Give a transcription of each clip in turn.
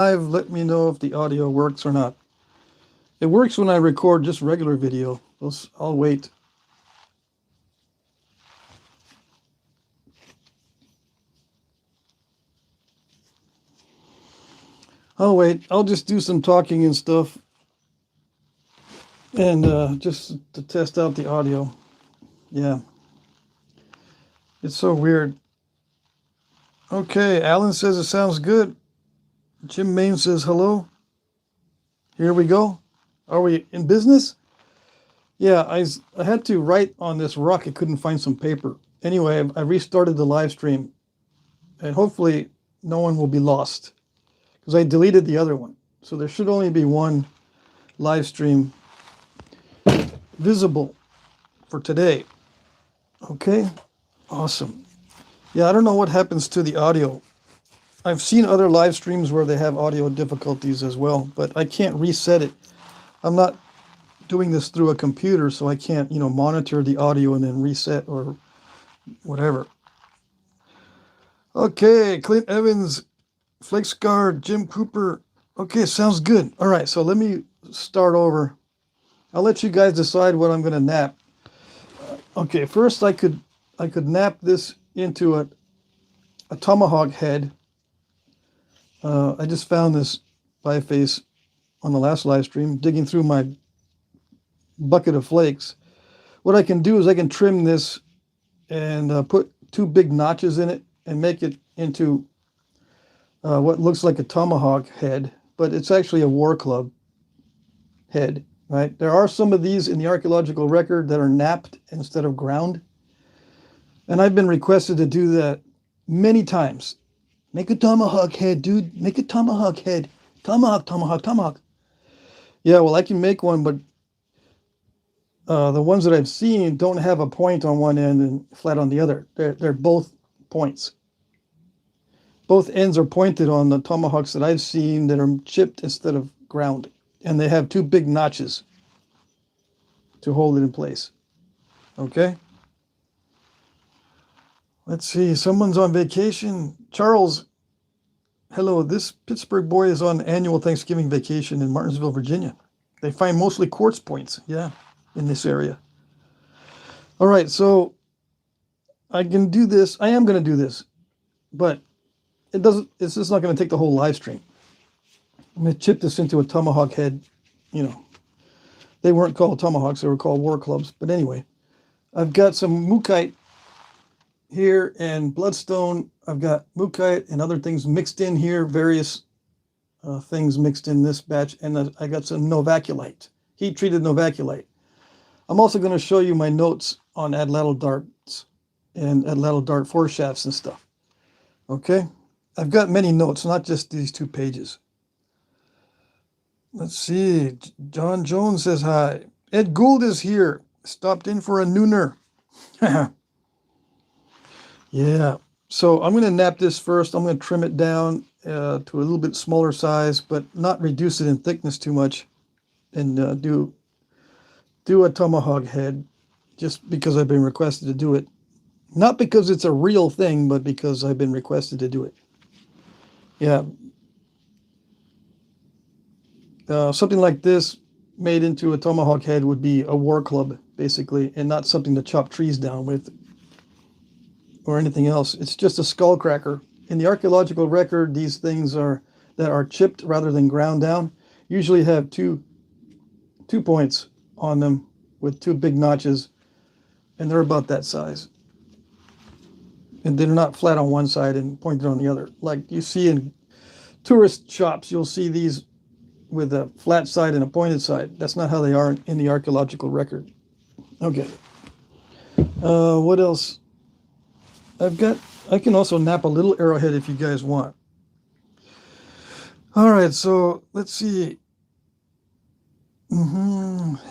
live, let me know if the audio works or not. It works when I record just regular video. I'll wait. I'll just do some talking and stuff. And just to test out the audio. Yeah. It's so weird. Okay, Alan says it sounds good. Jim Main says hello. Here we go. Are we in business? Yeah, I had to write on this rock. I couldn't find some paper. Anyway, I restarted the live stream, and hopefully no one will be lost because I deleted the other one. So there should only be one live stream visible for today. Okay, awesome. Yeah, I don't know what happens to the audio. I've seen other live streams where they have audio difficulties as well, but I can't reset it. I'm not doing this through a computer, so I can't, monitor the audio and then reset or whatever. Okay, Clint Evans, Flake Scar, Jim Cooper. Okay, sounds good. All right, so let me start over. I'll let you guys decide what I'm going to nap. Okay, first I could nap this into a tomahawk head. I just found this biface on the last live stream, digging through my bucket of flakes. What I can do is I can trim this and put two big notches in it and make it into what looks like a tomahawk head, but it's actually a war club head, right? There are some of these in the archaeological record that are napped instead of ground. And I've been requested to do that many times. Make a tomahawk head, dude. Make a tomahawk head. Tomahawk, tomahawk, tomahawk. Yeah, well, I can make one, but the ones that I've seen don't have a point on one end and flat on the other. They're both points. Both ends are pointed on the tomahawks that I've seen that are chipped instead of ground. And they have two big notches to hold it in place. Okay? Let's see. Someone's on vacation. Charles, hello. This Pittsburgh boy is on annual Thanksgiving vacation in Martinsville, Virginia. They find mostly quartz points. Yeah. In this area. All right, so I can do this. I am going to do this, but it's just not going to take the whole live stream. I'm going to chip this into a tomahawk head. They weren't called tomahawks, they were called war clubs. But anyway, I've got some mookaite here and bloodstone. I've got mookaite and other things mixed in here, various things mixed in this batch. And I got some novaculite, heat-treated novaculite. I'm also going to show you my notes on atlatl darts and atlatl dart foreshafts and stuff. Okay? I've got many notes, not just these 2 pages. Let's see. John Jones says hi. Ed Gould is here. Stopped in for a nooner. Yeah. So I'm going to nap this first. I'm going to trim it down to a little bit smaller size, but not reduce it in thickness too much. And do a tomahawk head just because I've been requested to do it. Not because it's a real thing, but because I've been requested to do it. Yeah. Something like this made into a tomahawk head would be a war club, basically, and not something to chop trees down with or anything else. It's just a skull cracker. In the archaeological record, these things that are chipped rather than ground down usually have two points on them with 2 big notches, and they're about that size. And they're not flat on one side and pointed on the other. Like you see in tourist shops, you'll see these with a flat side and a pointed side. That's not how they are in the archaeological record. Okay. What else? I can also nap a little arrowhead if you guys want. All right, so let's see.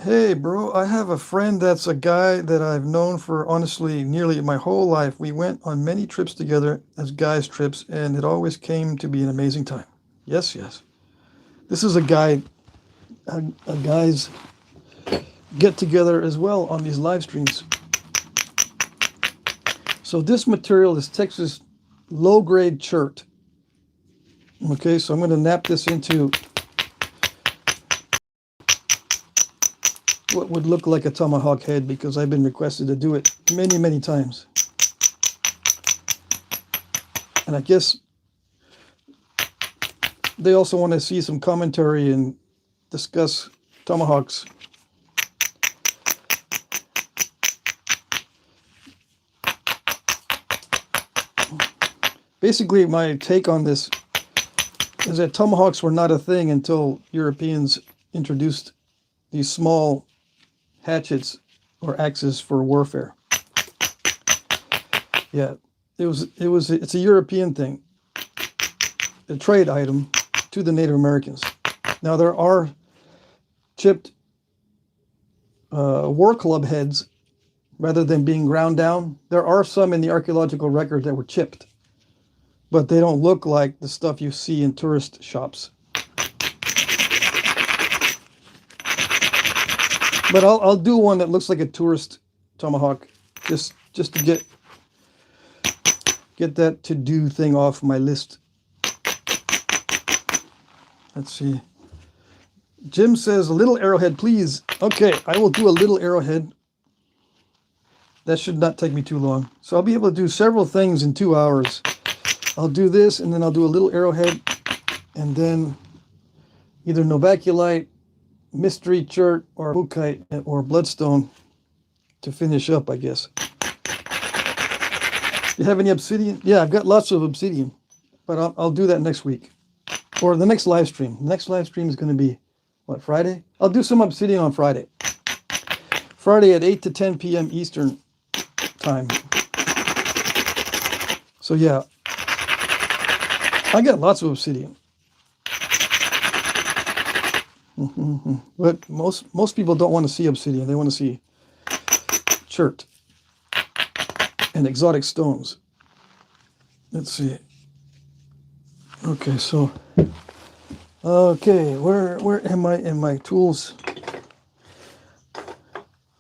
Hey, bro, I have a friend that's a guy that I've known for honestly nearly my whole life. We went on many trips together as guys' trips, and it always came to be an amazing time. Yes, yes. This is a guy's get together as well on these live streams. So this material is Texas low-grade chert. Okay, so I'm going to nap this into what would look like a tomahawk head because I've been requested to do it many, many times. And I guess they also want to see some commentary and discuss tomahawks. Basically, my take on this is that tomahawks were not a thing until Europeans introduced these small hatchets or axes for warfare. Yeah, it's a European thing, a trade item to the Native Americans. Now there are chipped war club heads rather than being ground down. There are some in the archaeological record that were chipped, but they don't look like the stuff you see in tourist shops. But I'll do one that looks like a tourist tomahawk, just to get that to-do thing off my list. Let's see. Jim says, a little arrowhead, please. Okay, I will do a little arrowhead. That should not take me too long. So I'll be able to do several things in 2 hours. I'll do this, and then I'll do a little arrowhead, and then either novaculite, mystery chert, or bookite, or bloodstone to finish up, I guess. You have any obsidian? Yeah, I've got lots of obsidian, but I'll do that next week, or the next live stream. The next live stream is going to be, what, Friday? I'll do some obsidian on Friday. Friday at 8 to 10 p.m. Eastern time. So yeah, I got lots of obsidian. But most people don't want to see obsidian. They want to see chert and exotic stones. Let's see. Okay, so where am I in my tools?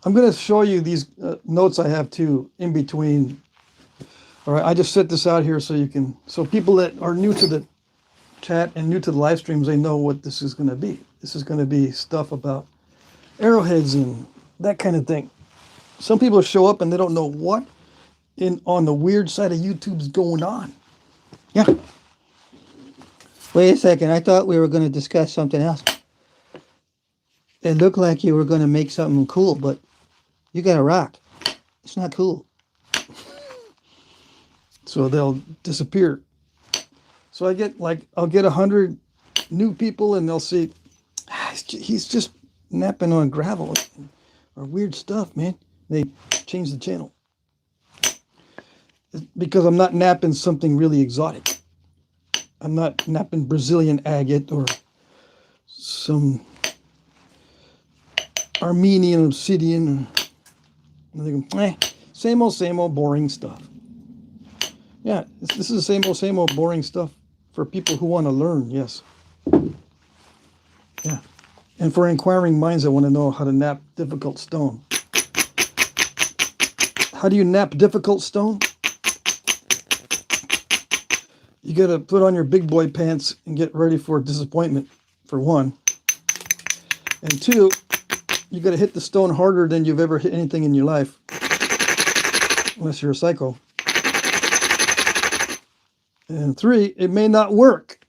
I'm going to show you these notes I have too in between. All right, I just set this out here so people that are new to the chat and new to the live streams, they know what this is going to be. This is going to be stuff about arrowheads and that kind of thing. Some people show up and they don't know what on the weird side of YouTube's going on. Yeah. Wait a second. I thought we were going to discuss something else. It looked like you were going to make something cool, but you got a rock. It's not cool. So they'll disappear. So I'll get 100 new people and they'll see, he's just napping on gravel or weird stuff, man. They change the channel. Because I'm not napping something really exotic. I'm not napping Brazilian agate or some Armenian obsidian. And they go, same old boring stuff. Yeah, this is the same old boring stuff for people who want to learn, yes. Yeah, and for inquiring minds that want to know how to nap difficult stone. How do you nap difficult stone? You got to put on your big boy pants and get ready for disappointment, for one. And two, you got to hit the stone harder than you've ever hit anything in your life. Unless you're a psycho. And three, it may not work.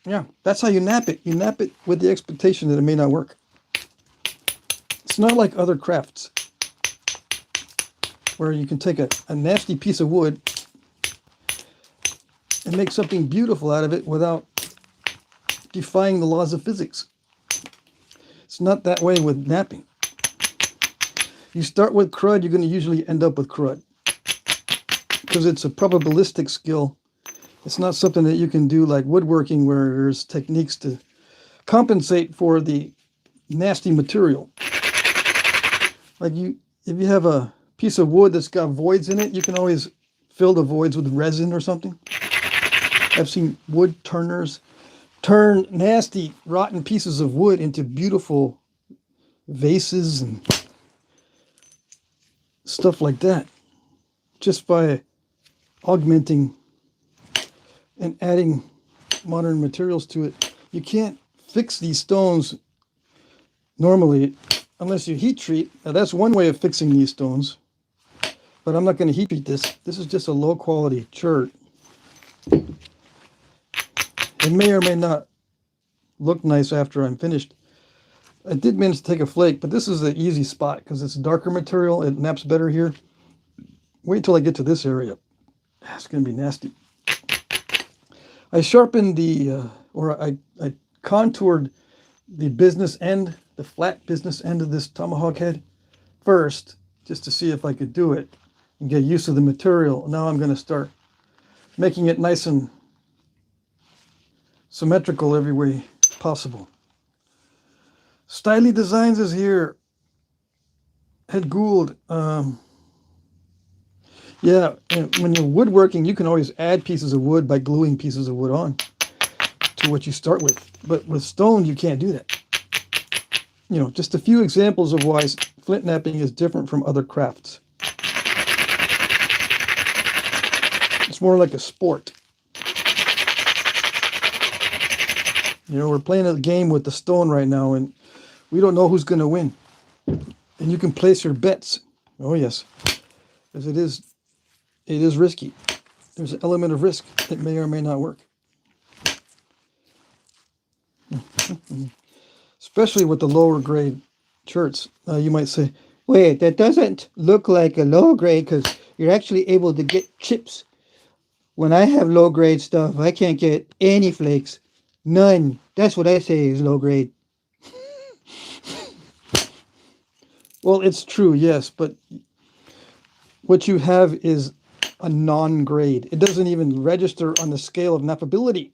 Yeah, that's how you nap it. You nap it with the expectation that it may not work. It's not like other crafts where you can take a nasty piece of wood and make something beautiful out of it without defying the laws of physics. It's not that way with napping. You start with crud, you're going to usually end up with crud. Because it's a probabilistic skill. It's not something that you can do like woodworking where there's techniques to compensate for the nasty material. Like if you have a piece of wood that's got voids in it, you can always fill the voids with resin or something. I've seen wood turners turn nasty, rotten pieces of wood into beautiful vases and stuff like that, just by augmenting and adding modern materials to it. You can't fix these stones normally unless you heat treat. Now that's one way of fixing these stones, but I'm not going to heat treat this. This is just a low quality chert. It may or may not look nice after I'm finished. I did manage to take a flake, but this is the easy spot because it's a darker material. It naps better here. Wait till I get to this area. It's going to be nasty. I sharpened I contoured the business end, the flat business end of this Tomahawk head first, just to see if I could do it and get used to the material. Now I'm going to start making it nice and symmetrical every way possible. Styly Designs is here. Ed Gould. Yeah, and when you're woodworking, you can always add pieces of wood by gluing pieces of wood on to what you start with. But with stone, you can't do that. You know, just a few examples of why flint knapping is different from other crafts. It's more like a sport. You know, we're playing a game with the stone right now, and we don't know who's going to win. And you can place your bets. Oh, yes. Because it is risky. There's an element of risk that may or may not work. Especially with the lower grade shirts. You might say, Wait, that doesn't look like a low grade because you're actually able to get chips. When I have low grade stuff, I can't get any flakes. None. That's what I say is low grade. well, it's true, yes, but what you have is a non-grade. It doesn't even register on the scale of knappability.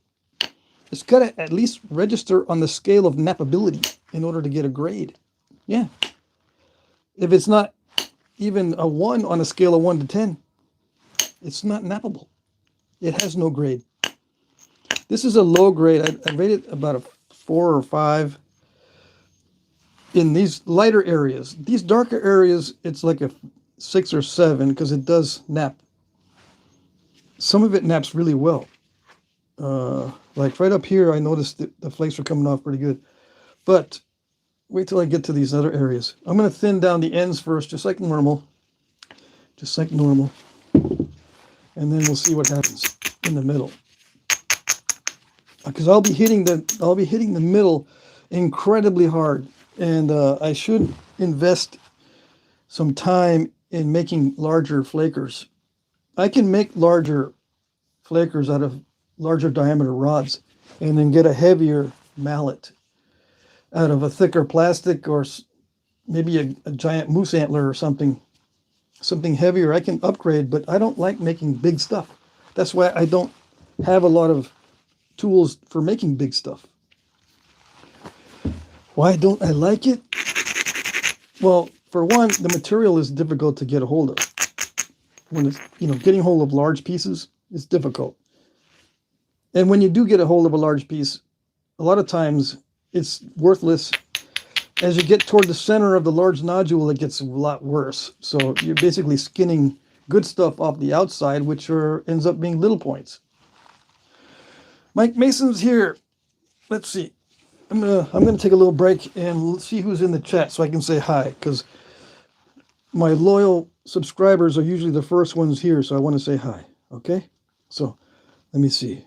It's got to at least register on the scale of knappability in order to get a grade. Yeah. If it's not even a 1 on a scale of 1 to 10, it's not knappable. It has no grade. This is a low grade. I rate it about a 4 or 5. In these lighter areas, these darker areas, it's like a 6 or 7 because it does nap. Some of it naps really well. Like right up here, I noticed that the flakes are coming off pretty good. But wait till I get to these other areas. I'm going to thin down the ends first, just like normal. Just like normal. And then we'll see what happens in the middle. Because I'll be hitting the middle incredibly hard. And I should invest some time in making larger flakers. I can make larger flakers out of larger diameter rods and then get a heavier mallet out of a thicker plastic or maybe a giant moose antler or something heavier. I can upgrade, but I don't like making big stuff. That's why I don't have a lot of tools for making big stuff. Why don't I like it? Well, for one, the material is difficult to get a hold of. When it's, getting hold of large pieces is difficult. And when you do get a hold of a large piece, a lot of times it's worthless. As you get toward the center of the large nodule, it gets a lot worse. So you're basically skinning good stuff off the outside, which ends up being little points. Mike Mason's here. Let's see. I'm gonna take a little break and see who's in the chat so I can say hi, because my loyal subscribers are usually the first ones here, so I want to say hi. Okay? So let me see.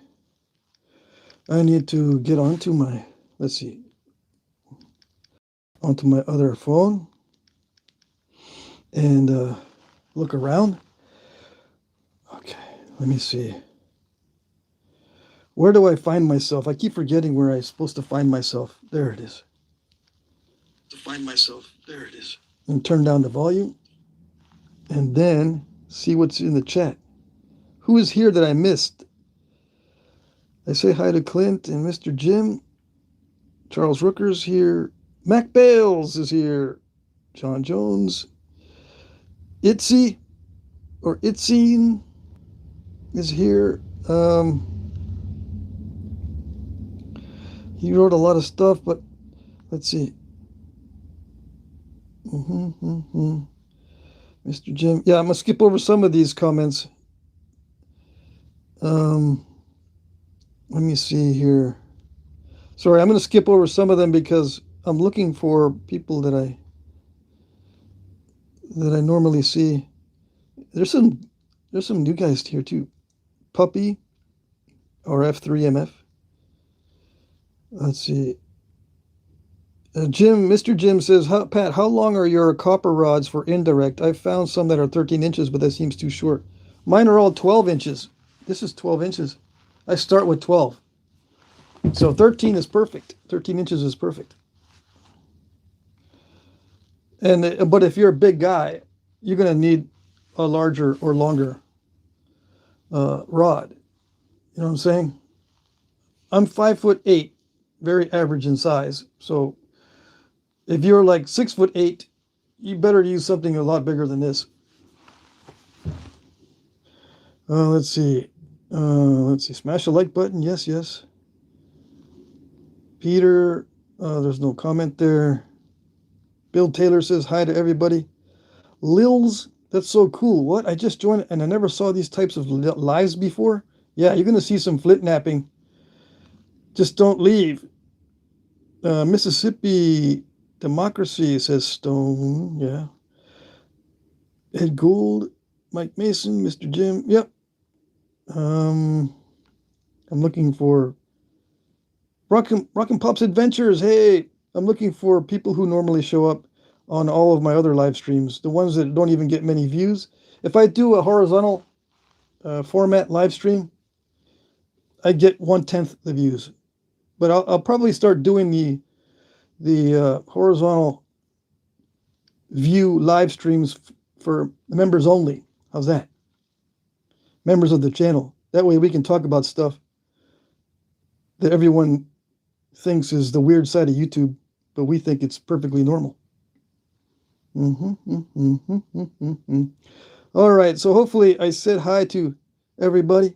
I need to get onto my, onto my other phone and look around. Okay, let me see. Where do I find myself? I keep forgetting where I'm supposed to find myself. There it is. To find myself. There it is. And turn down the volume. And then see what's in the chat. Who is here that I missed? I say hi to Clint and Mr. Jim. Charles Rooker's here. Mac Bales is here. John Jones. Itzy or Itzine is here. He wrote a lot of stuff, but let's see. Mr. Jim. Yeah, I'm going to skip over some of these comments. let me see here. Sorry, I'm going to skip over some of them because I'm looking for people that I normally see. There's some new guys here too. Puppy or F3MF. Let's see. Mr. Jim says, Pat, how long are your copper rods for indirect? I've found some that are 13 inches, but that seems too short. Mine are all 12 inches. This is 12 inches. I start with 12. So 13 is perfect. 13 inches is perfect. But if you're a big guy, you're going to need a larger or longer rod. You know what I'm saying? I'm 5'8", very average in size. So if you're like 6'8", you better use something a lot bigger than this. Let's see. Smash the like button. Yes, yes. Peter, there's no comment there. Bill Taylor says hi to everybody. Lils, that's so cool. What? I just joined and I never saw these types of lives before. Yeah, you're going to see some Flintnapping. Just don't leave. Mississippi Democracy says Stone. Yeah. Ed Gould, Mike Mason, Mr. Jim. Yep. I'm looking for Rockin' Pop's Adventures. Hey, I'm looking for people who normally show up on all of my other live streams, the ones that don't even get many views. If I do a horizontal format live stream, I get 1/10 the views. But I'll probably start doing the horizontal view live streams for members only. How's that? Members of the channel. That way we can talk about stuff that everyone thinks is the weird side of YouTube, but we think it's perfectly normal. All right, so hopefully I said hi to everybody.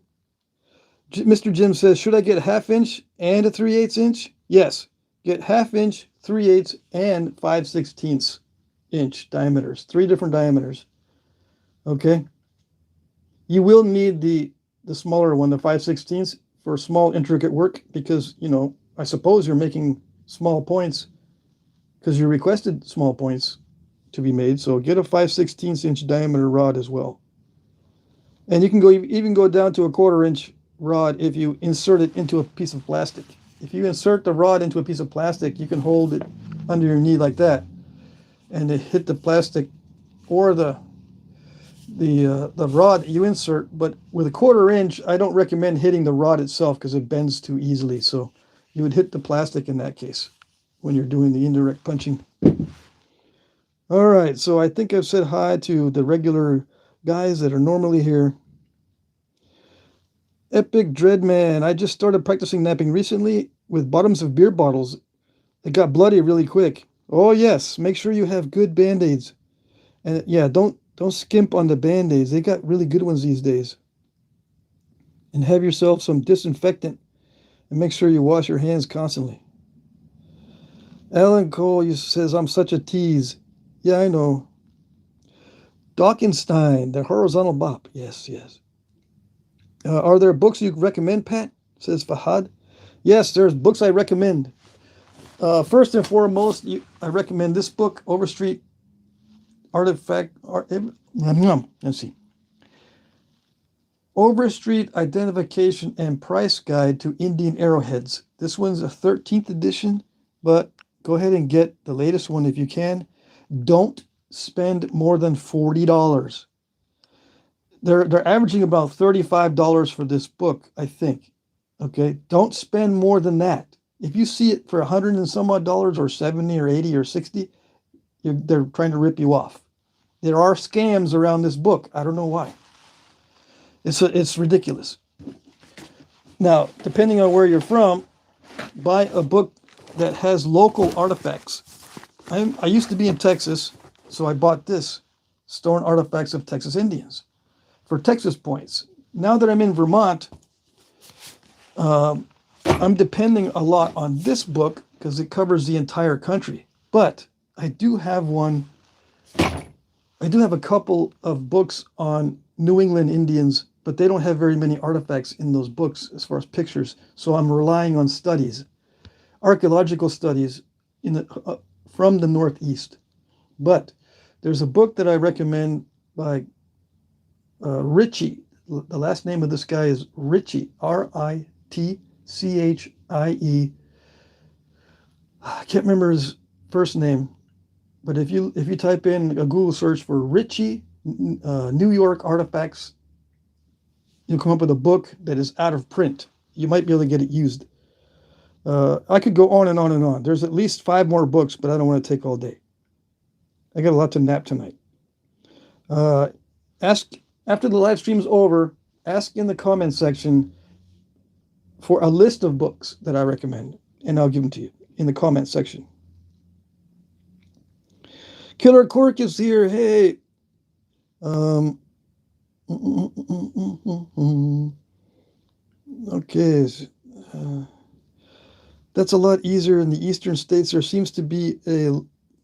Mr. Jim says, should I get 1/2 inch and a 3/8 inch? Yes, get 1/2 inch, 3/8, and 5/16 inch diameters. 3 different diameters. Okay. You will need the smaller one, the 5/16 for small intricate work because, you know, I suppose you're making small points because you requested small points to be made. So get a 5/16 inch diameter rod as well. And you can even go down to a 1/4 inch rod if you insert it into a piece of plastic. If you insert the rod into a piece of plastic, you can hold it under your knee like that and it hit the plastic or the rod you insert. But with a 1/4 inch, I don't recommend hitting the rod itself because it bends too easily. So you would hit the plastic in that case when you're doing the indirect punching. All right, so I think I've said hi to the regular guys that are normally here. Epic Dreadman, I just started practicing napping recently with bottoms of beer bottles. It got bloody really quick. Oh yes, make sure you have good band-aids. And yeah, don't skimp on the band-aids. They got really good ones these days. And have yourself some disinfectant and make sure you wash your hands constantly. Alan Cole says, I'm such a tease. Yeah, I know. Dawkinstein, the horizontal bop. Yes, yes. Are there books you recommend, Pat? Says Fahad. Yes, there's books I recommend. First and foremost, I recommend this book, Overstreet Artifact. Let's see. Overstreet Identification and Price Guide to Indian Arrowheads. This one's a 13th edition, but go ahead and get the latest one if you can. Don't spend more than $40. They're averaging about $35 for this book, I think. Okay, don't spend more than that. If you see it for $100 and some odd dollars, or 70 or 80 or 60, they're trying to rip you off. There are scams around this book. I don't know why. It's ridiculous. Now, depending on where you're from, buy a book that has local artifacts. I used to be in Texas, so I bought this, Stone Artifacts of Texas Indians, for Texas points. Now that I'm in Vermont, I'm depending a lot on this book because it covers the entire country. But I do have a couple of books on New England Indians but they don't have very many artifacts in those books as far as pictures. So I'm relying on studies, archaeological studies from the Northeast. But there's a book that I recommend by Ritchie. The last name of this guy is Ritchie, Ritchie. I can't remember his first name, but if you type in a Google search for Ritchie New York artifacts, you'll come up with a book that is out of print. You might be able to get it used. I could go on and on and on. There's at least 5 more books, but I don't want to take all day. I got a lot to nap tonight. Ask after the live stream's over, ask in the comment section for a list of books that I recommend, and I'll give them to you in the comment section. Killer Cork is here. Hey. Okay. That's a lot easier in the eastern states. There seems to be a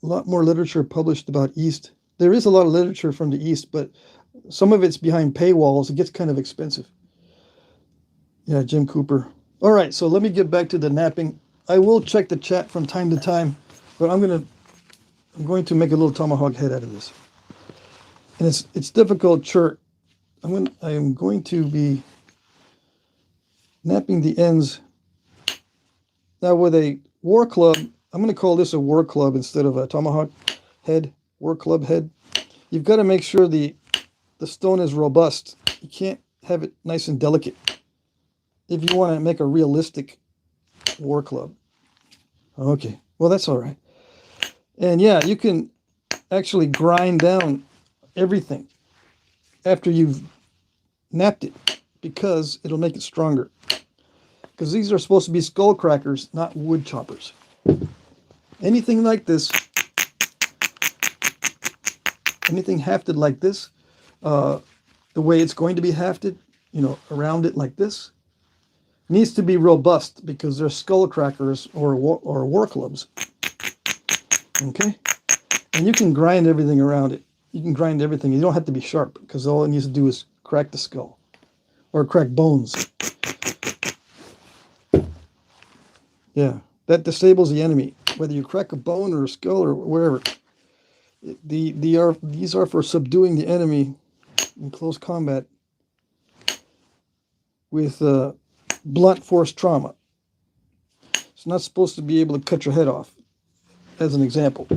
lot more literature published about East. There is a lot of literature from the East, but some of it's behind paywalls. It gets kind of expensive. Yeah, Jim Cooper. All right, so let me get back to the napping. I will check the chat from time to time, but I'm going to make a little tomahawk head out of this. And it's difficult, sure. I am going to be napping the ends. Now with a war club, I'm going to call this a war club instead of a tomahawk head, war club head. You've got to make sure the stone is robust. You can't have it nice and delicate if you want to make a realistic war club. Okay, well, that's all right. And yeah, you can actually grind down everything after you've napped it because it'll make it stronger. Because these are supposed to be skull crackers, not wood choppers. Anything like this, anything hafted like this, the way it's going to be hafted, around it like this, needs to be robust because they're skull crackers or war clubs. Okay? And you can grind everything around it. You can grind everything. You don't have to be sharp because all it needs to do is crack the skull or crack bones. Yeah, that disables the enemy. Whether you crack a bone or a skull or wherever. These are for subduing the enemy in close combat with blunt force trauma. It's not supposed to be able to cut your head off, as an example.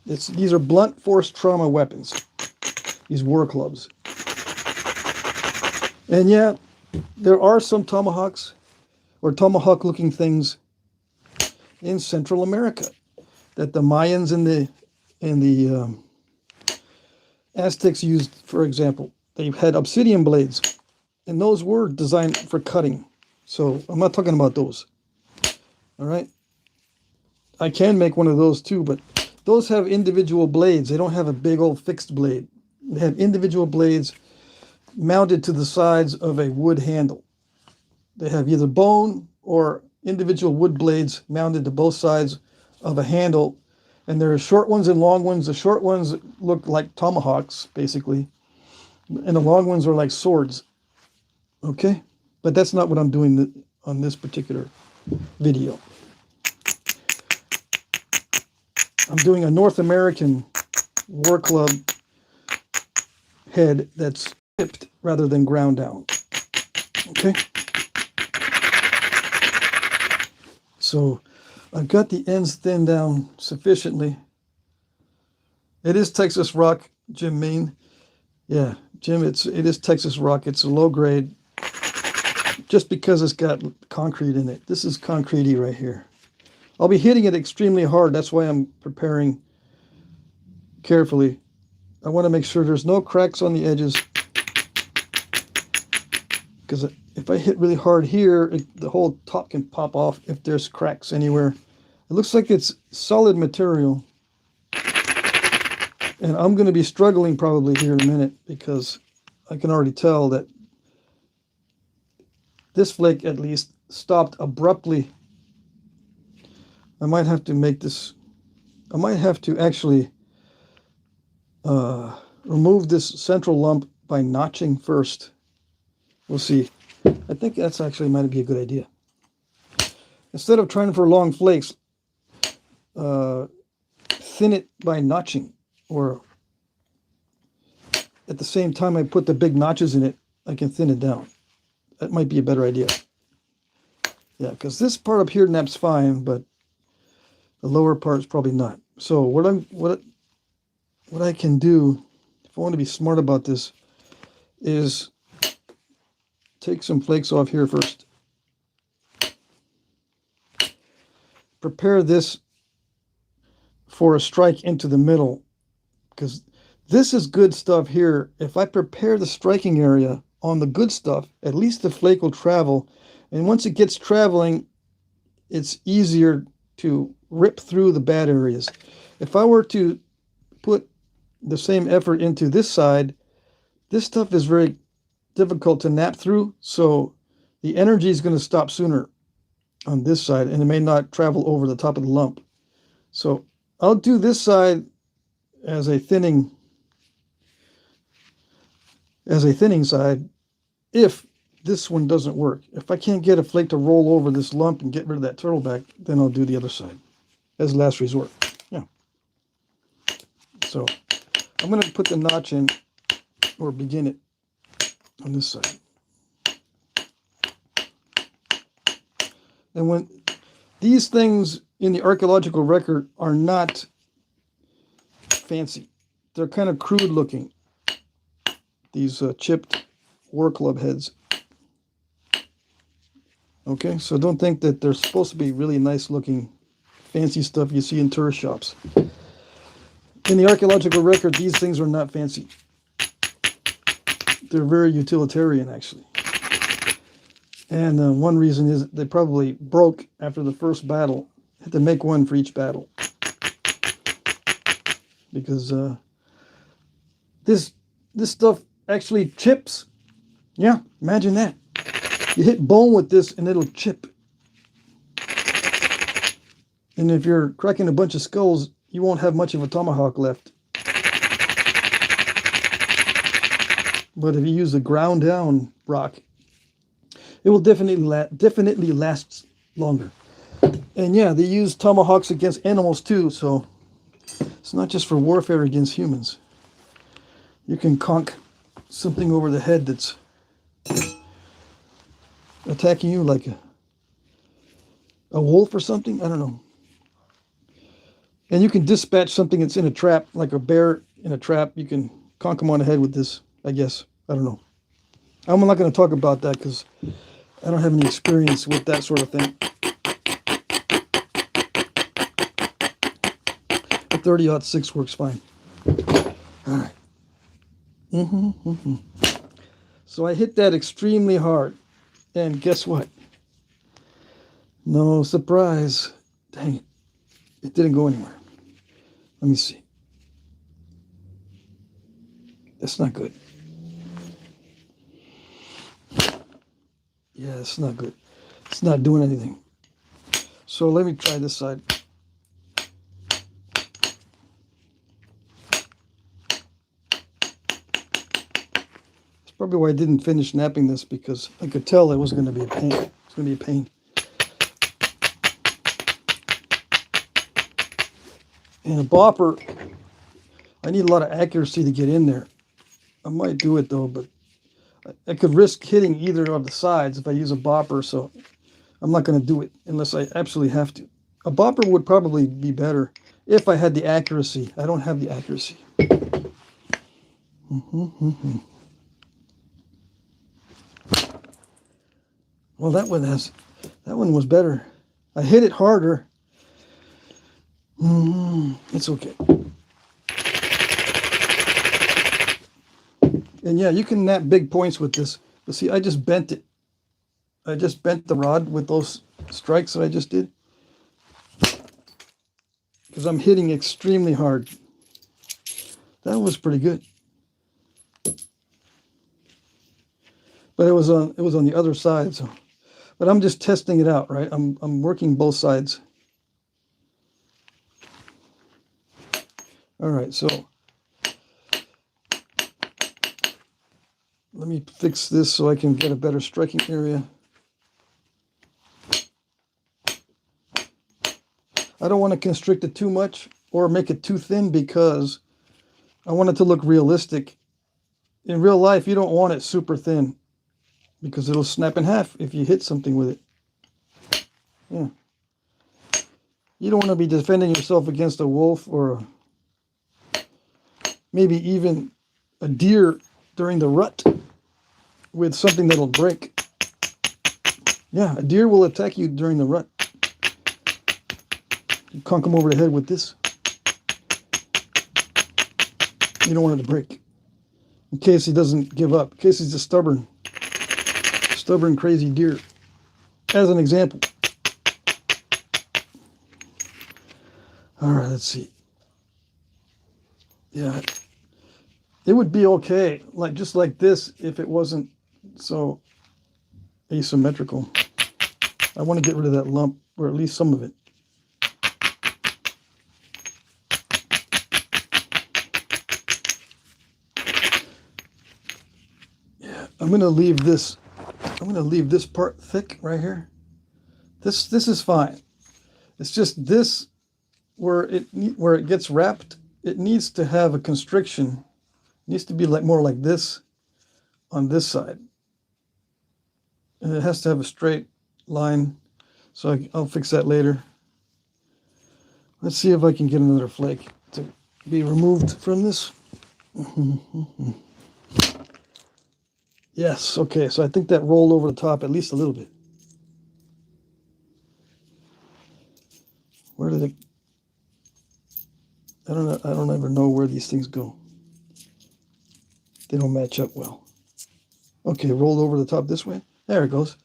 These are blunt force trauma weapons, these war clubs. And yeah, there are some tomahawks or tomahawk-looking things in Central America that the Mayans and the Aztecs used, for example. They had obsidian blades, and those were designed for cutting. So I'm not talking about those. All right? I can make one of those too, but those have individual blades. They don't have a big old fixed blade. They have individual blades mounted to the sides of a wood handle. They have either bone or individual wood blades mounted to both sides of a handle. And there are short ones and long ones. The short ones look like tomahawks, basically. And the long ones are like swords. Okay? But that's not what I'm doing on this particular video. I'm doing a North American war club head that's chipped rather than ground down. Okay? So I've got the ends thinned down sufficiently. It is Texas rock, Jim Main. Yeah, Jim, it is Texas rock. It's a low grade just because it's got concrete in it. This is concretey right here. I'll be hitting it extremely hard. That's why I'm preparing carefully. I want to make sure there's no cracks on the edges, because if I hit really hard here, the whole top can pop off if there's cracks anywhere. It looks like it's solid material. And I'm going to be struggling probably here in a minute because I can already tell that this flake at least stopped abruptly. I might have to make this, I might have to actually remove this central lump by notching first. We'll see. I think that's actually might be a good idea. Instead of trying for long flakes, thin it by notching, or at the same time I put the big notches in it, I can thin it down. That might be a better idea. Yeah, because this part up here naps fine, but the lower part's probably not. So what I can do, if I want to be smart about this, is take some flakes off here first. Prepare this for a strike into the middle, because this is good stuff here. If I prepare the striking area on the good stuff, at least the flake will travel, and once it gets traveling, it's easier to rip through the bad areas. If I were to put the same effort into this side, this stuff is very difficult to nap through, so the energy is going to stop sooner on this side, and it may not travel over the top of the lump. So I'll do this side as a thinning side if this one doesn't work. If I can't get a flake to roll over this lump and get rid of that turtleback, then I'll do the other side as last resort. Yeah. So I'm going to put the notch in, or begin it on this side. And when these things in the archaeological record are not fancy, they're kind of crude looking, these chipped war club heads. Okay, so don't think that they're supposed to be really nice looking fancy stuff you see in tourist shops. In the archaeological record, these things are not fancy. They're very utilitarian, actually. And one reason is they probably broke after the first battle. Had to make one for each battle. Because this stuff actually chips. Yeah, imagine that. You hit bone with this and it'll chip. And if you're cracking a bunch of skulls, you won't have much of a tomahawk left. But if you use a ground down rock, it will definitely last longer. And yeah, they use tomahawks against animals too, so it's not just for warfare against humans. You can conk something over the head that's attacking you, like a wolf or something. I don't know. And you can dispatch something that's in a trap, like a bear in a trap. You can conk them on the head with this, I guess. I don't know. I'm not going to talk about that because I don't have any experience with that sort of thing. The 30-06 works fine. All right. So I hit that extremely hard. And guess what? No surprise. Dang it. It didn't go anywhere. Let me see. That's not good. Yeah, it's not good. It's not doing anything. So let me try this side. That's probably why I didn't finish napping this, because I could tell it was going to be a pain. It's going to be a pain. And a bopper, I need a lot of accuracy to get in there. I might do it though, but I could risk hitting either of the sides if I use a bopper, so I'm not going to do it unless I absolutely have to. A bopper would probably be better if I had the accuracy. I don't have the accuracy. Well, that one was better. I hit it harder. It's okay. And yeah, you can nap big points with this. But see, I just bent it. I just bent the rod with those strikes that I just did. Because I'm hitting extremely hard. That was pretty good. But it was on the other side, so. But I'm just testing it out, right? I'm working both sides. All right, so let me fix this so I can get a better striking area. I don't want to constrict it too much or make it too thin because I want it to look realistic. In real life, you don't want it super thin because it'll snap in half if you hit something with it. Yeah. You don't want to be defending yourself against a wolf or maybe even a deer during the rut with something that'll break. Yeah, a deer will attack you during the rut. You conk him over the head with this. You don't want it to break. In case he doesn't give up. In case he's a stubborn, crazy deer. As an example. All right, let's see. Yeah, it would be okay, like just like this, if it wasn't so asymmetrical. I want to get rid of that lump, or at least some of it. Yeah, I'm gonna leave this part thick right here. This is fine. It's just this where it gets wrapped. It needs to have a constriction. It needs to be like more like this on this side, and it has to have a straight line. So I'll fix that later. Let's see if I can get another flake to be removed from this. Yes, okay, so I think that rolled over the top at least a little bit. Where did it? I don't ever know where these things go. They don't match up well. Okay, rolled over the top this way. There it goes.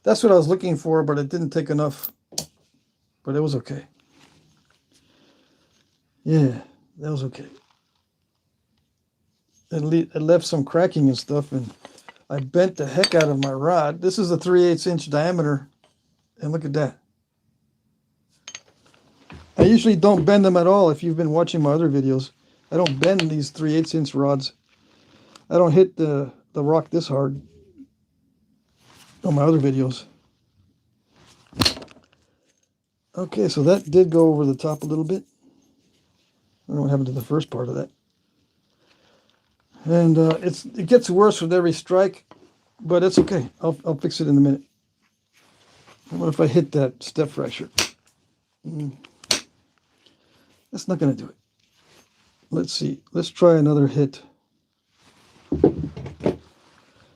That's what I was looking for, but it didn't take enough. But it was okay. Yeah, that was okay. It left some cracking and stuff, and I bent the heck out of my rod. This is a 3/8 inch diameter, and look at that. I usually don't bend them at all. If you've been watching my other videos, I don't bend these 3/8 inch rods. I don't hit the rock this hard on my other videos. Okay, so that did go over the top a little bit. I don't know what happened to the first part of that. And it gets worse with every strike, but it's okay. I'll fix it in a minute. What if I hit that step fracture? That's not going to do it. Let's see. Let's try another hit.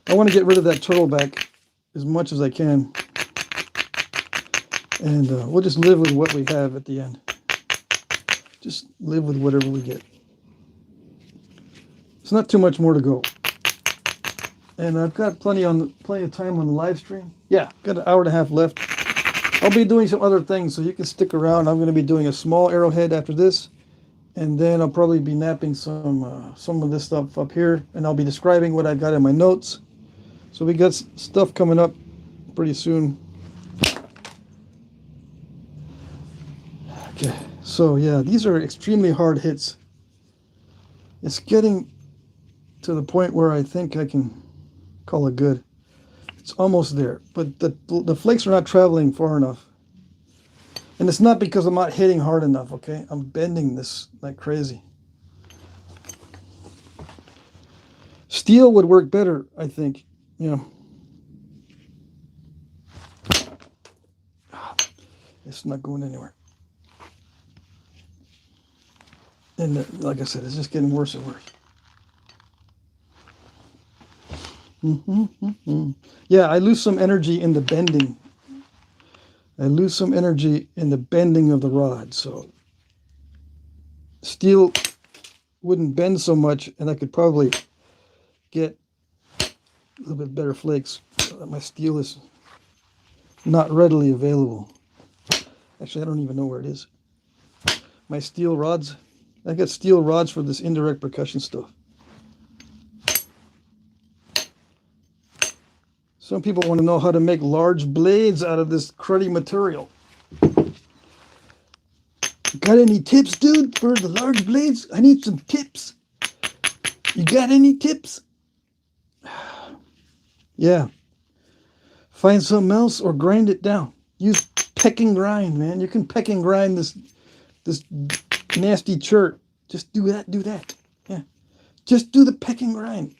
I want to get rid of that turtleback as much as I can. And we'll just live with what we have at the end. Just live with whatever we get. It's not too much more to go. And I've got plenty of time on the live stream. Yeah, got an hour and a half left. I'll be doing some other things, so you can stick around. I'm going to be doing a small arrowhead after this, and then I'll probably be napping some of this stuff up here, and I'll be describing what I got in my notes. So we got stuff coming up pretty soon. Okay, so yeah, these are extremely hard hits. It's getting to the point where I think I can call it good. It's almost there, but the flakes are not traveling far enough. And it's not because I'm not hitting hard enough, okay? I'm bending this like crazy. Steel would work better, I think. Yeah. It's not going anywhere. And like I said, it's just getting worse and worse. Yeah, I lose some energy in the bending. I lose some energy in the bending of the rod. So steel wouldn't bend so much, and I could probably get a little bit better flakes. My steel is not readily available. Actually, I don't even know where it is. My steel rods. I got steel rods for this indirect percussion stuff. Some people want to know how to make large blades out of this cruddy material. Got any tips, dude, for the large blades? I need some tips. You got any tips? Yeah. Find something else or grind it down. Use peck and grind, man. You can peck and grind this nasty chert. Just do that, do that. Yeah. Just do the peck and grind.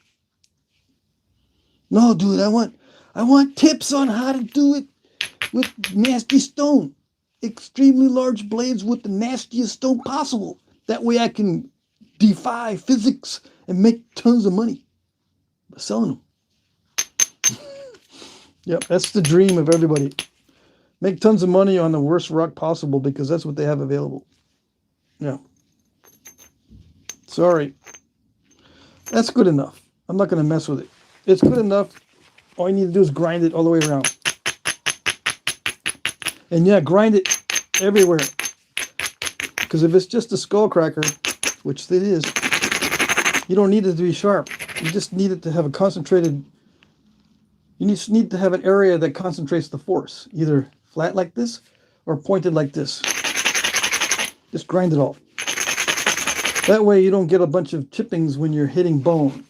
No, dude, I want tips on how to do it with nasty stone. Extremely large blades with the nastiest stone possible. That way I can defy physics and make tons of money by selling them. Yep, that's the dream of everybody. Make tons of money on the worst rock possible because that's what they have available. Yeah. Sorry. That's good enough. I'm not going to mess with it. It's good enough. All you need to do is grind it all the way around. And yeah, grind it everywhere. Because if it's just a skull cracker, which it is, you don't need it to be sharp. You just need it to have a concentrated... You just need to have an area that concentrates the force, either flat like this or pointed like this. Just grind it all. That way you don't get a bunch of chippings when you're hitting bone.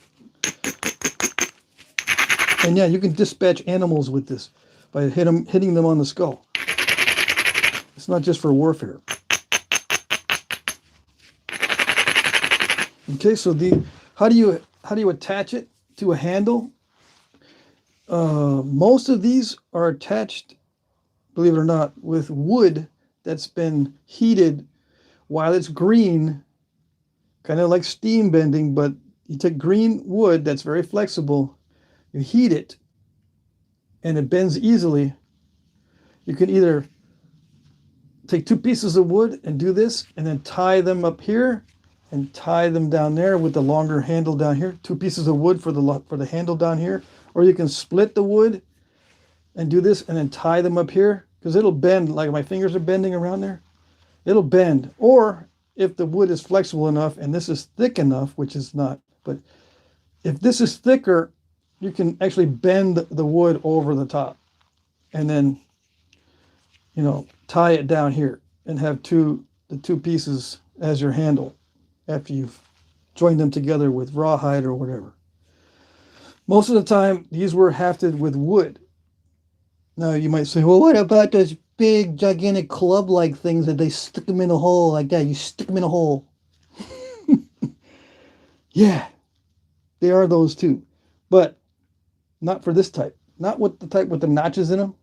And yeah, you can dispatch animals with this by hitting them on the skull. It's not just for warfare. Okay, so how do you attach it to a handle? Most of these are attached, believe it or not, with wood that's been heated while it's green, kind of like steam bending, but you take green wood that's very flexible, you heat it, and it bends easily. You can either take two pieces of wood and do this, and then tie them up here, and tie them down there with the longer handle down here. Two pieces of wood for the handle down here. Or you can split the wood and do this and then tie them up here because it'll bend like my fingers are bending around there. It'll bend. Or if the wood is flexible enough and this is thick enough, which is not, but if this is thicker, you can actually bend the wood over the top and then, tie it down here and have the two pieces as your handle after you've joined them together with rawhide or whatever. Most of the time, these were hafted with wood. Now, you might say, well, what about those big, gigantic club-like things that they stick them in a hole like that? You stick them in a hole. Yeah, they are those too. But not for this type. Not with the type with the notches in them.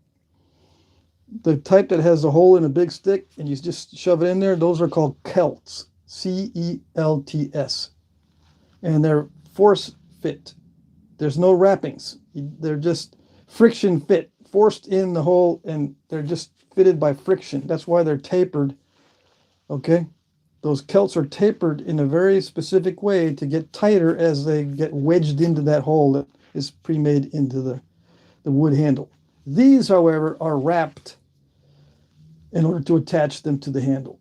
The type that has a hole in a big stick and you just shove it in there, those are called celts. C-E-L-T-S. And they're force fit. There's no wrappings. They're just friction fit, forced in the hole, and they're just fitted by friction. That's why they're tapered. Okay? Those celts are tapered in a very specific way to get tighter as they get wedged into that hole that is pre-made into the wood handle. These, however, are wrapped in order to attach them to the handle.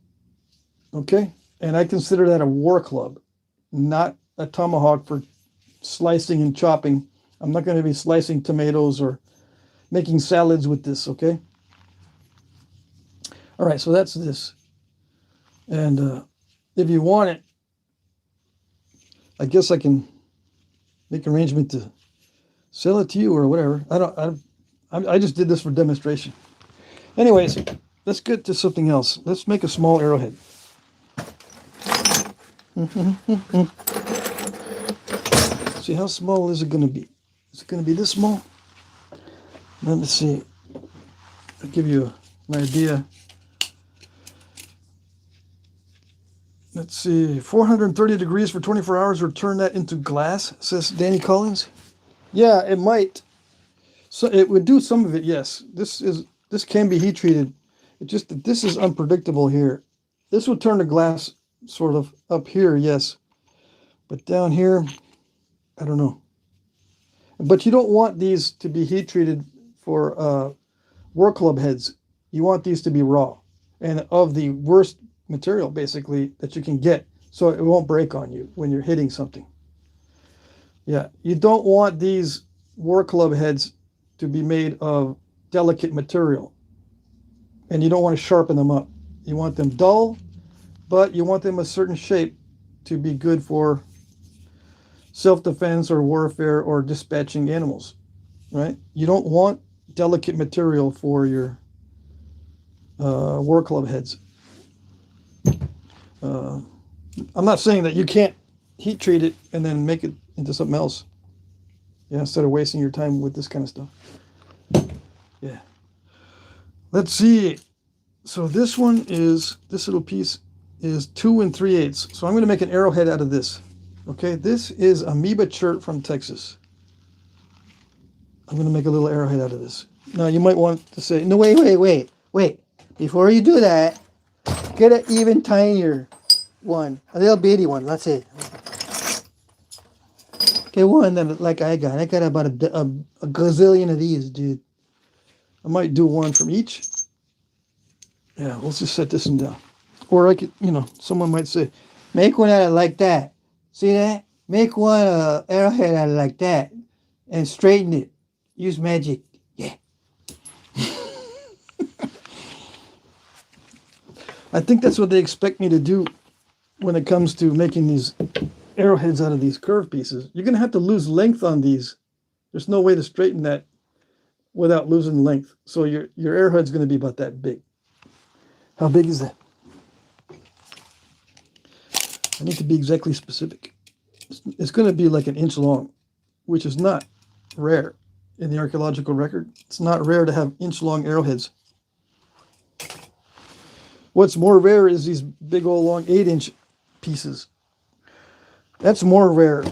Okay? And I consider that a war club, not a tomahawk for slicing and chopping. I'm not going to be slicing tomatoes or making salads with this, okay? All right, so that's this. And if you want it, I guess I can make arrangement to sell it to you or whatever. I just did this for demonstration. Anyways, let's get to something else. Let's make a small arrowhead. See, how small is it going to be? Is it going to be this small? Let me see. I'll give you an idea. Let's see. 430 degrees for 24 hours will turn that into glass, says Danny Collins. Yeah, it might. So it would do some of it, yes. This can be heat treated. It just that this is unpredictable here. This would turn to glass sort of up here, yes. But down here, I don't know. But you don't want these to be heat treated for war club heads. You want these to be raw and of the worst material, basically, that you can get, so it won't break on you when you're hitting something. Yeah, you don't want these war club heads to be made of delicate material, and you don't want to sharpen them up. You want them dull, but you want them a certain shape to be good for self-defense or warfare or dispatching animals. right? You don't want delicate material for your war club heads. I'm not saying that you can't heat treat it and then make it into something else. Yeah, instead of wasting your time with this kind of stuff. Yeah. Let's see. So this little piece is 2 3/8. So I'm going to make an arrowhead out of this. Okay, this is amoeba chert from Texas. I'm going to make a little arrowhead out of this. Now you might want to say, No, wait. Before you do that, get an even tinier one. A little bitty one, let's say. Get one that like I got. I got about a gazillion of these, dude. I might do one from each. Yeah, let's just set this one down. Or I could, someone might say, make one out of like that. See that? Make one arrowhead out of like that. And straighten it. Use magic. Yeah. I think that's what they expect me to do when it comes to making these arrowheads out of these curved pieces. You're going to have to lose length on these. There's no way to straighten that without losing length. So your arrowhead's going to be about that big. How big is that? I need to be exactly specific. It's going to be like an inch long, which is not rare in the archaeological record. It's not rare to have inch-long arrowheads. What's more rare is these big old long 8-inch pieces. That's more rare,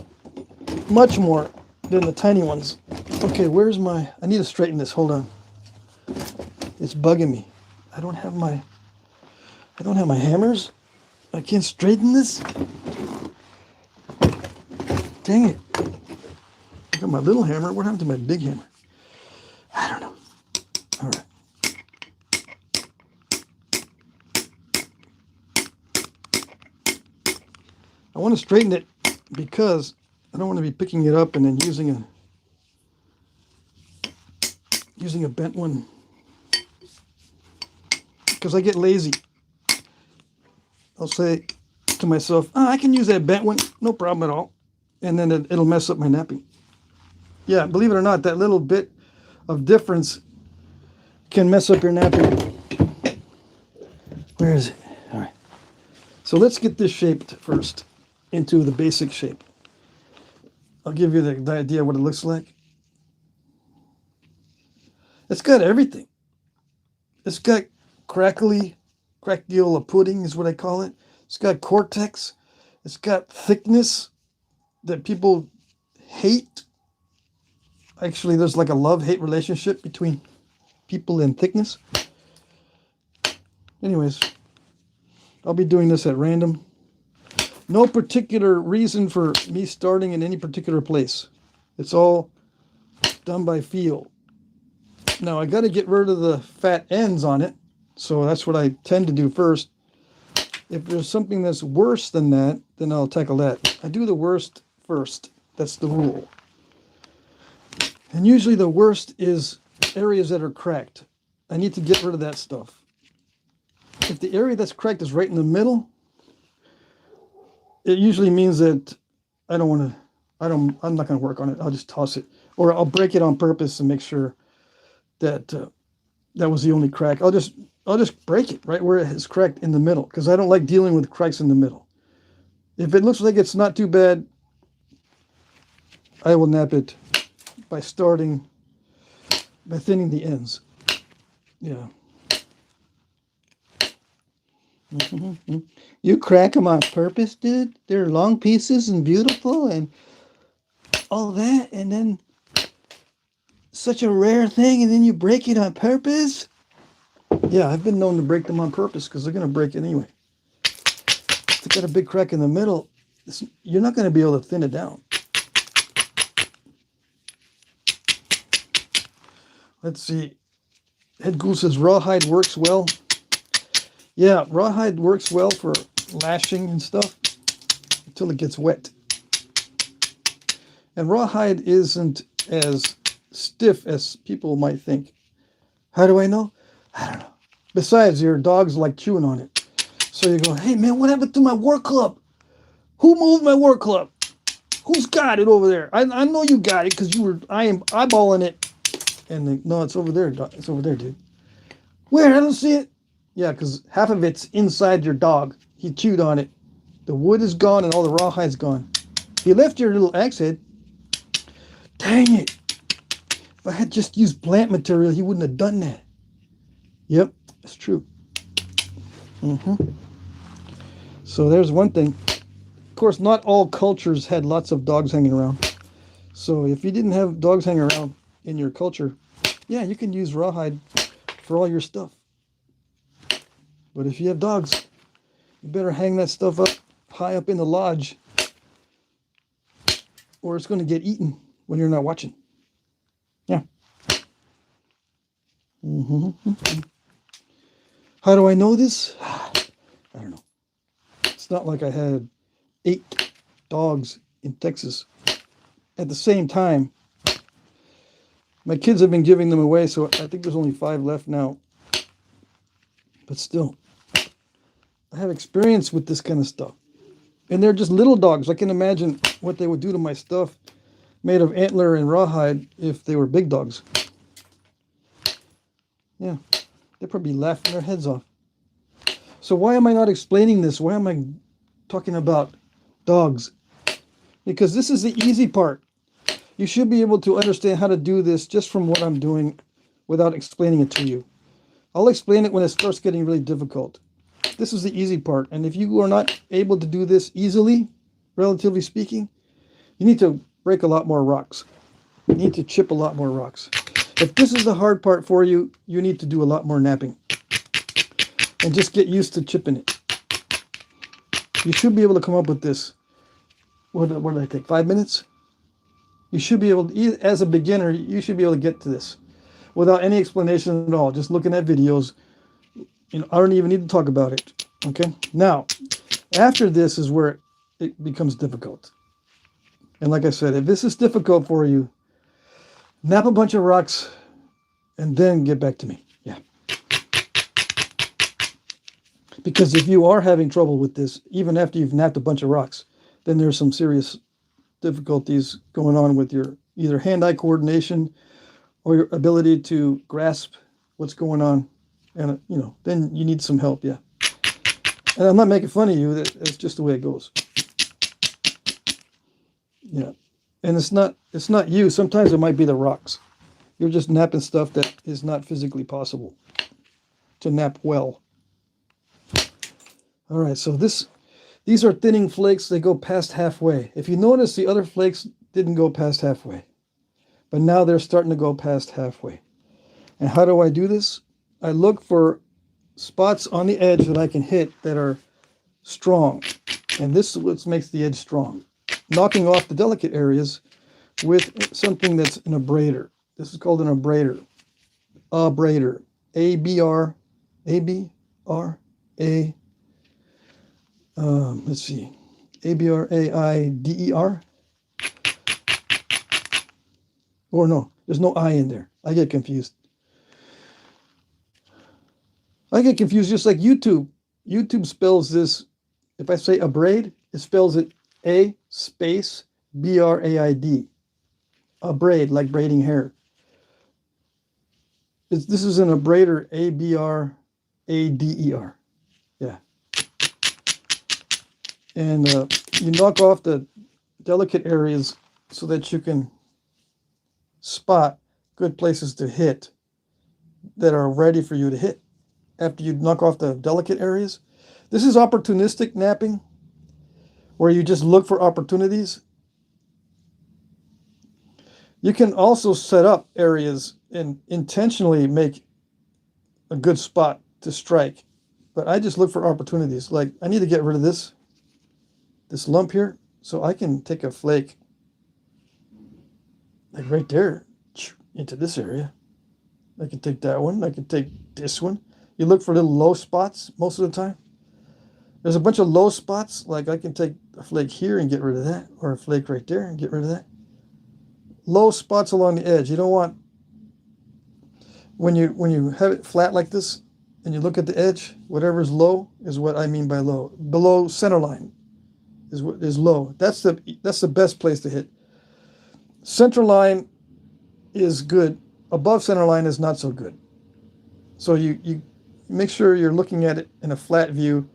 much more than the tiny ones. Okay, I need to straighten this, hold on. It's bugging me. I don't have my hammers. I can't straighten this. Dang it. I got my little hammer. What happened to my big hammer? I don't know. All right. I want to straighten it because I don't want to be picking it up and then using a bent one. Because I get lazy. I'll say to myself, I can use that bent one, no problem at all. And then it'll mess up my napping. Yeah, believe it or not, that little bit of difference can mess up your napping. Where is it? All right. So let's get this shaped first into the basic shape. I'll give you the idea of what it looks like. It's got everything. It's got crackiola pudding is what I call it. It's got cortex. It's got thickness that people hate. Actually, there's like a love-hate relationship between people and thickness. Anyways, I'll be doing this at random. No particular reason for me starting in any particular place. It's all done by feel. Now, I got to get rid of the fat ends on it. So that's what I tend to do first. If there's something that's worse than that, then I'll tackle that. I do the worst first. That's the rule. And usually the worst is areas that are cracked. I need to get rid of that stuff. If the area that's cracked is right in the middle, it usually means that I'm not going to work on it. I'll just toss it. Or I'll break it on purpose and make sure that that was the only crack. I'll just break it right where it is cracked in the middle, because I don't like dealing with cracks in the middle. If it looks like it's not too bad, I will nap it by thinning the ends. Yeah. You crack them on purpose, dude? They're long pieces and beautiful and all that, and then such a rare thing, and then you break it on purpose? Yeah, I've been known to break them on purpose because they're going to break anyway. If they got a big crack in the middle, you're not going to be able to thin it down. Let's see. Head Ghoul says rawhide works well. Yeah, rawhide works well for lashing and stuff until it gets wet. And rawhide isn't as stiff as people might think. How do I know? I don't know. Besides, your dog's like chewing on it. So you go, hey man, what happened to my war club? Who moved my war club? Who's got it over there? I know you got it because I am eyeballing it And no, it's over there. It's over there, dude. Where? I don't see it. Yeah, because half of it's inside your dog. He chewed on it. The wood is gone and all the rawhide's gone. He left your little axe head. Dang it. If I had just used plant material, he wouldn't have done that. Yep, that's true. So there's one thing. Of course, not all cultures had lots of dogs hanging around. So if you didn't have dogs hanging around in your culture, yeah, you can use rawhide for all your stuff. But if you have dogs, you better hang that stuff up high up in the lodge, or it's going to get eaten when you're not watching. Yeah. How do I know this? I don't know. It's not like I had 8 dogs in Texas at the same time. My kids have been giving them away, so I think there's only 5 left now. But still, I have experience with this kind of stuff. And they're just little dogs. I can imagine what they would do to my stuff made of antler and rawhide if they were big dogs. Yeah, they'd probably be laughing their heads off. So why am I not explaining this? Why am I talking about dogs? Because this is the easy part. You should be able to understand how to do this just from what I'm doing without explaining it to you. I'll explain it when it starts getting really difficult. This is the easy part. And if you are not able to do this easily, relatively speaking, you need to break a lot more rocks. You need to chip a lot more rocks. If this is the hard part for you, you need to do a lot more knapping. And just get used to chipping it. You should be able to come up with this. What did I take? 5 minutes? You should be able to, as a beginner, you should be able to get to this without any explanation at all. Just looking at videos. You know, I don't even need to talk about it. Okay? Now, after this is where it becomes difficult. And like I said, if this is difficult for you, knap a bunch of rocks and then get back to me. Yeah. Because if you are having trouble with this, even after you've napped a bunch of rocks, then there's some serious difficulties going on with your either hand-eye coordination or your ability to grasp what's going on. And, you know, then you need some help, yeah. And I'm not making fun of you. That's just the way it goes. Yeah. And it's not you. Sometimes it might be the rocks. You're just napping stuff that is not physically possible to nap well. All right, so these are thinning flakes. They go past halfway. If you notice, the other flakes didn't go past halfway. But now they're starting to go past halfway. And how do I do this? I look for spots on the edge that I can hit that are strong. And this is what makes the edge strong. Knocking off the delicate areas with something that's an abrader. This is called an abrader. Abrader. A-B-R, A-B-R-A, let's see, A-B-R-A-I-D-E-R. Or no, there's no I in there. I get confused. I get confused just like YouTube. YouTube spells this, if I say abrade, it spells it A space B-R-A-I-D. Abrade, like braiding hair. This is an abrader, A-B-R-A-D-E-R. Yeah. And you knock off the delicate areas so that you can spot good places to hit that are ready for you to hit after you knock off the delicate areas. This is opportunistic knapping, where you just look for opportunities. You can also set up areas and intentionally make a good spot to strike. But I just look for opportunities. Like, I need to get rid of this lump here, so I can take a flake like right there into this area. I can take that one. I can take this one. You look for little low spots most of the time. There's a bunch of low spots. Like, I can take a flake here and get rid of that, or a flake right there and get rid of that. Low spots along the edge. You don't want, when you have it flat like this and you look at the edge, whatever's low is what I mean by low. Below center line is what is low. That's the best place to hit. Center line is good above center line is not so good. So you make sure you're looking at it in a flat view,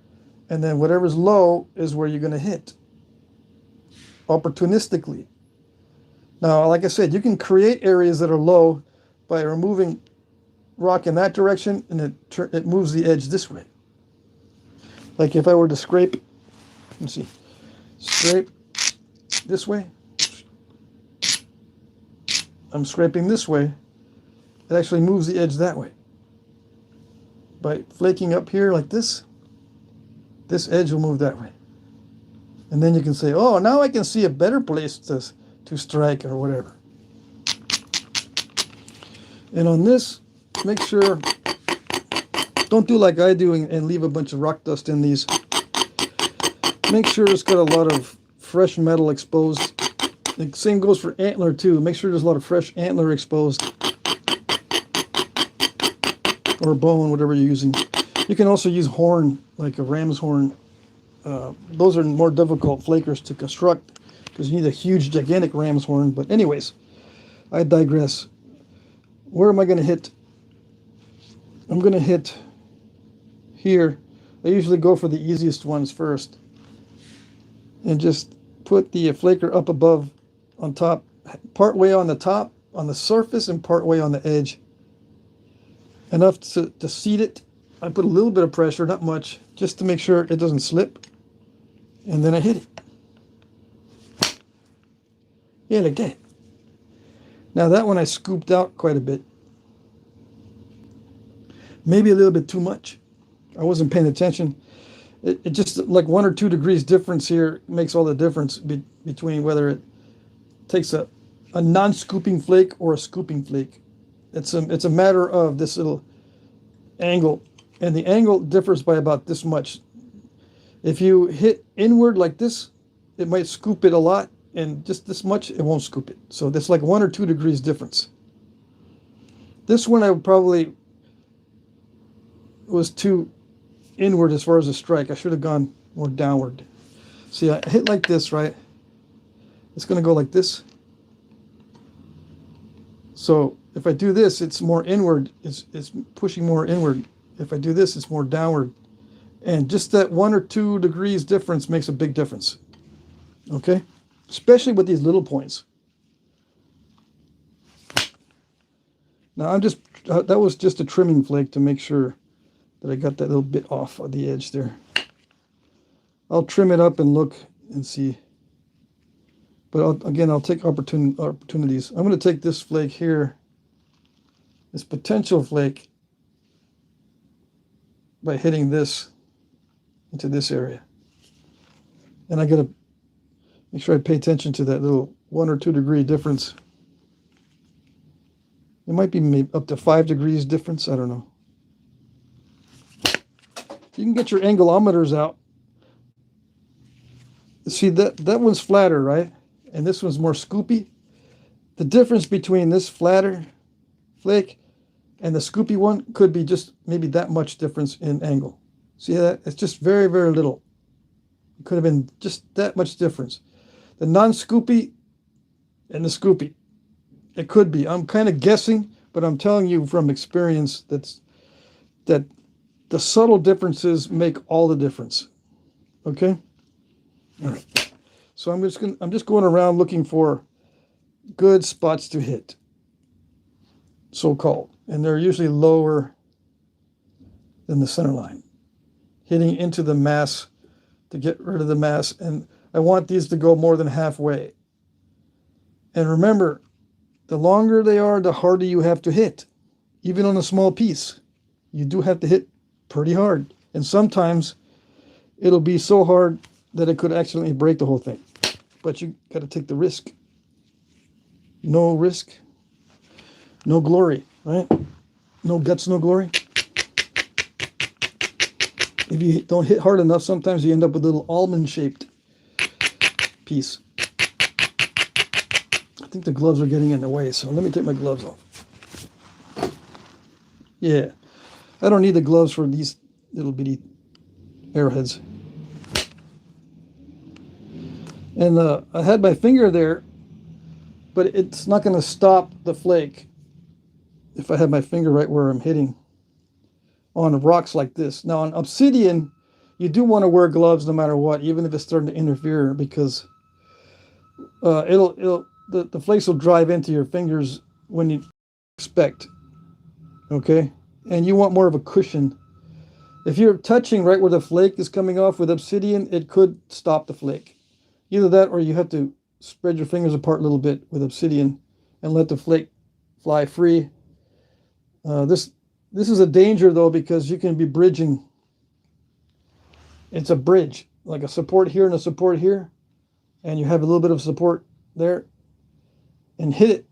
and then whatever's low is where you're going to hit opportunistically. Now, like I said, you can create areas that are low by removing rock in that direction, and it moves the edge this way. Like if I were to scrape, let's see, scrape this way, I'm scraping this way, it actually moves the edge that way. By flaking up here like this edge will move that way. And then you can say, oh, now I can see a better place to strike or whatever. And on this, make sure, don't do like I do and leave a bunch of rock dust in these. Make sure it's got a lot of fresh metal exposed. The same goes for antler too. Make sure there's a lot of fresh antler exposed. Or bone, whatever you're using. You can also use horn, like a ram's horn. Those are more difficult flakers to construct because you need a huge, gigantic ram's horn. But anyways, I digress. Where am I going to hit? I'm going to hit here. I usually go for the easiest ones first. And just put the flaker up above on top, part way on the top, on the surface, and part way on the edge. Enough to seat it. I put a little bit of pressure, not much, just to make sure it doesn't slip. And then I hit it. Yeah, like that. Now that one I scooped out quite a bit. Maybe a little bit too much. I wasn't paying attention. It just, like 1 or 2 degrees difference here makes all the difference between whether it takes a non-scooping flake or a scooping flake. It's a matter of this little angle, and the angle differs by about this much. If you hit inward like this, it might scoop it a lot, and just this much, it won't scoop it. So that's like 1 or 2 degrees difference. This one I probably was too inward as far as a strike. I should have gone more downward. See, I hit like this, right? It's going to go like this. So if I do this, it's more inward. It's pushing more inward. If I do this, it's more downward. And just that 1 or 2 degrees difference makes a big difference. Okay? Especially with these little points. Now I'm just, that was just a trimming flake to make sure that I got that little bit off of the edge there. I'll trim it up and look and see. But again, I'll take opportunities. I'm going to take this flake here, this potential flake, by hitting this into this area. And I got to make sure I pay attention to that little 1 or 2 degree difference. It might be maybe up to 5 degrees difference. I don't know. You can get your angelometers out. See, that one's flatter, right? And this one's more scoopy. The difference between this flatter flake and the scoopy one could be just maybe that much difference in angle. See that? It's just very, very little. It could have been just that much difference. The non-scoopy and the scoopy. It could be. I'm kind of guessing, but I'm telling you from experience that the subtle differences make all the difference. Okay? All right. So I'm just going around looking for good spots to hit, so-called, and they're usually lower than the center line, hitting into the mass to get rid of the mass, and I want these to go more than halfway. And remember, the longer they are, the harder you have to hit. Even on a small piece, you do have to hit pretty hard, and sometimes it'll be so hard that it could accidentally break the whole thing. But you got to take the risk. No risk, no glory, right? No guts, no glory. If you don't hit hard enough, sometimes you end up with a little almond-shaped piece. I think the gloves are getting in the way, so let me take my gloves off. Yeah, I don't need the gloves for these little bitty arrowheads. And I had my finger there, but it's not going to stop the flake. if I have my finger right where I'm hitting on rocks like this. Now on obsidian, you do want to wear gloves no matter what, even if it's starting to interfere, because the flakes will drive into your fingers when you expect. Okay, and you want more of a cushion. If you're touching right where the flake is coming off with obsidian, it could stop the flake. Either that, or you have to spread your fingers apart a little bit with obsidian and let the flake fly free. This is a danger though, because you can be bridging. It's a bridge, like a support here and a support here, and you have a little bit of support there, and hit it.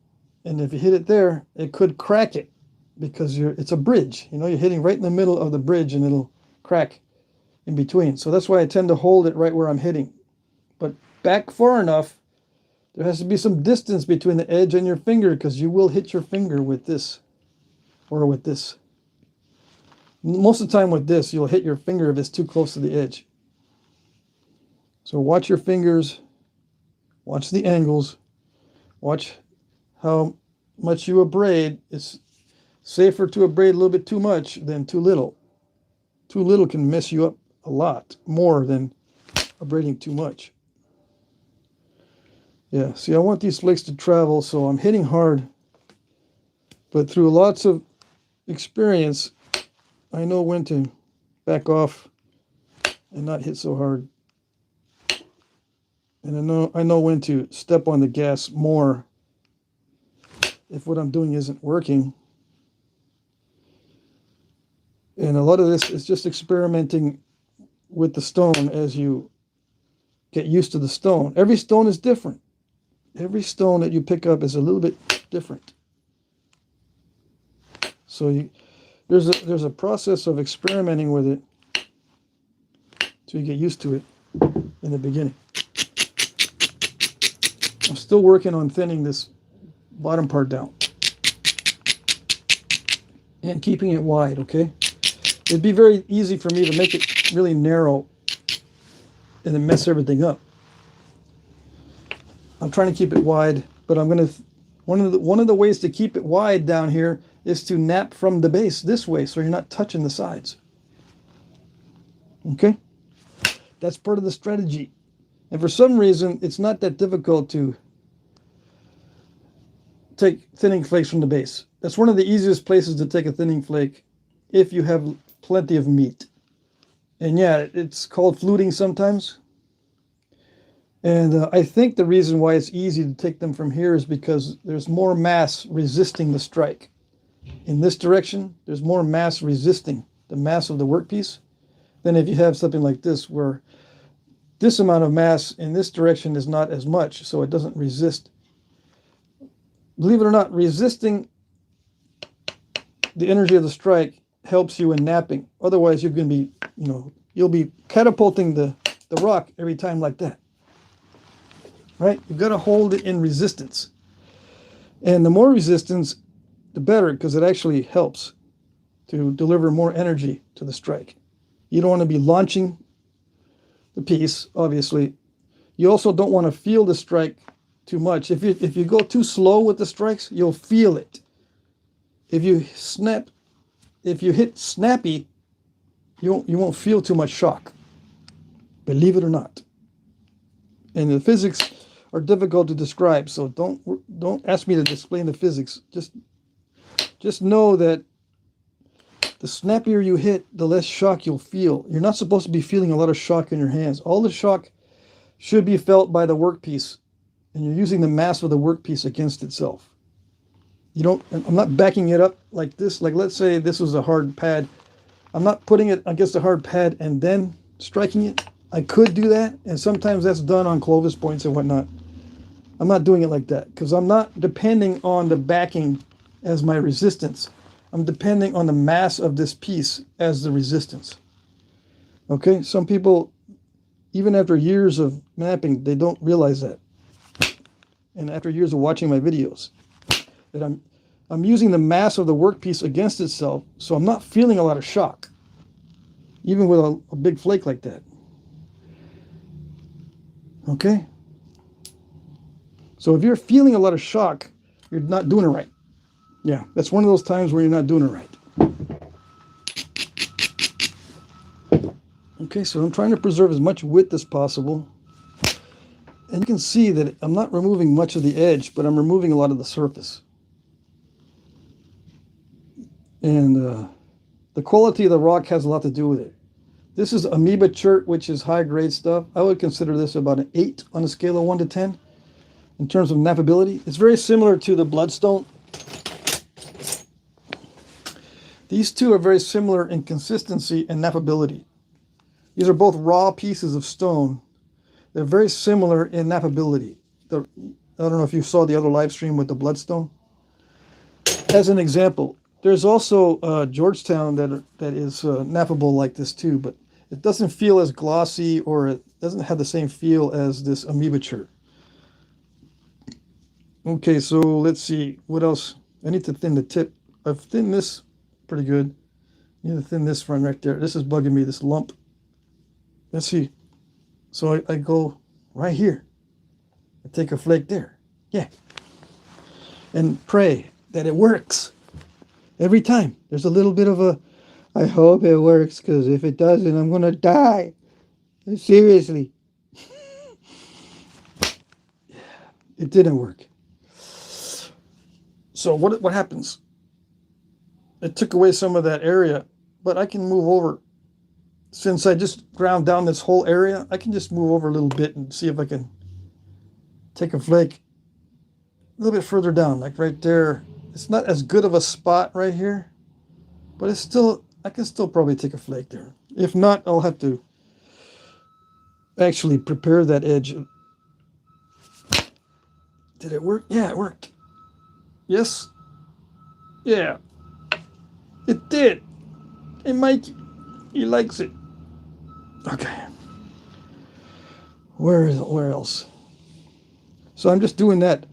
And if you hit it there, it could crack it, because it's a bridge. You know, you're hitting right in the middle of the bridge, and it'll crack in between. So that's why I tend to hold it right where I'm hitting. But back far enough, there has to be some distance between the edge and your finger, because you will hit your finger with this or with this. Most of the time with this, you'll hit your finger if it's too close to the edge. So watch your fingers, watch the angles, watch how much you abrade. It's safer to abrade a little bit too much than too little. Too little can mess you up a lot more than abrading too much. Yeah, see, I want these flakes to travel, so I'm hitting hard. But through lots of experience, I know when to back off and not hit so hard. And I know when to step on the gas more if what I'm doing isn't working. And a lot of this is just experimenting with the stone as you get used to the stone. Every stone is different. Every stone that you pick up is a little bit different. So there's a process of experimenting with it so you get used to it in the beginning. I'm still working on thinning this bottom part down and keeping it wide, okay? It'd be very easy for me to make it really narrow and then mess everything up. I'm trying to keep it wide, but I'm going to, one of the ways to keep it wide down here is to knap from the base this way, so you're not touching the sides. Okay? That's part of the strategy. And for some reason, it's not that difficult to take thinning flakes from the base. That's one of the easiest places to take a thinning flake if you have plenty of meat. And yeah, it's called fluting sometimes. And I think the reason why it's easy to take them from here is because there's more mass resisting the strike. In this direction, there's more mass resisting the mass of the workpiece than if you have something like this, where this amount of mass in this direction is not as much, so it doesn't resist. Believe it or not, resisting the energy of the strike helps you in knapping. Otherwise, you're going to be, you'll be catapulting the rock every time like that. Right? You've got to hold it in resistance. And the more resistance, the better, because it actually helps to deliver more energy to the strike. You don't want to be launching the piece, obviously. You also don't want to feel the strike too much. If you go too slow with the strikes, you'll feel it. If you hit snappy, you won't feel too much shock. Believe it or not. And the physics are difficult to describe, so don't ask me to explain the physics. Just know that the snappier you hit, the less shock you'll feel. You're not supposed to be feeling a lot of shock in your hands. All the shock should be felt by the workpiece, and you're using the mass of the workpiece against itself. I'm not backing it up like this. Like, let's say this was a hard pad. I'm not putting it against a hard pad and then striking it. I could do that, and sometimes that's done on Clovis points and whatnot. I'm not doing it like that, because I'm not depending on the backing as my resistance. I'm depending on the mass of this piece as the resistance. Okay, some people, even after years of knapping, they don't realize that. And after years of watching my videos, that I'm using the mass of the workpiece against itself, so I'm not feeling a lot of shock, even with a big flake like that. Okay? So if you're feeling a lot of shock, you're not doing it right. Yeah, that's one of those times where you're not doing it right. Okay, so I'm trying to preserve as much width as possible. And you can see that I'm not removing much of the edge, but I'm removing a lot of the surface. And the quality of the rock has a lot to do with it. This is amoeba chert, which is high grade stuff. I would consider this about an 8 on a scale of 1 to 10 in terms of knappability. It's very similar to the bloodstone. These two are very similar in consistency and knappability. These are both raw pieces of stone. They're very similar in knappability. I don't know if you saw the other live stream with the bloodstone. As an example, there's also Georgetown that is knappable like this too, but it doesn't feel as glossy, or it doesn't have the same feel as this amoeba chert. Okay, so let's see what else. I need to thin the tip. I've thinned this pretty good. I need to thin this one right there. This is bugging me, this lump. Let's see. So I go right here. I take a flake there. Yeah. And pray that it works. Every time. There's a little bit of a, I hope it works, because if it doesn't, I'm going to die. Seriously. It didn't work. So what happens? It took away some of that area, but I can move over. Since I just ground down this whole area, I can just move over a little bit and see if I can take a flake a little bit further down, like right there. It's not as good of a spot right here, but it's still, I can still probably take a flake there. If not, I'll have to actually prepare that edge. Did it work? Yeah, it worked. Yes. Yeah. It did. Hey, Mike, he likes it. Okay. Where else? So I'm just doing that.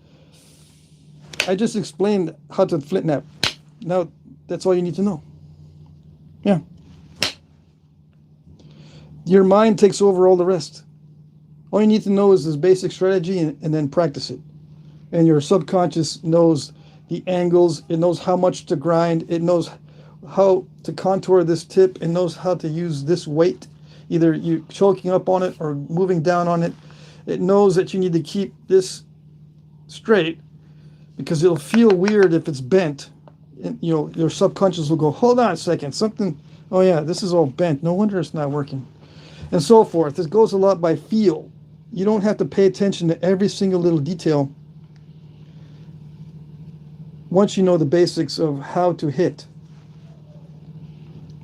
I just explained how to flint knap. Now that's all you need to know. Yeah. Your mind takes over all the rest. All you need to know is this basic strategy, and then practice it. And your subconscious knows the angles. It knows how much to grind. It knows how to contour this tip. It knows how to use this weight. Either you choking up on it or moving down on it. It knows that you need to keep this straight, because it'll feel weird if it's bent. And, you know, your subconscious will go, hold on a second, something, oh yeah, this is all bent. No wonder it's not working. And so forth. This goes a lot by feel. You don't have to pay attention to every single little detail once you know the basics of how to hit.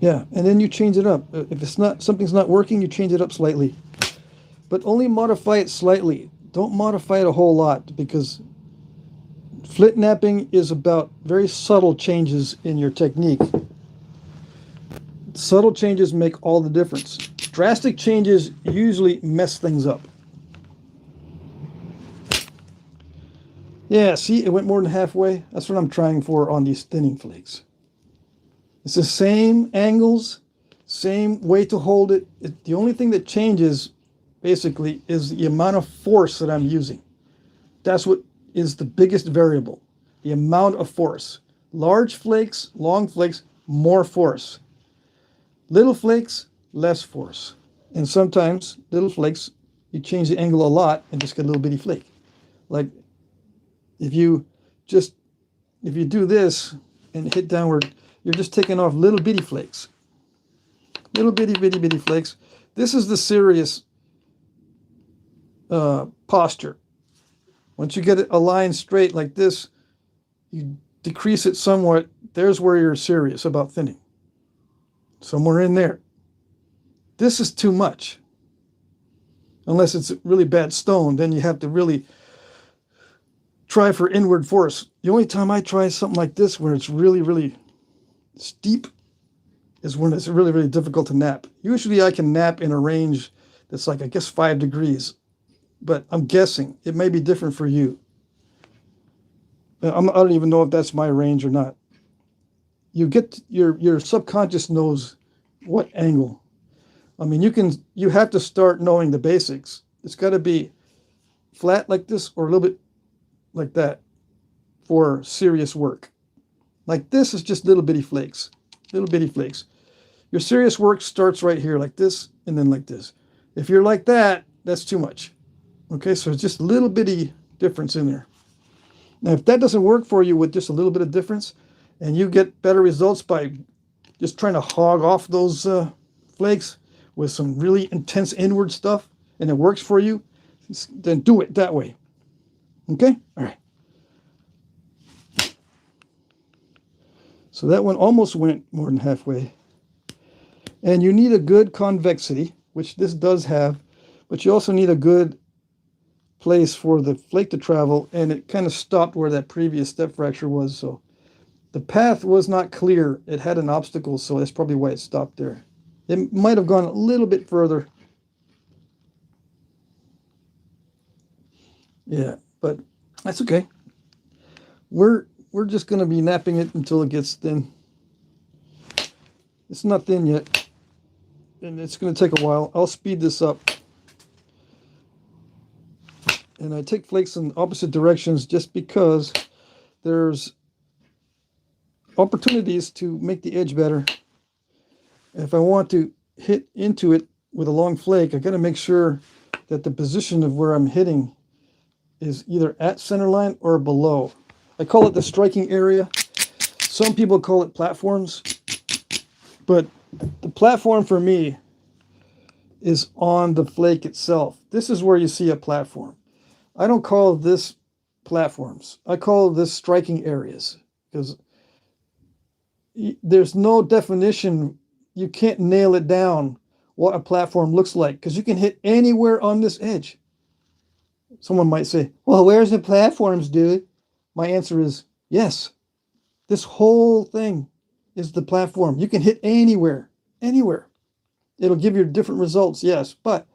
Yeah, and then you change it up. If it's not, something's not working, you change it up slightly. But only modify it slightly. Don't modify it a whole lot, because flint knapping is about very subtle changes in your technique. Subtle changes make all the difference. Drastic changes usually mess things up. Yeah, see, it went more than halfway. That's what I'm trying for on these thinning flakes. It's the same angles, same way to hold it. The only thing that changes, basically, is the amount of force that I'm using. That's what is the biggest variable, the amount of force. Large flakes, long flakes, more force. Little flakes, less force. And sometimes, little flakes, you change the angle a lot and just get a little bitty flake. Like, if you do this and hit downward, you're just taking off little bitty flakes. Little bitty flakes. This is the serious posture. Once you get it aligned straight like this, you decrease it somewhat. There's where you're serious about thinning. Somewhere in there. This is too much. Unless it's really bad stone, then you have to really try for inward force. The only time I try something like this where it's really, really steep is when it's really, really difficult to knap. Usually I can knap in a range that's like, I guess, 5 degrees. But I'm guessing it may be different for you. I don't even know if that's my range or not. You get your subconscious knows what angle. I mean, you have to start knowing the basics. It's got to be flat like this or a little bit like that for serious work. Like this is just little bitty flakes. Little bitty flakes. Your serious work starts right here like this and then like this. If you're like that, that's too much. Okay, so it's just a little bitty difference in there. Now, if that doesn't work for you with just a little bit of difference, and you get better results by just trying to hog off those flakes with some really intense inward stuff, and it works for you, then do it that way. Okay? All right. So that one almost went more than halfway. And you need a good convexity, which this does have, but you also need a good place for the flake to travel, and it kind of stopped where that previous step fracture was, so the path was not clear. It had an obstacle, so that's probably why it stopped there. It might have gone a little bit further. Yeah, but that's okay. We're just going to be napping it until it gets thin. It's not thin yet, and it's going to take a while. I'll speed this up. And I take flakes in opposite directions just because there's opportunities to make the edge better. If I want to hit into it with a long flake, I got to make sure that the position of where I'm hitting is either at center line or below. I call it the striking area. Some people call it platforms, but the platform for me is on the flake itself. This is where you see a platform. I don't call this platforms. I call this striking areas because there's no definition. You can't nail it down what a platform looks like because you can hit anywhere on this edge. Someone might say, well, where's the platforms, dude? My answer is yes. This whole thing is the platform. You can hit anywhere, anywhere. It'll give you different results, yes, but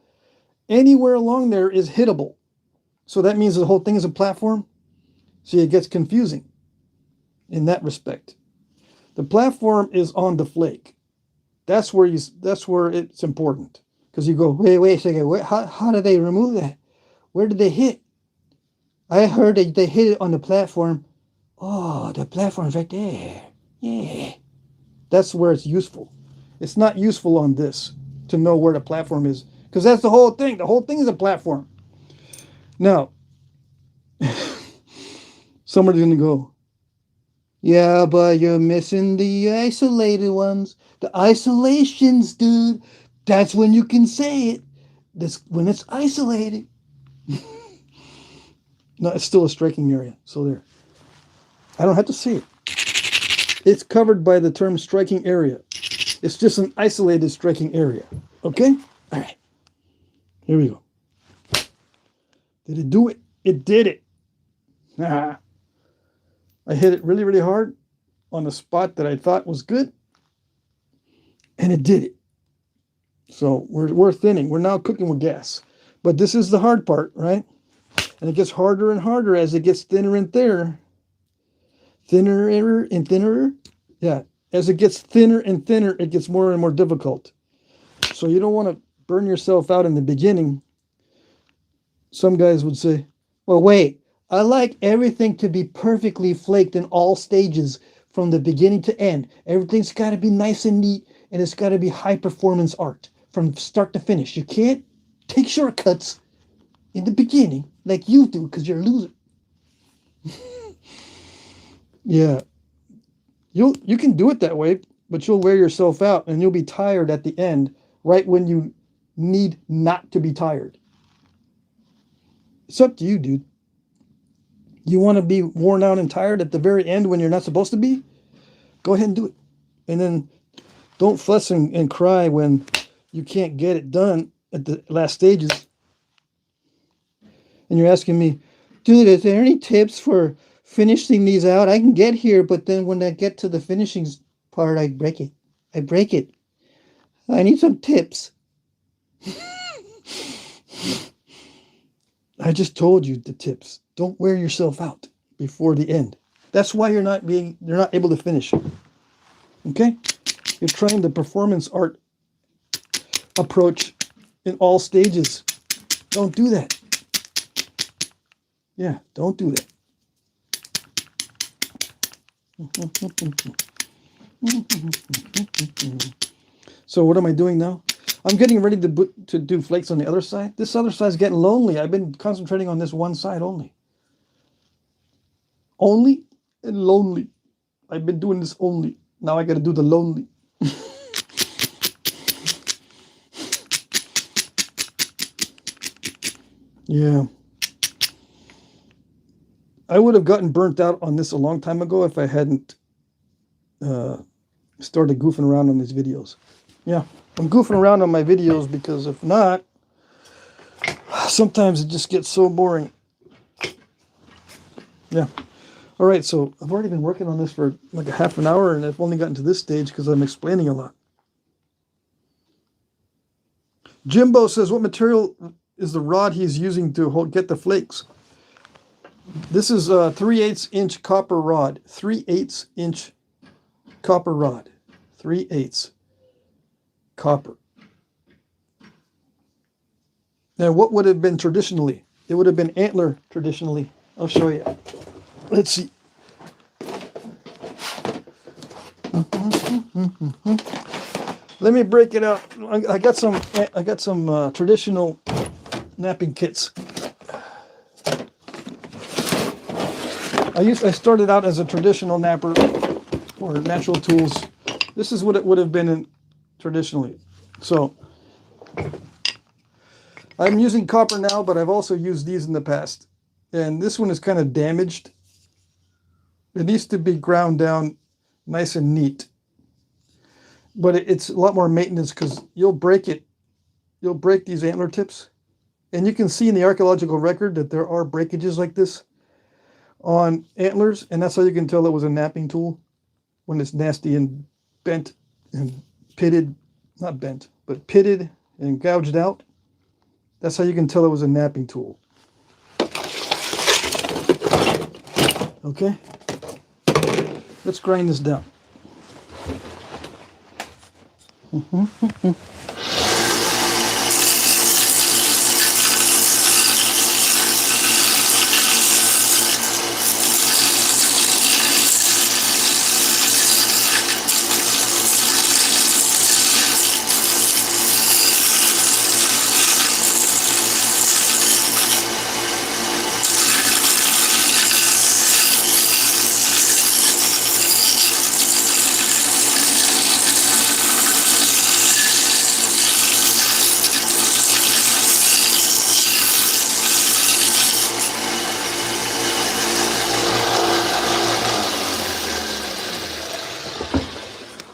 anywhere along there is hittable. So that means the whole thing is a platform. See, it gets confusing in that respect. The platform is on the flake. That's where it's important. Because you go, wait a second, how did they remove that? Where did they hit? I heard that they hit it on the platform. Oh, the platform's right there. Yeah. That's where it's useful. It's not useful on this to know where the platform is. Because that's the whole thing. The whole thing is a platform. Now, somebody's going to go, yeah, but you're missing the isolated ones. The isolations, dude. That's when you can say it. That's when it's isolated. No, it's still a striking area. So there. I don't have to see it. It's covered by the term striking area. It's just an isolated striking area. Okay? All right. Here we go. Did it do it? It did it. Ah. I hit it really, really hard on the spot that I thought was good, and it did it. So we're thinning. We're now cooking with gas. But this is the hard part, right? And it gets harder and harder as it gets thinner and thinner. Thinner and thinner. Yeah. As it gets thinner and thinner, it gets more and more difficult. So you don't want to burn yourself out in the beginning. Some guys would say, well, wait. I like everything to be perfectly flaked in all stages from the beginning to end. Everything's got to be nice and neat, and it's got to be high performance art from start to finish. You can't take shortcuts in the beginning like you do because you're a loser. Yeah. You can do it that way, but you'll wear yourself out and you'll be tired at the end right when you need not to be tired. It's up to you, dude. You want to be worn out and tired at the very end when you're not supposed to be? Go ahead and do it. And then don't fuss and cry when you can't get it done at the last stages. And you're asking me, dude, is there any tips for finishing these out? I can get here, but then when I get to the finishing part, I break it. I need some tips. I just told you the tips. Don't wear yourself out before the end. That's why you're not able to finish. Okay? You're trying the performance art approach in all stages. Don't do that. Yeah, don't do that. So what am I doing now? I'm getting ready to do flakes on the other side. This other side's getting lonely. I've been concentrating on this one side only. Only and lonely. I've been doing this only. Now I got to do the lonely. Yeah. I would have gotten burnt out on this a long time ago if I hadn't started goofing around on these videos. Yeah, I'm goofing around on my videos because if not, sometimes it just gets so boring. Yeah. All right, so I've already been working on this for like a half an hour, and I've only gotten to this stage because I'm explaining a lot. Jimbo says, what material is the rod he's using to get the flakes? This is a 3/8 inch copper rod. 3/8 inch copper rod. 3/8 copper. Now, what would have been traditionally? It would have been antler traditionally. I'll show you. Let's see. Let me break it out. I got some traditional napping kits. I started out as a traditional napper or natural tools. This is what it would have been traditionally. So I'm using copper now, but I've also used these in the past. And this one is kind of damaged. It needs to be ground down nice and neat. But it's a lot more maintenance because you'll break it. You'll break these antler tips. And you can see in the archaeological record that there are breakages like this on antlers. And that's how you can tell it was a napping tool when it's nasty and bent and pitted. Not bent, but pitted and gouged out. That's how you can tell it was a napping tool. Okay? Let's grind this down.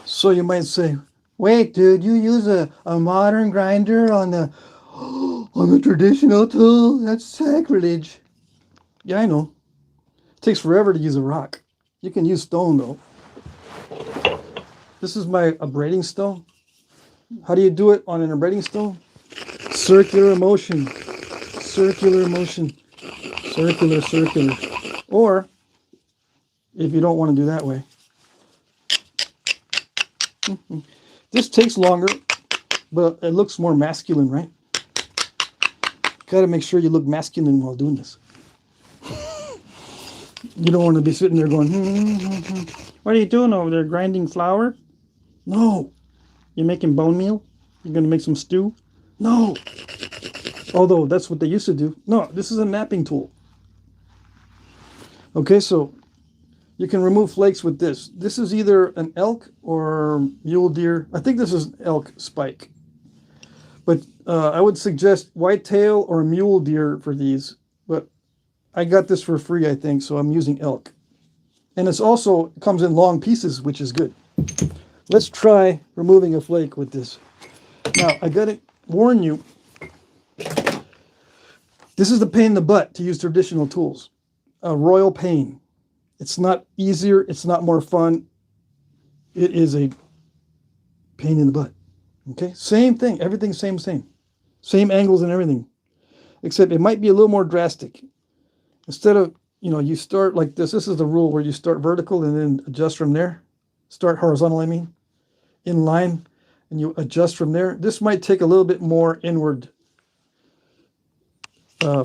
So you might say, wait, dude, you use a modern grinder on the traditional tool? That's sacrilege. Yeah, I know. It takes forever to use a rock. You can use stone, though. This is my abrading stone. How do you do it on an abrading stone? Circular motion. Circular motion. Circular, circular. Or, if you don't want to do that way, this takes longer, but it looks more masculine, right? Got to make sure you look masculine while doing this. You don't want to be sitting there going, What are you doing over there? Grinding flour? No. You're making bone meal? You're going to make some stew? No. Although that's what they used to do. No, this is a napping tool. Okay, so you can remove flakes with this. This is either an elk or mule deer. I think this is an elk spike. But I would suggest whitetail or mule deer for these. But I got this for free, I think, so I'm using elk. And it comes in long pieces, which is good. Let's try removing a flake with this. Now, I got to warn you, this is the pain in the butt to use traditional tools. A royal pain. It's not easier. It's not more fun. It is a pain in the butt. Okay? Same thing. Everything's same. Same angles and everything. Except it might be a little more drastic. Instead of, you start like this. This is the rule where you start vertical and then adjust from there. Start horizontal, I mean. In line. And you adjust from there. This might take a little bit more inward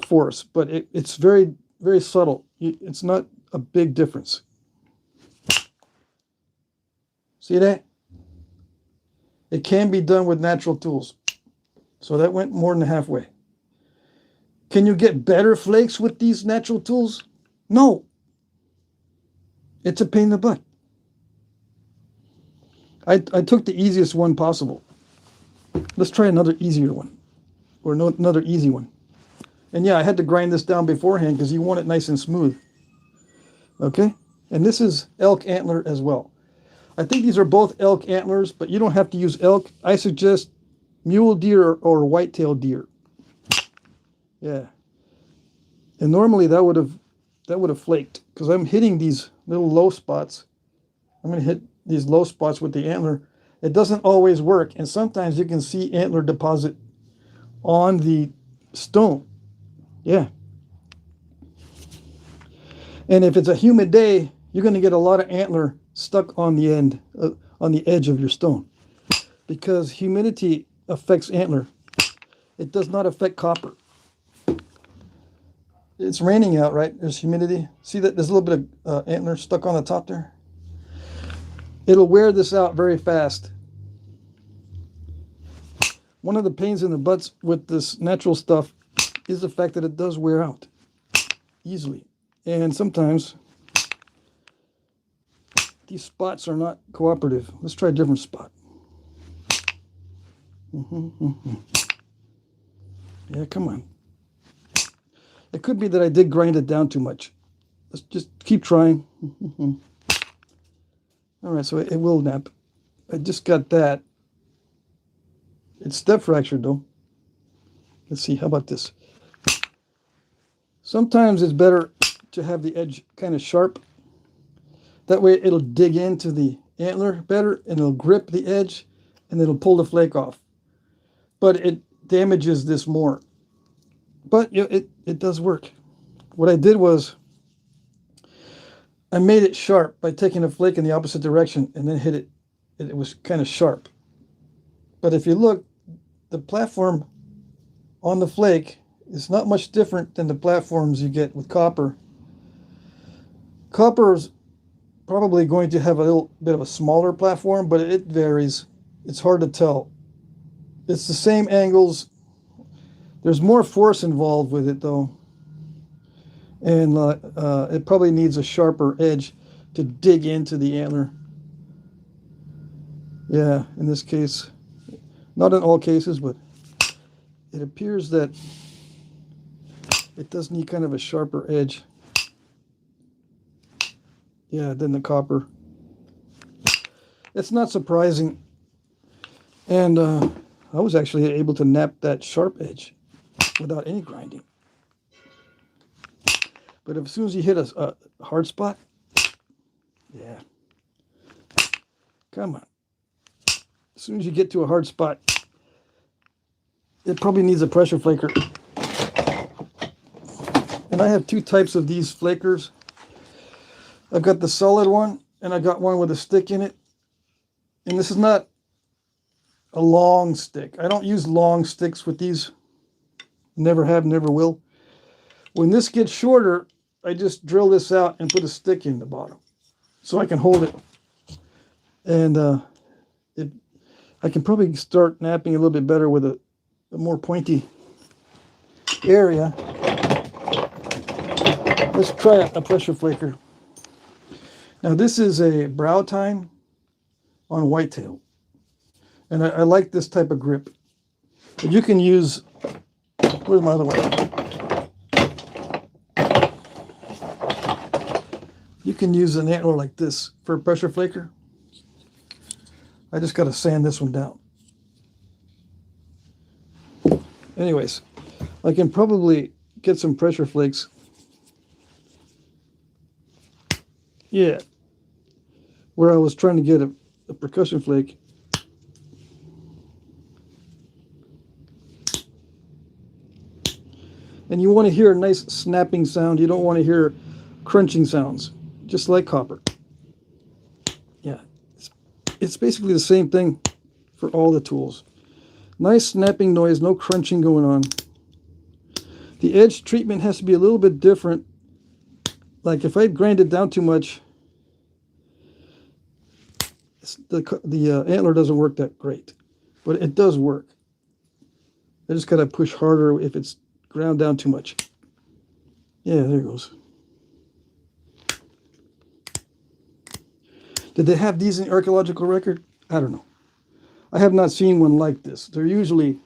force. But it's very, very subtle. It's not a big difference. See that? It can be done with natural tools. So that went more than halfway. Can you get better flakes with these natural tools? No. It's a pain in the butt. I took the easiest one possible. Let's try another easier one. Or no, another easy one. And yeah, I had to grind this down beforehand because you want it nice and smooth. Okay? And this is elk antler as well. I think these are both elk antlers, but you don't have to use elk. I suggest mule deer or white-tailed deer. Yeah. And normally that would have flaked because I'm hitting these little low spots. I'm going to hit these low spots with the antler. It doesn't always work, and sometimes you can see antler deposit on the stone. Yeah. And if it's a humid day, you're going to get a lot of antler stuck on the end, on the edge of your stone, because humidity affects antler. It does not affect copper. It's raining out, right? There's humidity. See that there's a little bit of antler stuck on the top there? It'll wear this out very fast. One of the pains in the butts with this natural stuff is the fact that it does wear out easily. And sometimes these spots are not cooperative. Let's try a different spot. Yeah, come on. It could be that I did grind it down too much. Let's just keep trying. All right, so it will nap. I just got that. It's step fractured though. Let's see, how about this? Sometimes it's better to have the edge kind of sharp. That way it'll dig into the antler better and it'll grip the edge and it'll pull the flake off. But it damages this more. But it does work. What I did was I made it sharp by taking a flake in the opposite direction and then hit it. It was kind of sharp. But if you look, the platform on the flake is not much different than the platforms you get with copper. Copper is probably going to have a little bit of a smaller platform, but it varies. It's hard to tell. It's the same angles. There's more force involved with it though. And it probably needs a sharper edge to dig into the antler. Yeah, in this case, not in all cases, but it appears that it does need kind of a sharper edge. Yeah, than the copper. It's not surprising. And I was actually able to nap that sharp edge without any grinding. But as soon as you hit a hard spot, yeah, come on. As soon as you get to a hard spot, it probably needs a pressure flaker. And I have two types of these flakers. I've got the solid one, and I got one with a stick in it. And this is not a long stick. I don't use long sticks with these. Never have, never will. When this gets shorter, I just drill this out and put a stick in the bottom so I can hold it. And I can probably start napping a little bit better with a more pointy area. Let's try a pressure flaker. Now this is a brow tine on whitetail. And I like this type of grip. But you can use, where's my other one? You can use an antler like this for a pressure flaker. I just got to sand this one down. Anyways, I can probably get some pressure flakes. Yeah. Where I was trying to get a percussion flake. And you want to hear a nice snapping sound. You don't want to hear crunching sounds, just like copper. Yeah, it's basically the same thing for all the tools. Nice snapping noise, no crunching going on. The edge treatment has to be a little bit different. Like if I grind it down too much, the antler doesn't work that great, but it does work. I just gotta push harder if it's ground down too much. Yeah, there it goes. Did they have these in the archaeological record? I don't know. I have not seen one like this. They're usually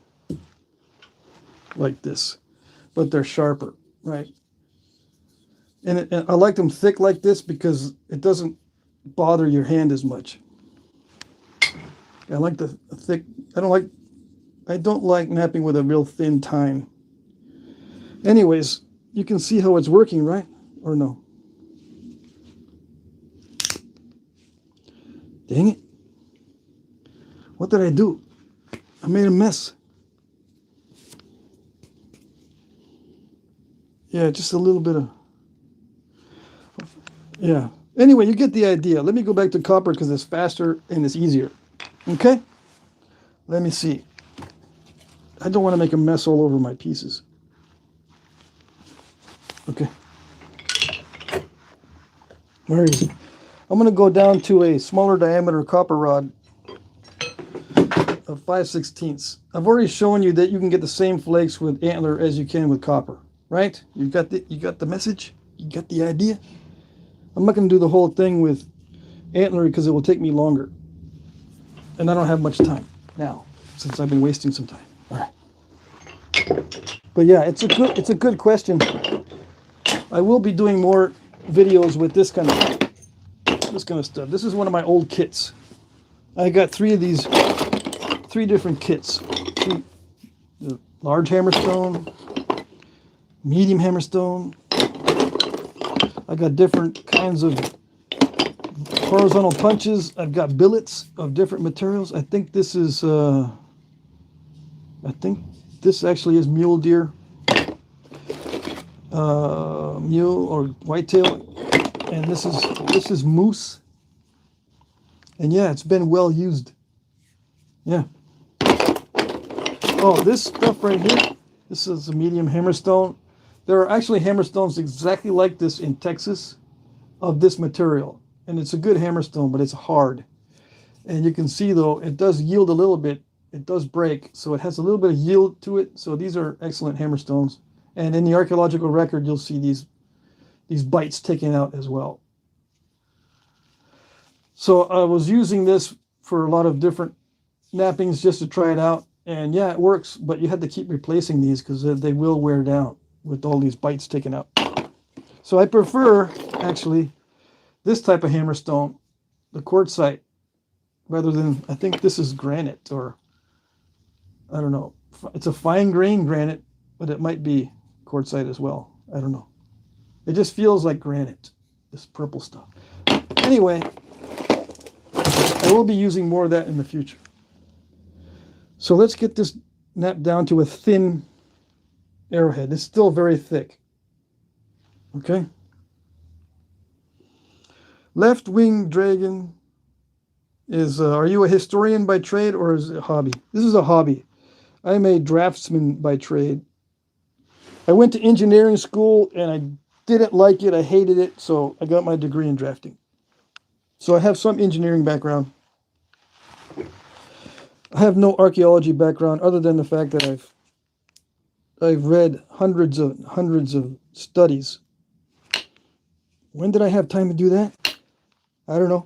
like this, but they're sharper, right? And I like them thick like this because it doesn't bother your hand as much. I like the thick. I don't like knapping with a real thin tine. Anyways, you can see how it's working, right? Or no? Dang it. What did I do? I made a mess. Yeah, just a little bit of... Yeah. Anyway, you get the idea. Let me go back to copper because it's faster and it's easier. Okay? Let me see. I don't want to make a mess all over my pieces. Okay. Where is it? I'm going to go down to a smaller diameter copper rod of 5/16. I've already shown you that you can get the same flakes with antler as you can with copper, right? You got the message? You got the idea? I'm not going to do the whole thing with antler because it will take me longer. And I don't have much time now since I've been wasting some time. All right. But yeah, it's a good question. I will be doing more videos with this kind of stuff. This is one of my old kits. I got three different kits. The large hammerstone, medium hammerstone. I got different kinds of horizontal punches. I've got billets of different materials. I think this actually is mule deer, mule or whitetail, and this is moose. And yeah, it's been well used. Yeah. Oh, this stuff right here, this is a medium hammerstone. There are actually hammerstones exactly like this in Texas of this material. And it's a good hammerstone, but it's hard. And you can see, though, it does yield a little bit. It does break, so it has a little bit of yield to it. So these are excellent hammerstones. And in the archaeological record, you'll see these bites taken out as well. So I was using this for a lot of different knappings just to try it out. And yeah, it works, but you have to keep replacing these because they will wear down with all these bites taken out. So I prefer, actually, this type of hammerstone, the quartzite, rather than, I think this is granite, or I don't know. It's a fine grain granite, but it might be quartzite as well. I don't know. It just feels like granite, this purple stuff. Anyway, I will be using more of that in the future. So let's get this knap down to a thin arrowhead. It's still very thick. Okay. Left Wing Dragon is, are you a historian by trade or is it a hobby? This is a hobby. I'm a draftsman by trade. I went to engineering school and I didn't like it. I hated it. So I got my degree in drafting. So I have some engineering background. I have no archaeology background other than the fact that I've read hundreds of studies. When did I have time to do that? I don't know.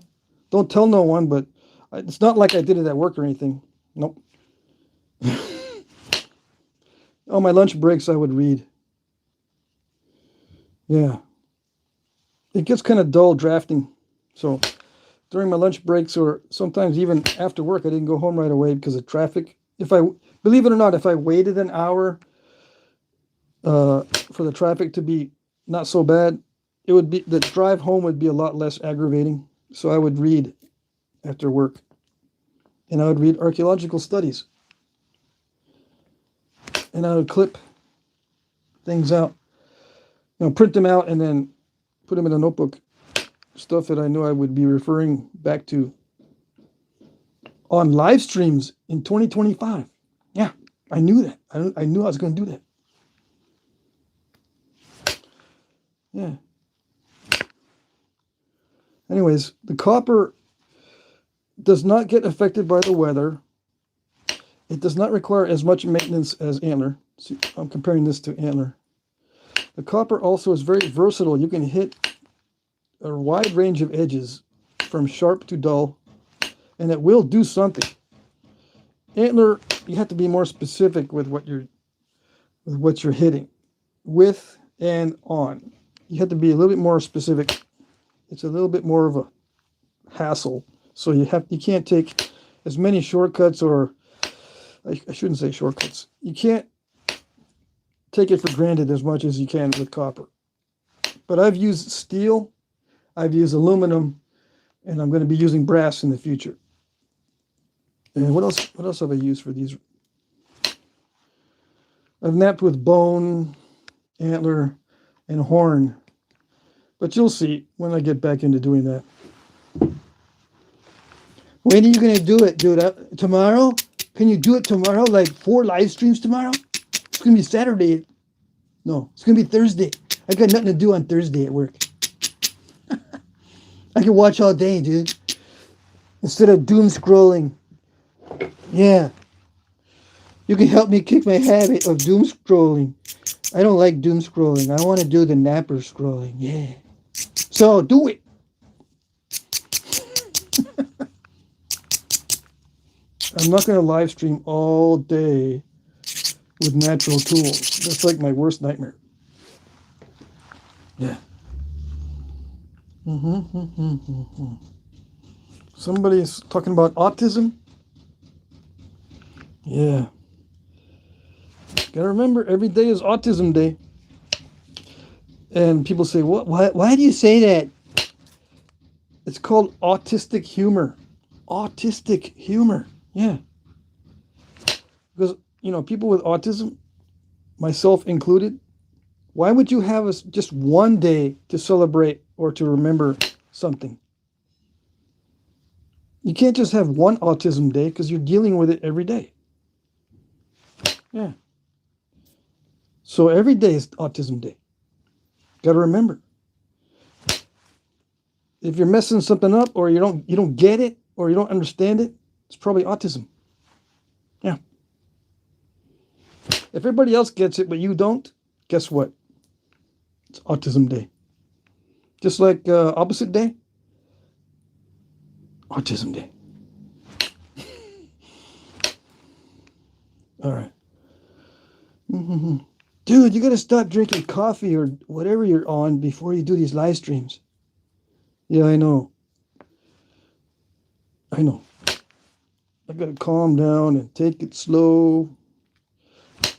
Don't tell no one, but it's not like I did it at work or anything. Nope. On my lunch breaks, I would read. Yeah. It gets kind of dull drafting. So during my lunch breaks, or sometimes even after work, I didn't go home right away because of traffic. Believe it or not, if I waited an hour for the traffic to be not so bad, the drive home would be a lot less aggravating. So I would read after work, and I would read archaeological studies, and I would clip things out, print them out, and then put them in a notebook. Stuff that I knew I would be referring back to on live streams in 2025. Yeah, I knew that. I knew I was going to do that. Yeah. Anyways, the copper does not get affected by the weather. It does not require as much maintenance as antler. See, I'm comparing this to antler. The copper also is very versatile. You can hit a wide range of edges from sharp to dull, and it will do something. Antler, you have to be more specific with what you're hitting, with and on. You have to be a little bit more specific. It's a little bit more of a hassle. So you can't take as many shortcuts, or I shouldn't say shortcuts. You can't take it for granted as much as you can with copper. But I've used steel, I've used aluminum, and I'm going to be using brass in the future. And what else have I used for these? I've napped with bone, antler, and horn. But you'll see when I get back into doing that. When are you going to do it, dude? Tomorrow? Can you do it tomorrow? Like 4 live streams tomorrow? It's going to be Saturday. No, it's going to be Thursday. I got nothing to do on Thursday at work. I can watch all day, dude. Instead of doom scrolling. Yeah. You can help me kick my habit of doom scrolling. I don't like doom scrolling. I want to do the napper scrolling. Yeah. So do it. I'm not going to live stream all day with natural tools. That's like my worst nightmare. Yeah. Somebody's talking about autism. Yeah. Gotta remember, every day is autism day. And people say, "What? Why do you say that?" It's called autistic humor. Autistic humor. Yeah. Because, people with autism, myself included, why would you have just one day to celebrate or to remember something? You can't just have one autism day because you're dealing with it every day. Yeah. So every day is autism day. Got to remember. If you're messing something up, or you don't get it, or you don't understand it, it's probably autism. Yeah. If everybody else gets it but you don't, guess what? It's autism day. Just like opposite day, autism day. All right. Dude, you got to stop drinking coffee or whatever you're on before you do these live streams. Yeah, I know. I got to calm down and take it slow.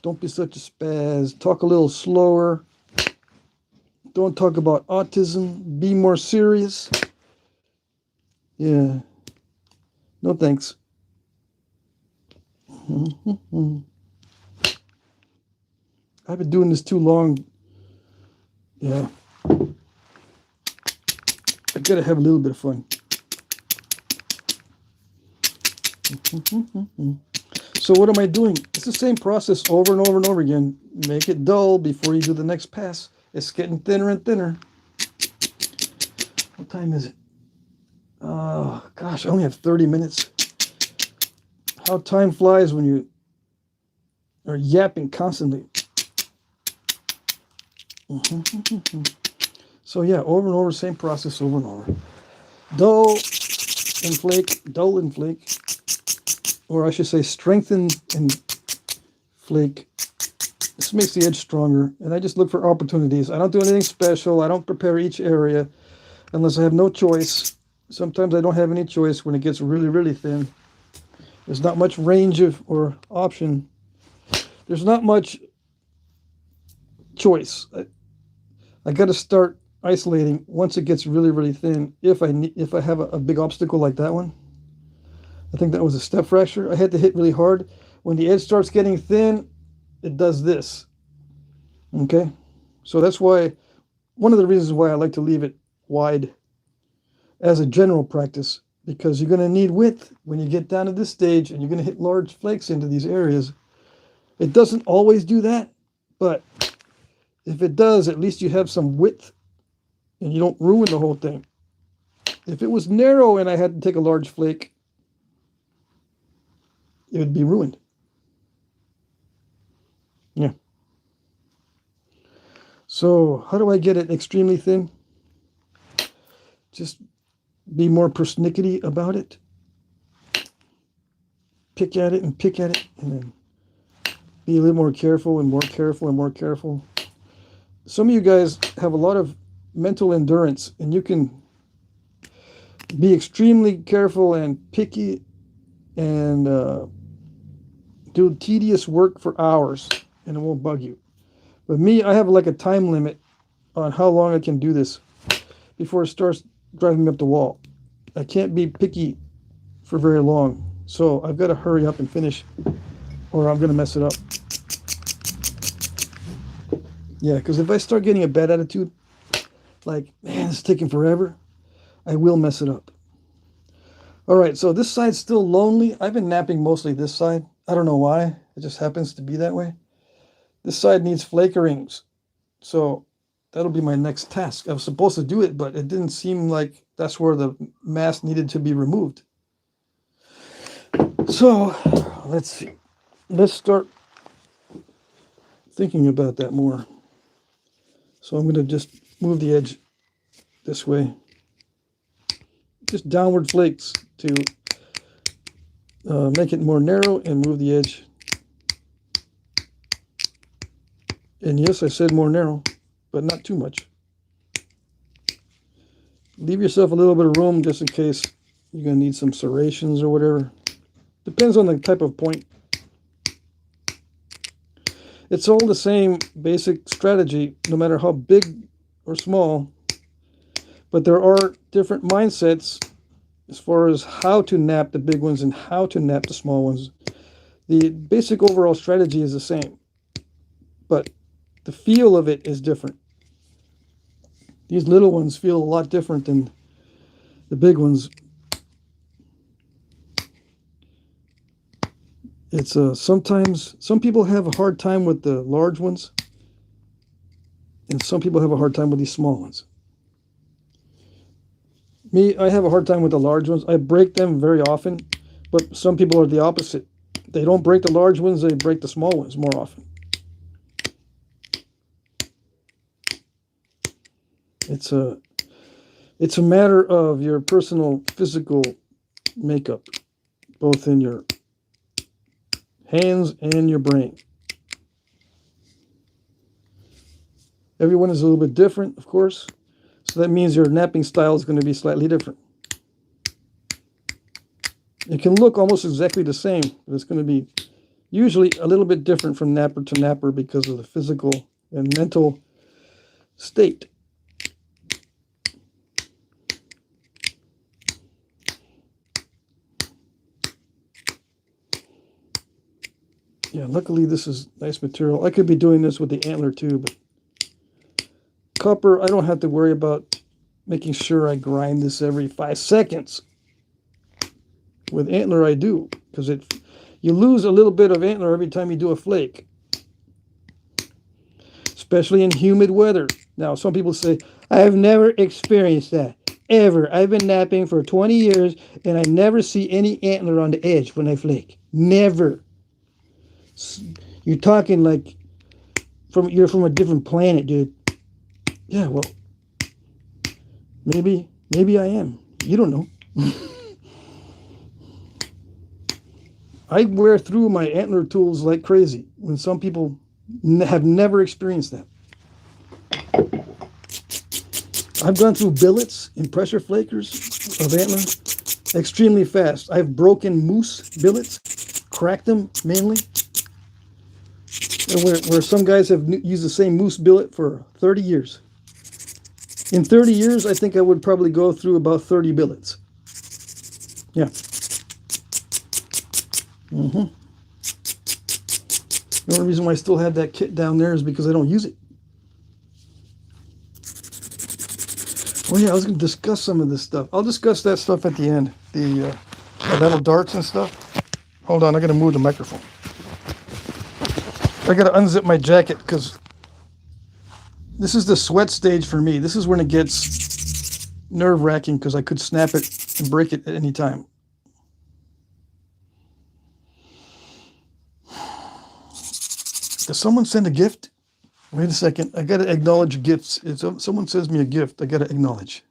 Don't be such a spaz. Talk a little slower. Don't talk about autism. Be more serious. Yeah. No thanks. I've been doing this too long. Yeah. I gotta have a little bit of fun. So what am I doing? It's the same process over and over and over again. Make it dull before you do the next pass. It's getting thinner and thinner. What time is it? Oh, gosh, I only have 30 minutes. How time flies when you are yapping constantly. So yeah, over and over, same process over and over. Dull and flake, dull and flake. Or I should say strengthen and flake. This makes the edge stronger. And I just look for opportunities. I don't do anything special. I don't prepare each area unless I have no choice. Sometimes I don't have any choice when it gets really, really thin. There's not much range or option. There's not much choice. I got to start isolating once it gets really, really thin. If I have a big obstacle like that one, I think that was a step fracture. I had to hit really hard. When the edge starts getting thin, it does this. Okay, so that's why one of the reasons why I like to leave it wide as a general practice, because you're going to need width when you get down to this stage, and you're going to hit large flakes into these areas. It doesn't always do that, but if it does, at least you have some width and you don't ruin the whole thing. If it was narrow and I had to take a large flake, it would be ruined. Yeah. So how do I get it extremely thin? Just be more persnickety about it. Pick at it and pick at it, and then be a little more careful and more careful and more careful. Some of you guys have a lot of mental endurance, and you can be extremely careful and picky and do tedious work for hours, and it won't bug you. But me, I have like a time limit on how long I can do this before it starts driving me up the wall. I can't be picky for very long, so I've got to hurry up and finish, or I'm going to mess it up. Yeah, because if I start getting a bad attitude, like, man, it's taking forever, I will mess it up. All right, so this side's still lonely. I've been napping mostly this side. I don't know why. It just happens to be that way. This side needs flakerings, so that'll be my next task. I was supposed to do it, but it didn't seem like that's where the mask needed to be removed. So let's see. Let's start thinking about that more. So I'm going to just move the edge this way. Just downward flakes to make it more narrow and move the edge. And yes, I said more narrow, but not too much. Leave yourself a little bit of room just in case you're going to need some serrations or whatever. Depends on the type of point. It's all the same basic strategy, no matter how big or small. But there are different mindsets as far as how to nap the big ones and how to nap the small ones. The basic overall strategy is the same, but the feel of it is different. These little ones feel a lot different than the big ones. It's sometimes some people have a hard time with the large ones, and some people have a hard time with these small ones. Me, I have a hard time with the large ones. I break them very often, but some people are the opposite. They don't break the large ones, they break the small ones more often. It's a matter of your personal physical makeup, both in your hands and your brain. Everyone is a little bit different, of course, so that means your napping style is going to be slightly different. It can look almost exactly the same, but it's going to be usually a little bit different from napper to napper because of the physical and mental state. Yeah, luckily this is nice material. I could be doing this with the antler too, but copper, I don't have to worry about making sure I grind this every 5 seconds. With antler, I do, because you lose a little bit of antler every time you do a flake, especially in humid weather. Now, some people say, I have never experienced that, ever. I've been napping for 20 years, and I never see any antler on the edge when I flake. Never. You're talking like you're from a different planet, dude. Yeah, well, maybe I am. You don't know. I wear through my antler tools like crazy when some people have never experienced that. I've gone through billets and pressure flakers of antler extremely fast. I've broken moose billets, cracked them mainly. Where some guys have used the same moose billet for 30 years. In 30 years, I think I would probably go through about 30 billets. Yeah. The only reason why I still have that kit down there is because I don't use it. Oh yeah, I was going to discuss some of this stuff. I'll discuss that stuff at the end. The metal darts and stuff. Hold on, I got to move the microphone. I got to unzip my jacket because this is the sweat stage for me. This is when it gets nerve-wracking because I could snap it and break it at any time. Does someone send a gift? Wait a second. I got to acknowledge gifts. If someone sends me a gift, I got to acknowledge.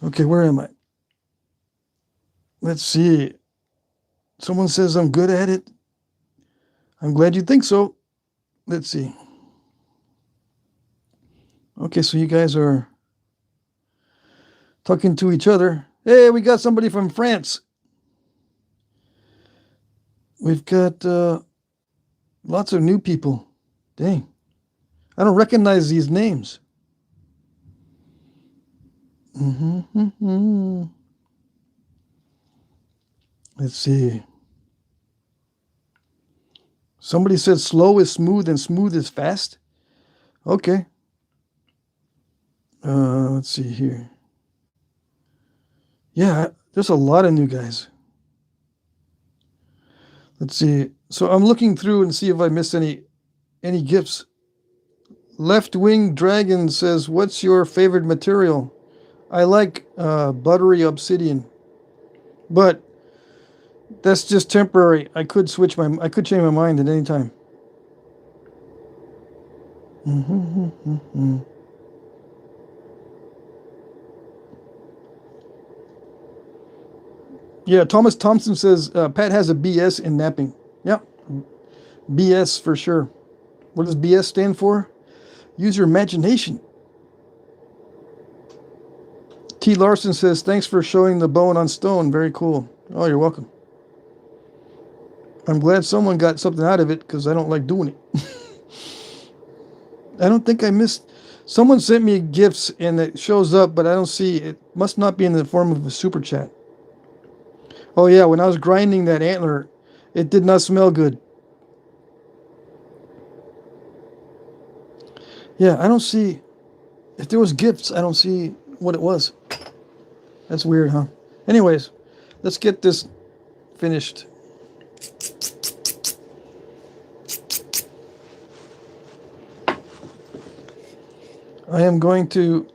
Okay, where am I? Let's see. Someone says I'm good at it. I'm glad you think so. Let's see. Okay, so you guys are talking to each other. Hey, we got somebody from France. We've got lots of new people. Dang. I don't recognize these names. Let's see. Somebody said slow is smooth and smooth is fast. Okay. Let's see here. Yeah, there's a lot of new guys. Let's see. So I'm looking through and see if I missed any gifts. Left Wing Dragon says, "What's your favorite material?" I like buttery obsidian, but that's just temporary. I could change my mind at any time. Yeah, Thomas Thompson says Pat has a BS in napping. Yeah, BS for sure. What does BS stand for? Use your imagination. T. Larson says, thanks for showing the bone on stone. Very cool. Oh, you're welcome. I'm glad someone got something out of it because I don't like doing it. I don't think I missed. Someone sent me gifts and it shows up, but I don't see it. Must not be in the form of a super chat. Oh, yeah. When I was grinding that antler, it did not smell good. Yeah, I don't see. If there was gifts, I don't see what it was. That's weird, huh? Anyways, let's get this finished. I am going to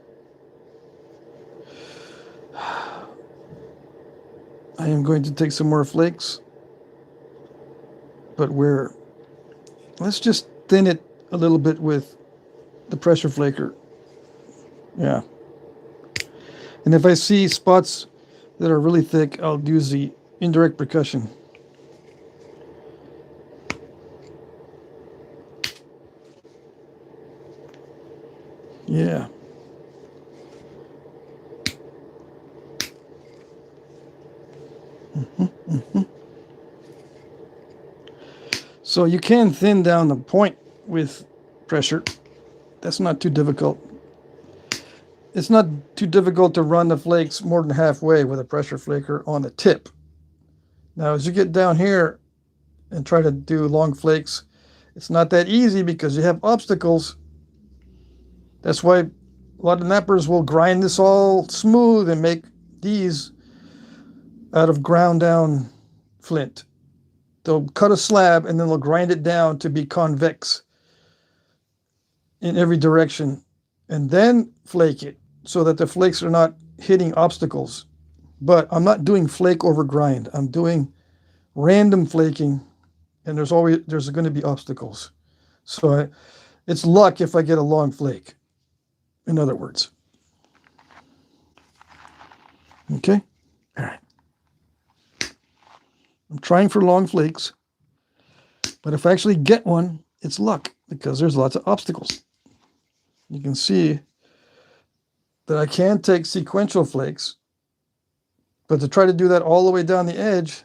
take some more flakes, but let's just thin it a little bit with the pressure flaker. Yeah. And if I see spots that are really thick, I'll use the indirect percussion. Yeah. So you can thin down the point with pressure. That's not too difficult. It's not too difficult to run the flakes more than halfway with a pressure flaker on the tip. Now, as you get down here and try to do long flakes, it's not that easy because you have obstacles. That's why a lot of nappers will grind this all smooth and make these out of ground down flint. They'll cut a slab and then they'll grind it down to be convex in every direction and then flake it so that the flakes are not hitting obstacles. But I'm not doing flake over grind. I'm doing random flaking, and there's going to be obstacles. So it's luck if I get a long flake, in other words. Okay? All right. I'm trying for long flakes, but if I actually get one, it's luck because there's lots of obstacles. You can see that I can take sequential flakes, but to try to do that all the way down the edge,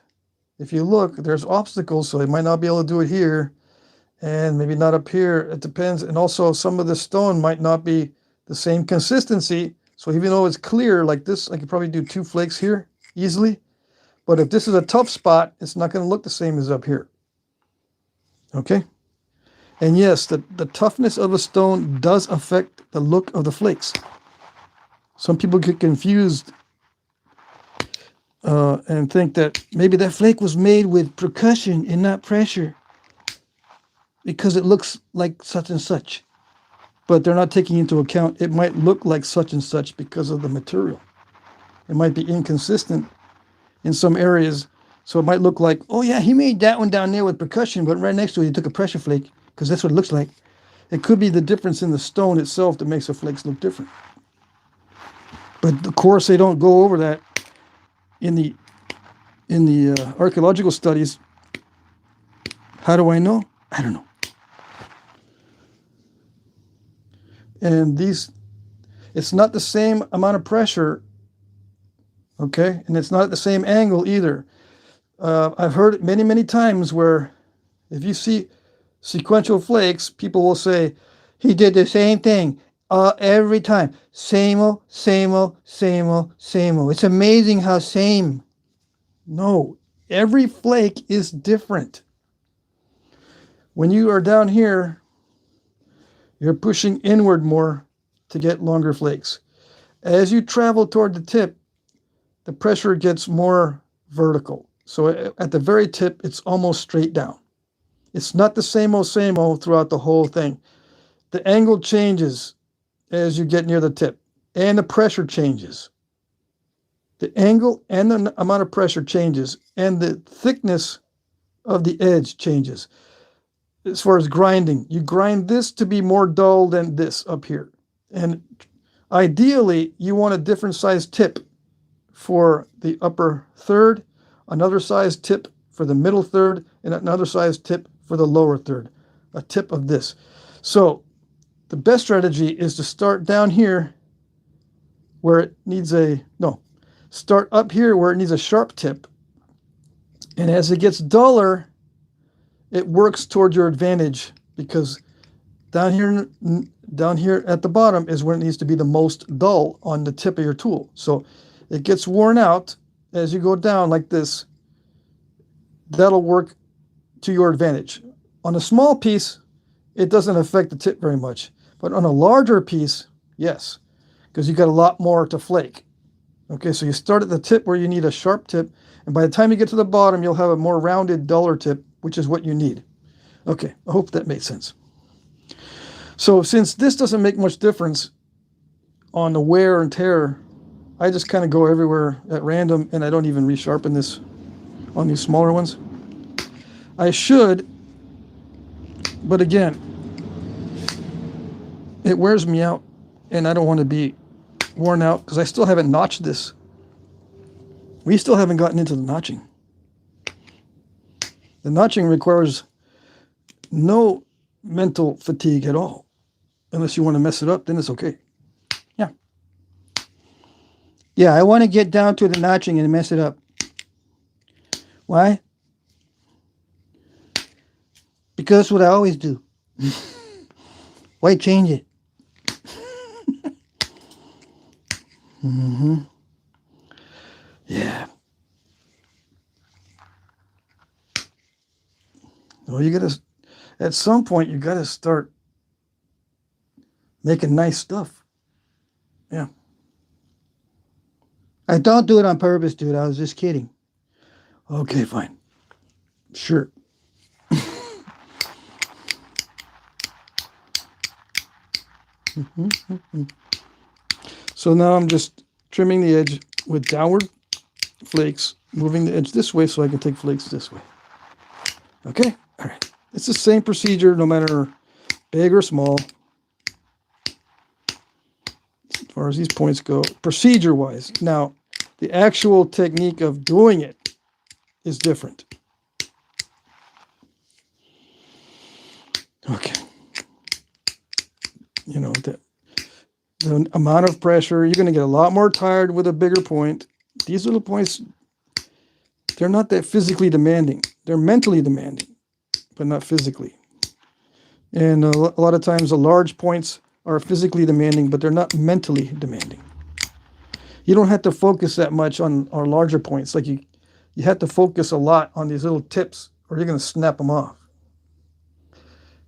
if you look, there's obstacles, so I might not be able to do it here, and maybe not up here. It depends, and also some of the stone might not be the same consistency, so even though it's clear like this, I could probably do 2 flakes here easily, but if this is a tough spot, it's not going to look the same as up here. Okay? And yes, the toughness of a stone does affect the look of the flakes. Some people get confused and think that maybe that flake was made with percussion and not pressure because it looks like such and such. But they're not taking into account it might look like such and such because of the material. It might be inconsistent in some areas So it might look like, oh yeah, he made that one down there with percussion, but right next to it, he took a pressure flake, because that's what it looks like. It could be the difference in the stone itself that makes the flakes look different. But of course, they don't go over that in the archaeological studies. How do I know? I don't know. And it's not the same amount of pressure, okay? And it's not at the same angle either. I've heard it many, many times where if you see sequential flakes, people will say, he did the same thing every time. Same old, same old, same old, same old. It's amazing how same. No, every flake is different. When you are down here, you're pushing inward more to get longer flakes. As you travel toward the tip, the pressure gets more vertical. So at the very tip, it's almost straight down. It's not the same old throughout the whole thing. The angle changes as you get near the tip, and the pressure changes. The angle and the amount of pressure changes, and the thickness of the edge changes. As far as grinding, you grind this to be more dull than this up here. And ideally, you want a different size tip for the upper third, another size tip for the middle third, and another size tip for the lower third, a tip of this. So the best strategy is to start down here where it needs start up here where it needs a sharp tip. And as it gets duller, it works toward your advantage, because down here at the bottom is where it needs to be the most dull on the tip of your tool. So it gets worn out as you go down like this. That'll work to your advantage. On a small piece, it doesn't affect the tip very much. But on a larger piece, yes, because you got a lot more to flake. Okay, so you start at the tip where you need a sharp tip, and by the time you get to the bottom, you'll have a more rounded, duller tip, which is what you need. Okay, I hope that made sense. So since this doesn't make much difference on the wear and tear, I just kind of go everywhere at random, and I don't even resharpen this on these smaller ones. I should, but again, it wears me out, and I don't want to be worn out because I still haven't notched this. We still haven't gotten into the notching. The notching requires no mental fatigue at all. Unless you want to mess it up, then it's okay. Yeah. Yeah, I want to get down to the notching and mess it up. Why? Because that's what I always do. Why change it? Mm-hmm. Yeah. Well, you gotta, at some point, you gotta start making nice stuff. Yeah. I don't do it on purpose, dude. I was just kidding. Okay, fine. Sure. So now I'm just trimming the edge with downward flakes, moving the edge this way so I can take flakes this way. Okay? All right. It's the same procedure no matter big or small. As far as these points go, procedure-wise. Now, the actual technique of doing it is different. Okay. You know, the amount of pressure, you're going to get a lot more tired with a bigger point. These little points, they're not that physically demanding. They're mentally demanding, but not physically. And a lot of times the large points are physically demanding, but they're not mentally demanding. You don't have to focus that much on our larger points. Like you have to focus a lot on these little tips or you're going to snap them off.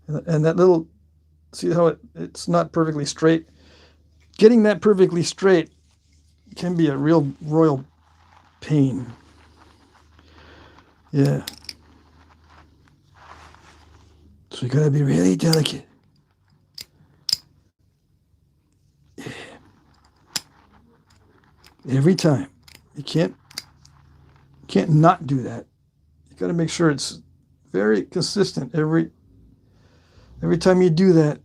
And that little, see how it's not perfectly straight? Getting that perfectly straight can be a real royal pain. Yeah. So you gotta be really delicate. Yeah. Every time. You can't not do that. You got to make sure it's very consistent every time you do that,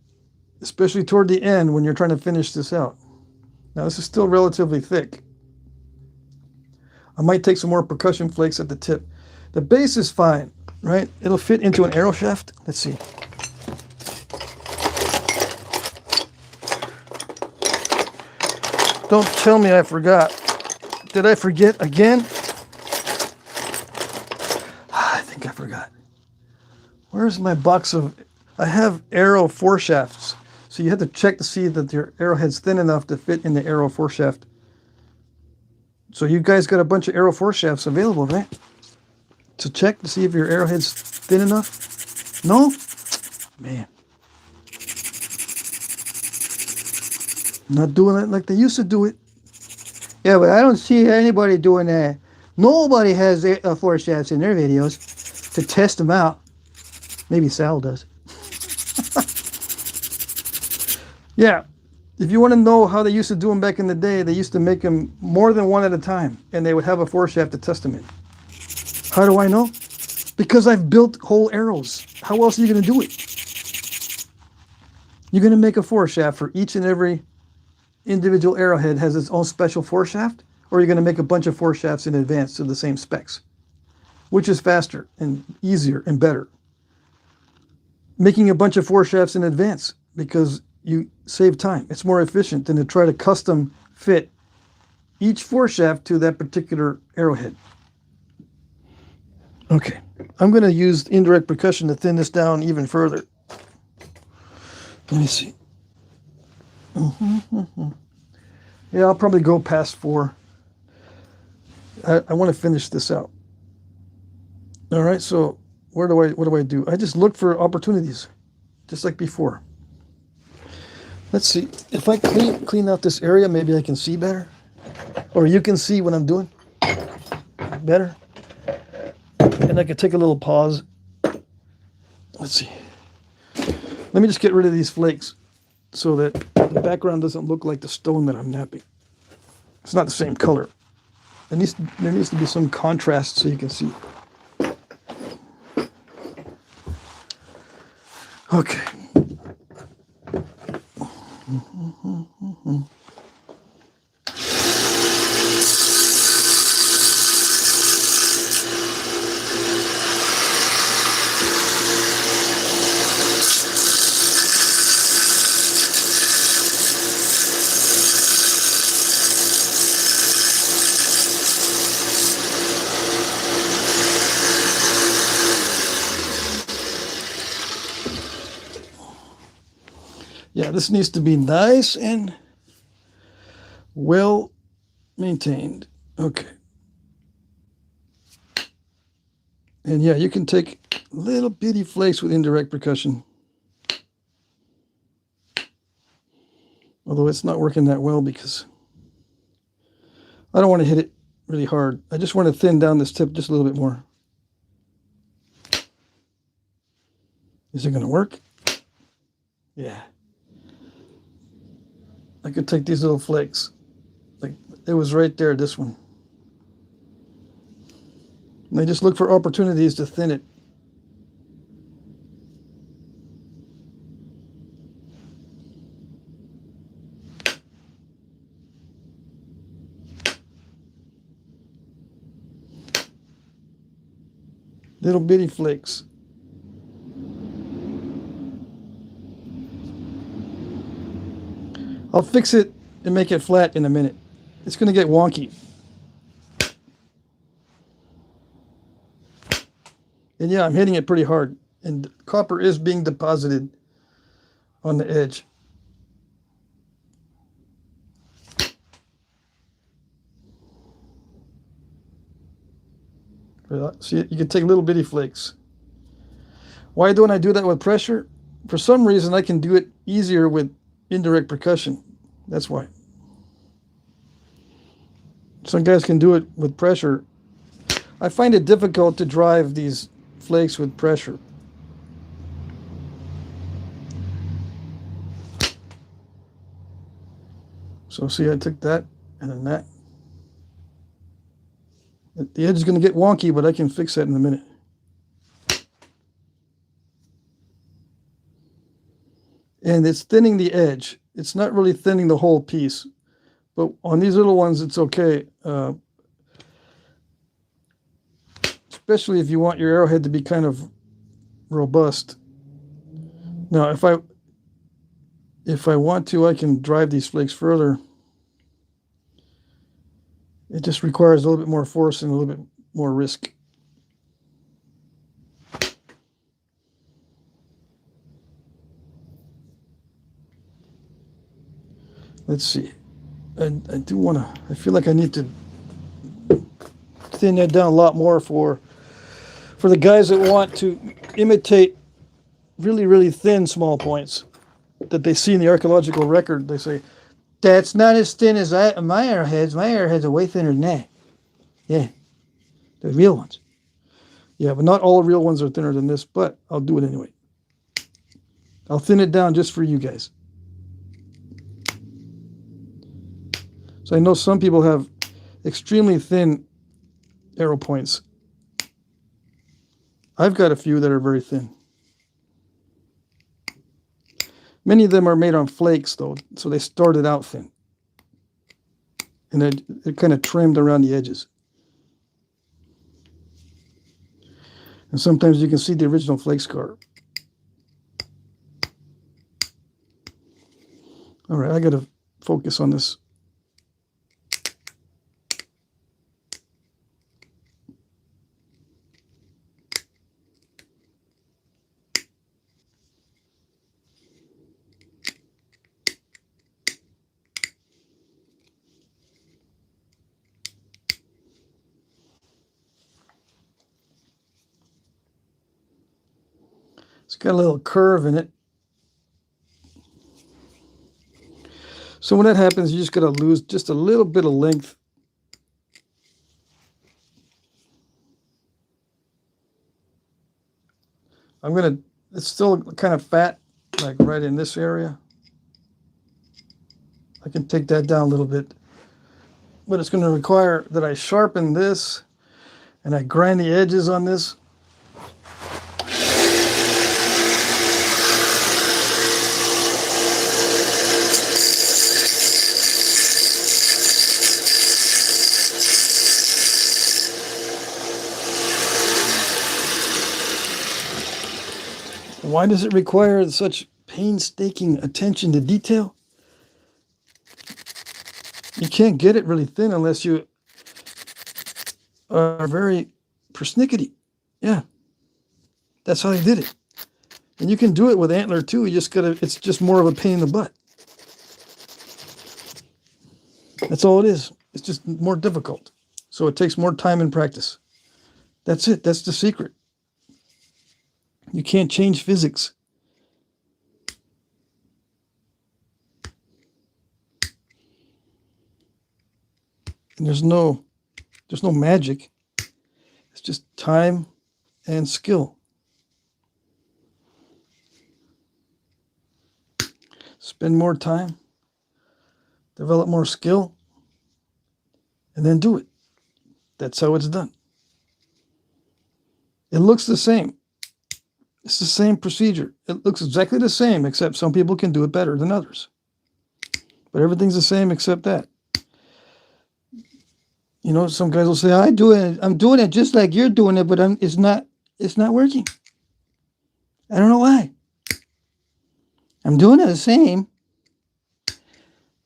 especially toward the end when you're trying to finish this out. Now this is still relatively thick. I might take some more percussion flakes at the tip. The base is fine, right? It'll fit into an arrow shaft. Let's see. Don't tell me I forgot. Did I forget again? I think I forgot. Where's my box of... I have arrow foreshafts. So you have to check to see that your arrowhead's thin enough to fit in the arrow foreshaft. So you guys got a bunch of arrow foreshafts available, right? To check to see if your arrowhead's thin enough? No? Man. Not doing it like they used to do it. Yeah, but I don't see anybody doing that. Nobody has foreshafts in their videos to test them out. Maybe Sal does. Yeah. If you want to know how they used to do them back in the day, they used to make them more than one at a time, and they would have a foreshaft to test them in. How do I know? Because I've built whole arrows. How else are you going to do it? You're going to make a foreshaft for each and every individual arrowhead has its own special foreshaft, or you're going to make a bunch of foreshafts in advance to the same specs. Which is faster and easier and better? Making a bunch of foreshafts in advance, because you save time. It's more efficient than to try to custom fit each foreshaft to that particular arrowhead. Okay, I'm going to use indirect percussion to thin this down even further. Let me see. Yeah, I'll probably go past 4. I want to finish this out. All right, so what do I do? I just look for opportunities, just like before. Let's see, if I clean out this area, maybe I can see better. Or you can see what I'm doing better. And I can take a little pause. Let's see. Let me just get rid of these flakes so that the background doesn't look like the stone that I'm napping. It's not the same color. There needs to be some contrast so you can see. Okay. Yeah, this needs to be nice and well maintained. Okay. And yeah, you can take little bitty flakes with indirect percussion. Although it's not working that well because I don't want to hit it really hard. I just want to thin down this tip just a little bit more. Is it going to work? Yeah. I could take these little flakes. Like it was right there, this one. And I just look for opportunities to thin it. Little bitty flakes. I'll fix it and make it flat in a minute. It's going to get wonky. And yeah, I'm hitting it pretty hard. And copper is being deposited on the edge. See, you can take little bitty flakes. Why don't I do that with pressure? For some reason, I can do it easier with indirect percussion. That's why. Some guys can do it with pressure. I find it difficult to drive these flakes with pressure. So see, I took that and then that. The edge is going to get wonky, but I can fix that in a minute. And it's thinning the edge. It's not really thinning the whole piece. But on these little ones, it's okay. Especially if you want your arrowhead to be kind of robust. Now, if I want to, I can drive these flakes further. It just requires a little bit more force and a little bit more risk. Let's see. I do want to, I feel like I need to thin that down a lot more for the guys that want to imitate really, really thin small points that they see in the archaeological record. They say, That's not as thin as my arrowheads. My arrowheads are way thinner than that. Yeah, the real ones. yeah, but not all real ones are thinner than this, but I'll do it anyway. I'll thin it down just for you guys. So I know some people have extremely thin arrow points. I've got a few that are very thin. Many of them are made on flakes, though, so they started out thin. And they're kind of trimmed around the edges. And sometimes you can see the original flake scar. All right, I got to focus on this. It's got a little curve in it. So when that happens, you just got to lose just a little bit of length. It's still kind of fat, like right in this area. I can take that down a little bit. But it's going to require that I sharpen this and I grind the edges on this. Why does it require such painstaking attention to detail? You can't get it really thin unless you are very persnickety. Yeah, that's how they did it. And you can do it with antler too. It's just more of a pain in the butt. That's all it is. It's just more difficult. So it takes more time and practice. That's it. That's the secret. You can't change physics. And there's no magic. It's just time and skill. Spend more time, develop more skill, and then do it. That's how it's done. It looks the same. It's the same procedure. It looks exactly the same, except some people can do it better than others. But everything's the same except that. You know, some guys will say, I'm doing it just like you're doing it, but it's not working. I don't know why. I'm doing it the same.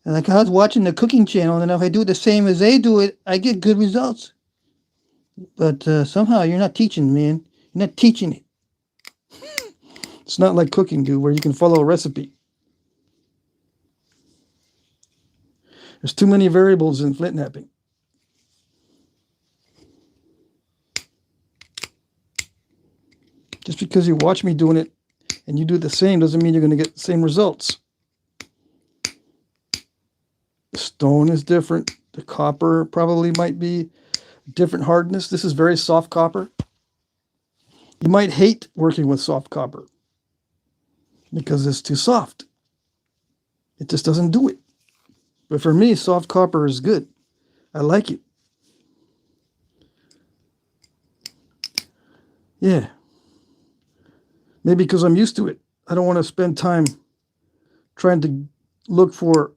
And like I was watching the cooking channel, and if I do it the same as they do it, I get good results. But somehow you're not teaching, man. You're not teaching it. It's not like cooking, dude, where you can follow a recipe. There's too many variables in flintnapping. Just because you watch me doing it and you do the same doesn't mean you're going to get the same results. The stone is different. The copper probably might be different hardness. This is very soft copper. You might hate working with soft copper because it's too soft. It just doesn't do it. But for me, soft copper is good. I like it. Yeah. Maybe because I'm used to it. I don't want to spend time trying to look for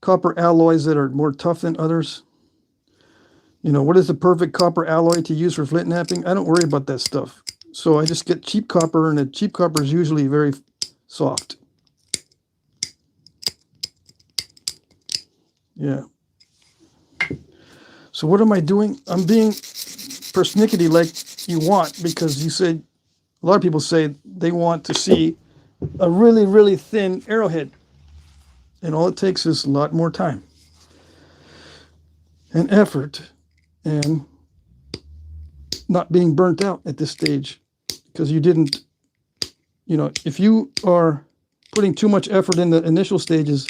copper alloys that are more tough than others. You know, what is the perfect copper alloy to use for flint knapping? I don't worry about that stuff. So I just get cheap copper, and the cheap copper is usually very soft. Yeah. So what am I doing? I'm being persnickety like you want, because you said, a lot of people say they want to see a really, really thin arrowhead. And all it takes is a lot more time and effort and not being burnt out at this stage, because you didn't, you know, if you are putting too much effort in the initial stages,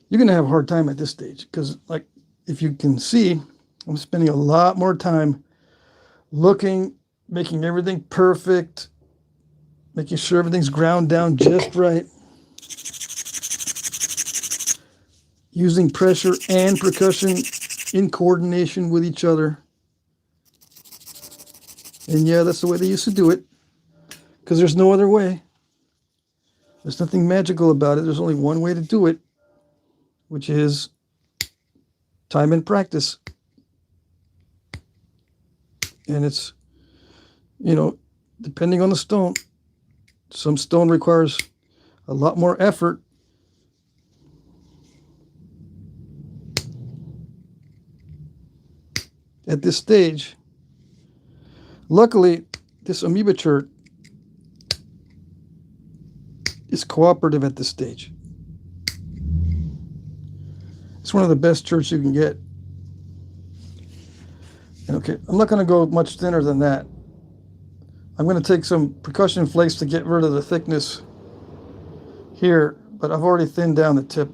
you're going to have a hard time at this stage. Because, like, if you can see, I'm spending a lot more time looking, making everything perfect, making sure everything's ground down just right, using pressure and percussion in coordination with each other. And yeah, that's the way they used to do it, because there's no other way. There's nothing magical about it. There's only one way to do it, which is time and practice. And it's, you know, depending on the stone, some stone requires a lot more effort. At this stage, luckily, this amoeba chert is cooperative at this stage. It's one of the best cherts you can get. Okay, I'm not going to go much thinner than that. I'm going to take some percussion flakes to get rid of the thickness here, but I've already thinned down the tip.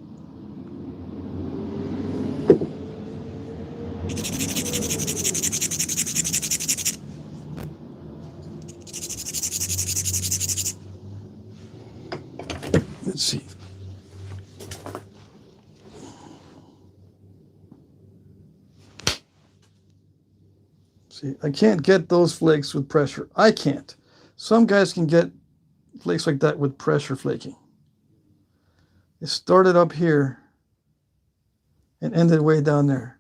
Let's see. See, I can't get those flakes with pressure. I can't. Some guys can get flakes like that with pressure flaking. It started up here and ended way down there.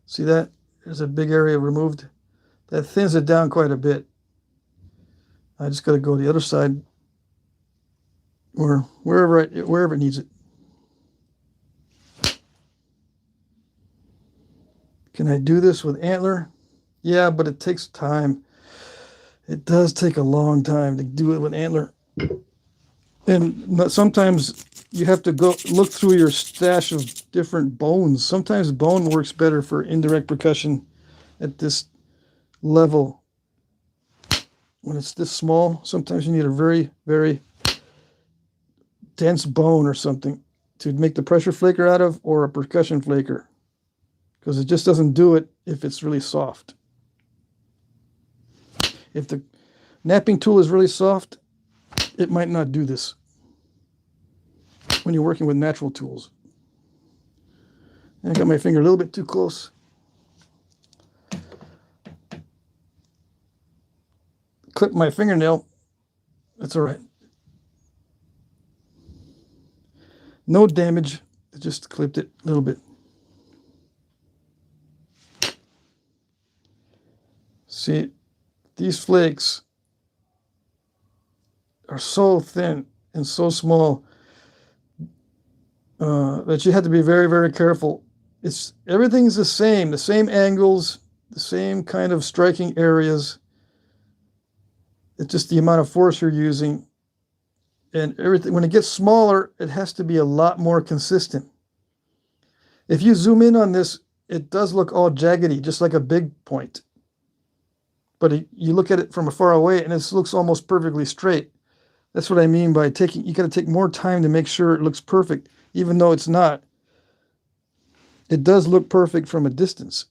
See that? There's a big area removed. That thins it down quite a bit. I just got to go the other side, or wherever it needs it. Can I do this with antler? Yeah, but it takes time. It does take a long time to do it with antler. And sometimes you have to go look through your stash of different bones. Sometimes bone works better for indirect percussion at this level. When it's this small, sometimes you need a very, very dense bone or something to make the pressure flaker out of, or a percussion flaker, because it just doesn't do it if it's really soft. If the knapping tool is really soft, it might not do this when you're working with natural tools. And I got my finger a little bit too close. Clip my fingernail. That's all right. No damage. I just clipped it a little bit. See, these flakes are so thin and so small that you have to be very, very careful. Everything's the same angles, the same kind of striking areas. It's just the amount of force you're using, and everything. When it gets smaller, it has to be a lot more consistent. If you zoom in on this, it does look all jaggedy, just like a big point. But you look at it from far away, and it looks almost perfectly straight. That's what I mean by you got to take more time to make sure it looks perfect, even though it's not. It does look perfect from a distance.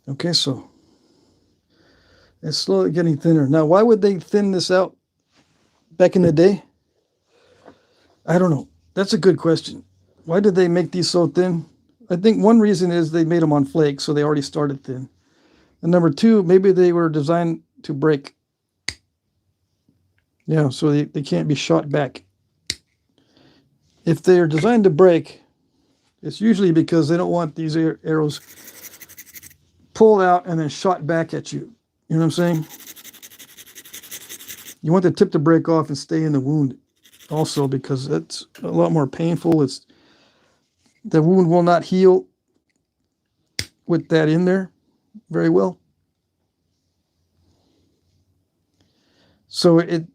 Okay, so it's slowly getting thinner. Now, why would they thin this out back in the day? I don't know. That's a good question. Why did they make these so thin? I think one reason is they made them on flakes, so they already started thin. And number two, maybe they were designed to break. Yeah, so they can't be shot back. If they're designed to break, it's usually because they don't want these arrows pulled out and then shot back at you. You know what I'm saying? You want the tip to break off and stay in the wound also, because it's a lot more painful. The wound will not heal with that in there very well. So it's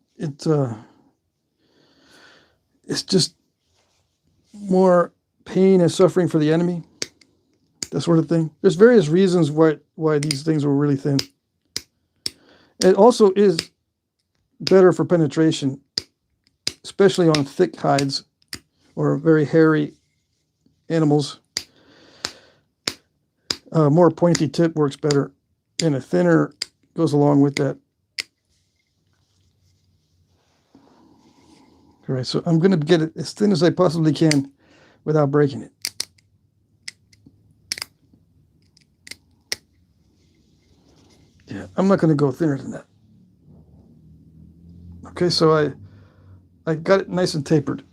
just more pain and suffering for the enemy, that sort of thing. There's various reasons why these things were really thin. It also is better for penetration, especially on thick hides or very hairy animals. More pointy tip works better, and a thinner goes along with that. All right, so I'm going to get it as thin as I possibly can without breaking it. Yeah, I'm not going to go thinner than that. Okay, so I got it nice and tapered.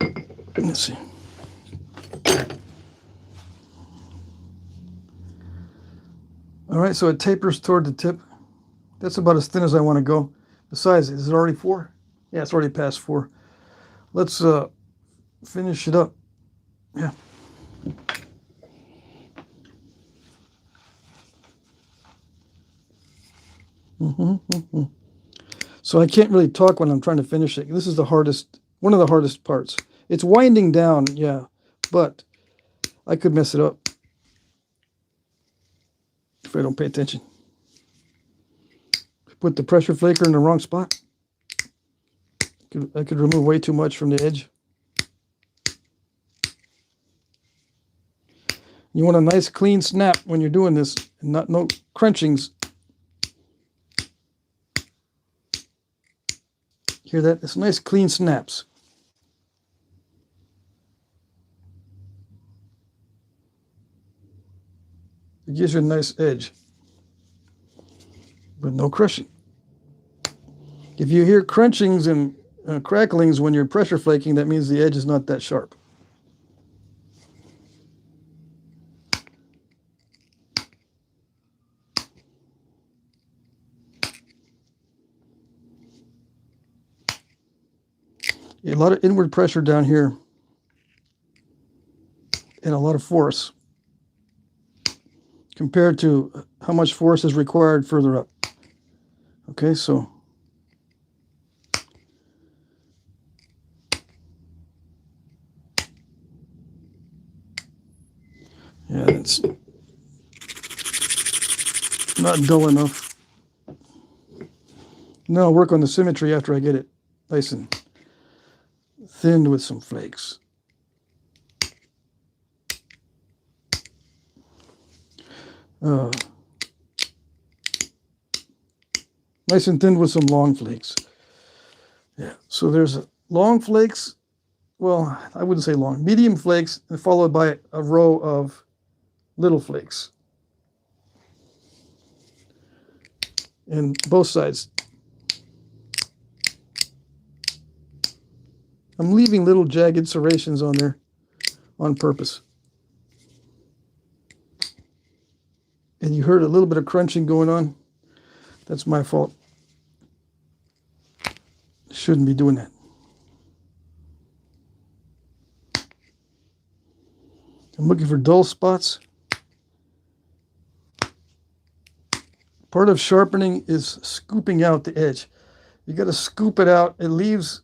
Let's see. All right, so it tapers toward the tip. That's about as thin as I want to go. The size, is it already 4? Yeah, it's already past 4. Let's finish it up. Yeah. So I can't really talk when I'm trying to finish it. This is one of the hardest parts. It's winding down, yeah, but I could mess it up if I don't pay attention. Put the pressure flaker in the wrong spot. I could remove way too much from the edge. You want a nice clean snap when you're doing this, and no crunchings. Hear that? It's nice clean snaps. It gives you a nice edge, but no crushing. If you hear crunchings and cracklings when you're pressure flaking, that means the edge is not that sharp. A lot of inward pressure down here and a lot of force compared to how much force is required further up. Okay, so yeah, it's not dull enough. Now I'll work on the symmetry after I get it nice and thinned with some flakes. Nice and thinned with some long flakes. Yeah, so there's long flakes. Well, I wouldn't say long. Medium flakes, and followed by a row of little flakes. And both sides. I'm leaving little jagged serrations on there on purpose. And you heard a little bit of crunching going on. That's my fault. Shouldn't be doing that. I'm looking for dull spots. Part of sharpening is scooping out the edge. You got to scoop it out. It leaves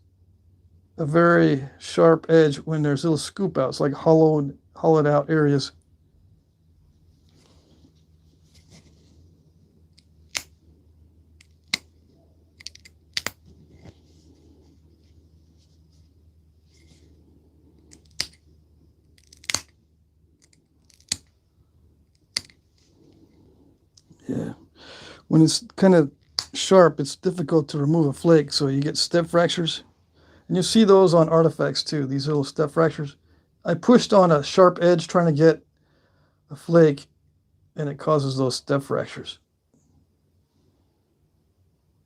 a very sharp edge when there's little scoop outs, like hollowed out areas. Yeah. When it's kind of sharp, it's difficult to remove a flake, so you get step fractures. And you see those on artifacts too, these little step fractures. I pushed on a sharp edge trying to get a flake, and it causes those step fractures.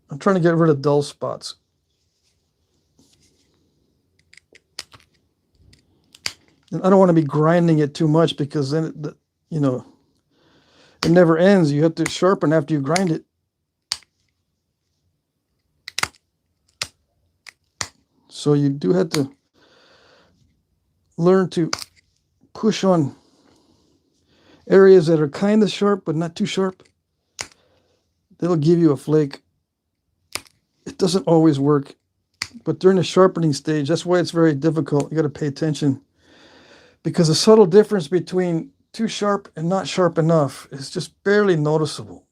I'm trying to get rid of dull spots. And I don't want to be grinding it too much, because then, you know, it never ends. You have to sharpen after you grind it. So you do have to learn to push on areas that are kind of sharp, but not too sharp. That'll give you a flake. It doesn't always work, but during the sharpening stage, that's why it's very difficult. You got to pay attention, because the subtle difference between too sharp and not sharp enough is just barely noticeable.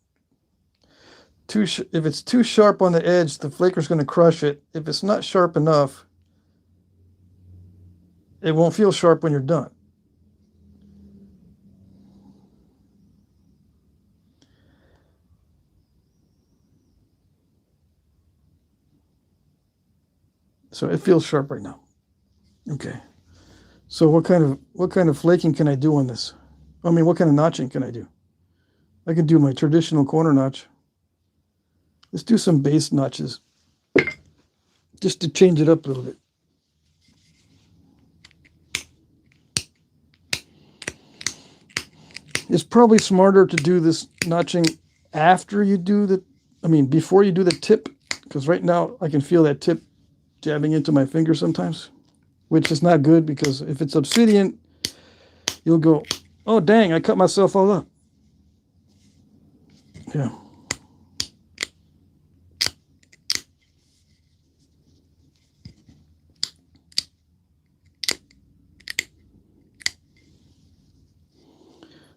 If it's too sharp on the edge, the flaker's going to crush it. If it's not sharp enough, it won't feel sharp when you're done. So it feels sharp right now. Okay. So what kind of flaking can I do on this? I mean, what kind of notching can I do? I can do my traditional corner notch. Let's do some base notches, just to change it up a little bit. It's probably smarter to do this notching after you do before you do the tip, because right now I can feel that tip jabbing into my finger sometimes, which is not good, because if it's obsidian, you'll go, oh dang, I cut myself all up. Yeah.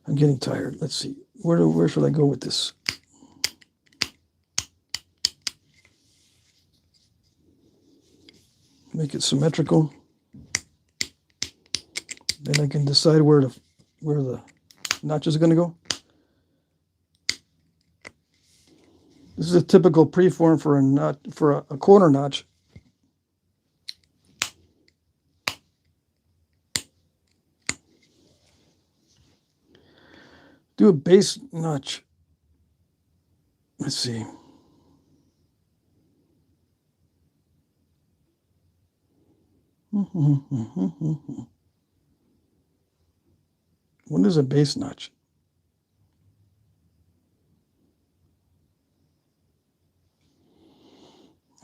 I'm getting tired. Let's see. Where should I go with this? Make it symmetrical. Then I can decide where the notches are going to go. This is a typical preform for a corner notch. Do a base notch. Let's see. What is a base notch?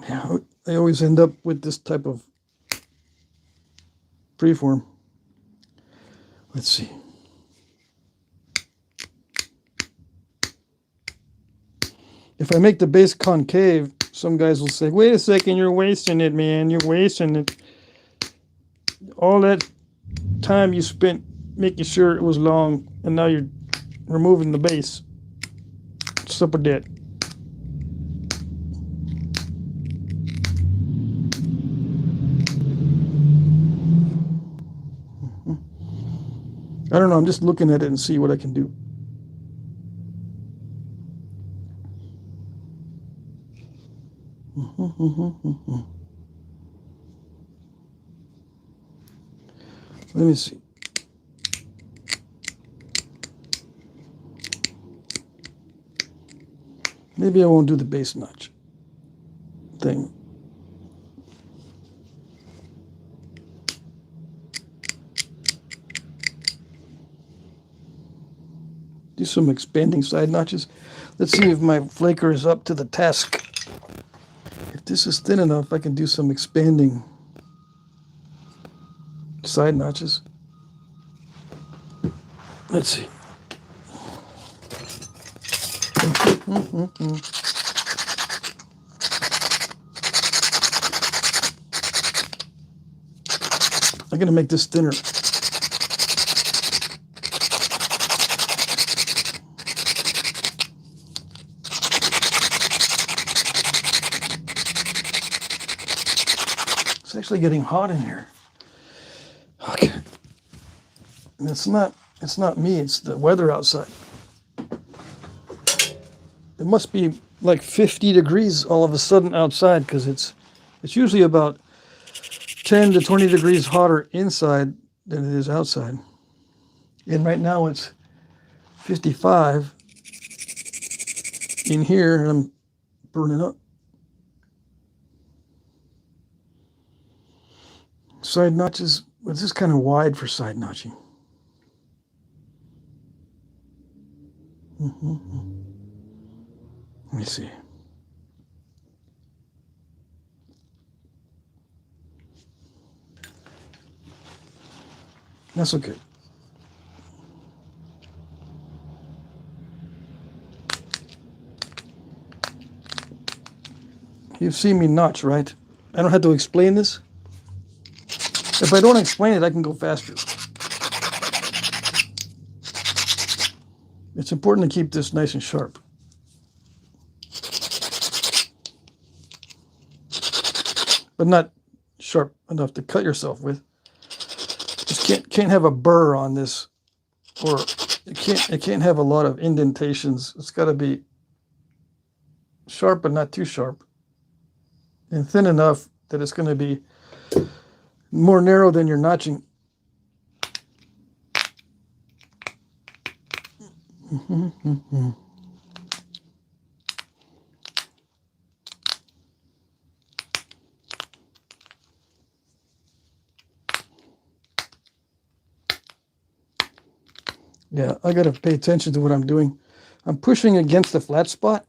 Yeah, I always end up with this type of preform. Let's see. If I make the base concave, some guys will say, wait a second, you're wasting it, man. You're wasting it. All that time you spent making sure it was long, and now you're removing the base. What's up with that? I don't know. I'm just looking at it and see what I can do. Let me see. Maybe I won't do the base notch thing. Do some expanding side notches. Let's see if my flaker is up to the task. If this is thin enough, I can do some expanding side notches. Let's see. I'm going to make this thinner. It's actually getting hot in here. Okay. And it's not me, it's the weather outside. It must be like 50 degrees all of a sudden outside, because it's usually about 10 to 20 degrees hotter inside than it is outside. And right now it's 55 in here, and I'm burning up. Side notches, well, this is kind of wide for side notching. Let me see. That's okay. You've seen me notch, right? I don't have to explain this. If I don't explain it, I can go faster. It's important to keep this nice and sharp. But not sharp enough to cut yourself with. Just can't have a burr on this, or it can't have a lot of indentations. It's got to be sharp but not too sharp, and thin enough that it's going to be more narrow than you're notching. Yeah, I got to pay attention to what I'm doing. I'm pushing against the flat spot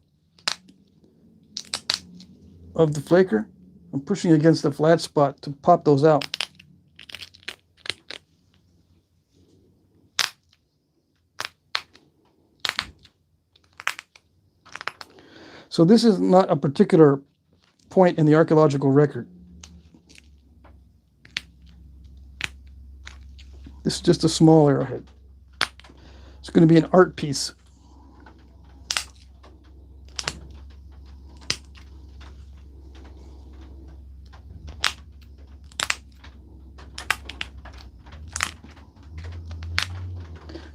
of the flaker. I'm pushing against the flat spot to pop those out. So this is not a particular point in the archaeological record. This is just a small arrowhead. It's going to be an art piece.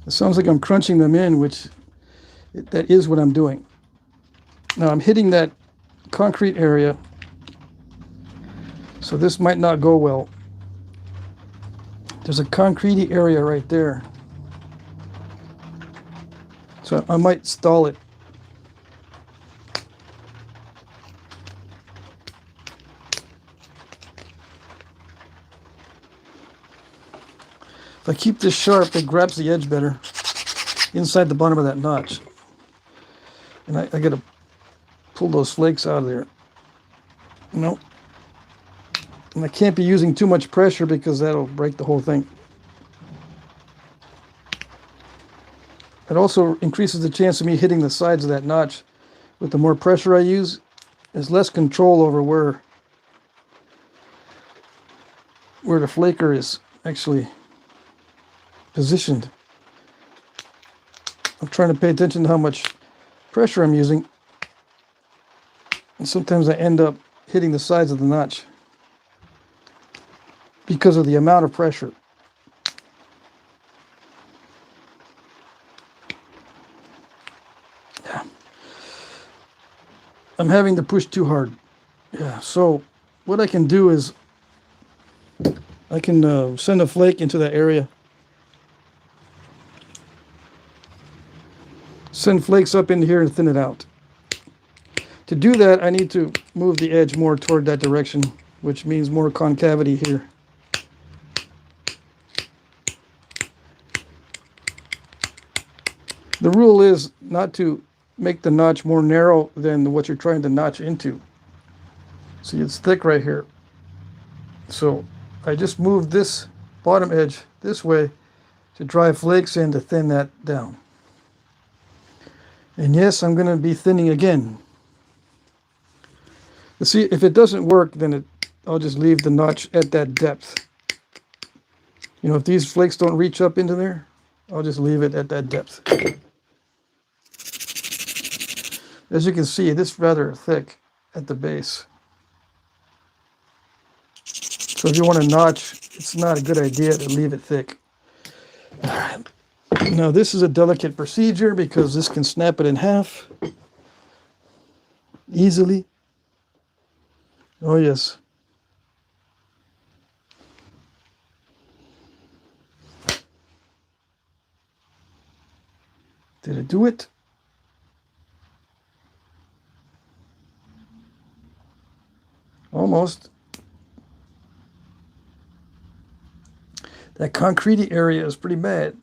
It sounds like I'm crunching them in, which that is what I'm doing. Now I'm hitting that concrete area, so this might not go well. There's a concretey area right there, so I might stall it. If I keep this sharp, it grabs the edge better inside the bottom of that notch. And I got to pull those flakes out of there. Nope. And I can't be using too much pressure because that'll break the whole thing. It also increases the chance of me hitting the sides of that notch. With the more pressure I use, there's less control over where the flaker is actually positioned. I'm trying to pay attention to how much pressure I'm using, and sometimes I end up hitting the sides of the notch because of the amount of pressure. Yeah. I'm having to push too hard. Yeah, so what I can do is I can send a flake into that area. Send flakes up into here and thin it out. To do that, I need to move the edge more toward that direction, which means more concavity here. The rule is not to make the notch more narrow than what you're trying to notch into. See, it's thick right here. So I just moved this bottom edge this way to drive flakes in to thin that down. And yes, I'm going to be thinning again. You see, if it doesn't work, then I'll just leave the notch at that depth. You know, if these flakes don't reach up into there, I'll just leave it at that depth. As you can see, this is rather thick at the base. So if you want to notch, it's not a good idea to leave it thick. All right. Now this is a delicate procedure because this can snap it in half easily. Oh yes. Did it do it? Almost. That concrete area is pretty bad.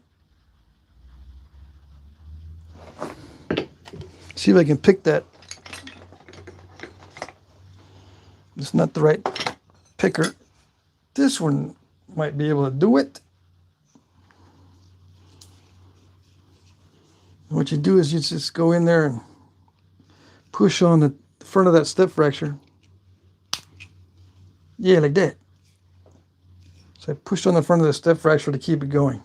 See if I can pick that. It's not the right picker. This one might be able to do it. What you do is you just go in there and push on the front of that step fracture. Yeah, like that. So I pushed on the front of the step fracture to keep it going.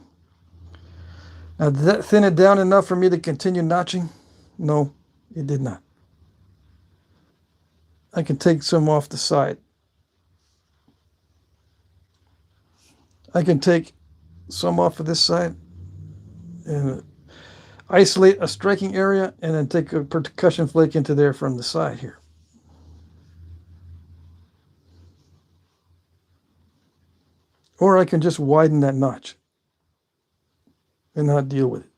Now, did that thin it down enough for me to continue notching? No, it did not. I can take some off the side. I can take some off of this side and isolate a striking area and then take a percussion flake into there from the side here. Or I can just widen that notch and not deal with it.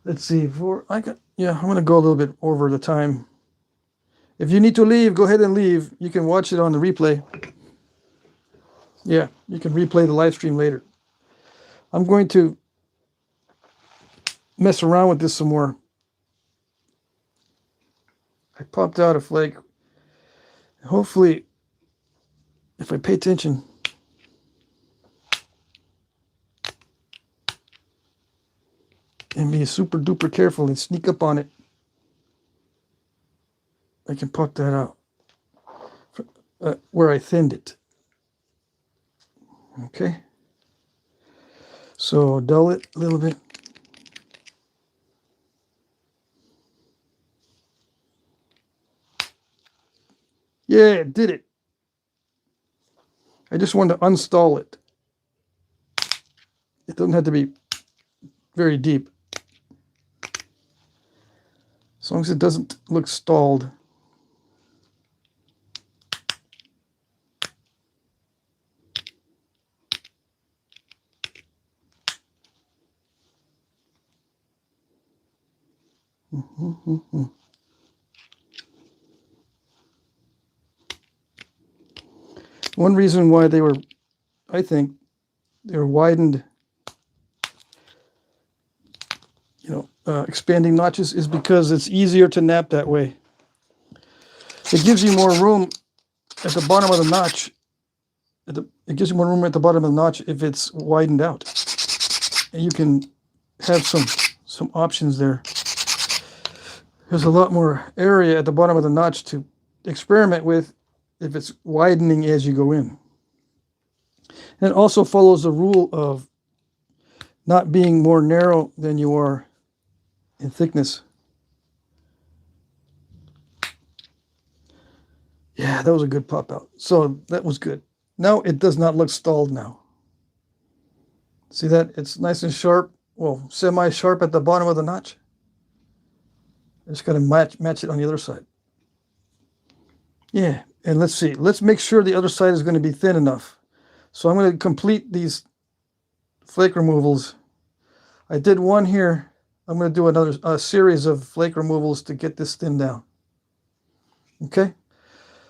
Let's see. I'm going to go a little bit over the time. If you need to leave, go ahead and leave. You can watch it on the replay. Yeah, you can replay the live stream later. I'm going to mess around with this some more. I popped out a flake. Hopefully, if I pay attention, and be super duper careful and sneak up on it, I can pop that out where I thinned it. Okay. So dull it a little bit. Yeah, it did it. I just wanted to unstall it. It doesn't have to be very deep. As long as it doesn't look stalled. One reason why they were, I think, they were widened, expanding notches is because it's easier to nap that way. It gives you more room at the bottom of the notch. It gives you more room at the bottom of the notch if it's widened out. And you can have some options there. There's a lot more area at the bottom of the notch to experiment with if it's widening as you go in. And it also follows the rule of not being more narrow than you are in thickness. Yeah, that was a good pop out. So that was good. Now it does not look stalled now. See that? It's nice and sharp. Well, semi-sharp at the bottom of the notch. I just got to match it on the other side. Yeah, and let's see. Let's make sure the other side is going to be thin enough. So I'm going to complete these flake removals. I did one here. I'm going to do a series of flake removals to get this thin down. Okay?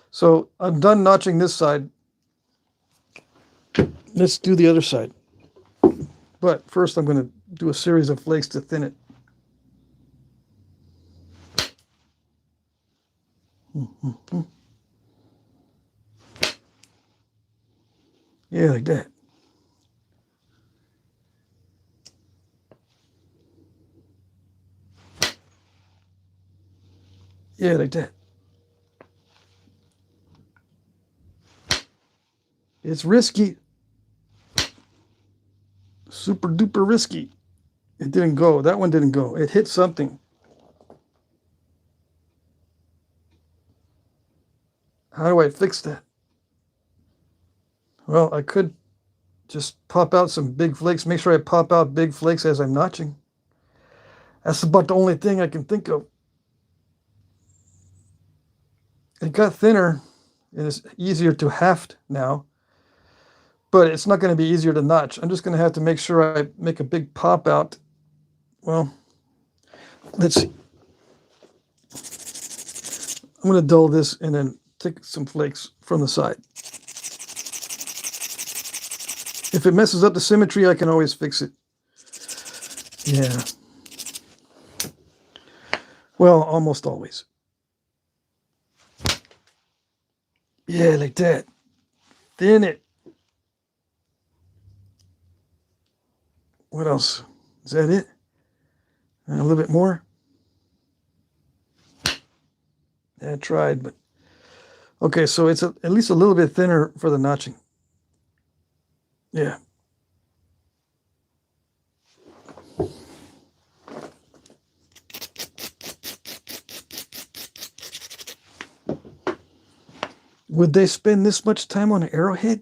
So I'm done notching this side. Let's do the other side. But first I'm going to do a series of flakes to thin it. Yeah, like that. Yeah, like that. It's risky. Super duper risky. It didn't go. That one didn't go. It hit something. How do I fix that? Well, I could just pop out some big flakes. Make sure I pop out big flakes as I'm notching. That's about the only thing I can think of. It got thinner. and it's easier to haft now, but it's not going to be easier to notch. I'm just going to have to make sure I make a big pop out. Well, let's see. I'm going to dull this and then take some flakes from the side. If it messes up the symmetry, I can always fix it. Yeah. Well, almost always. Yeah, like that. Thin it. What else? Is that it? And a little bit more? Yeah, I tried, but... Okay, so it's at least a little bit thinner for the notching. Yeah. Would they spend this much time on an Arrowhead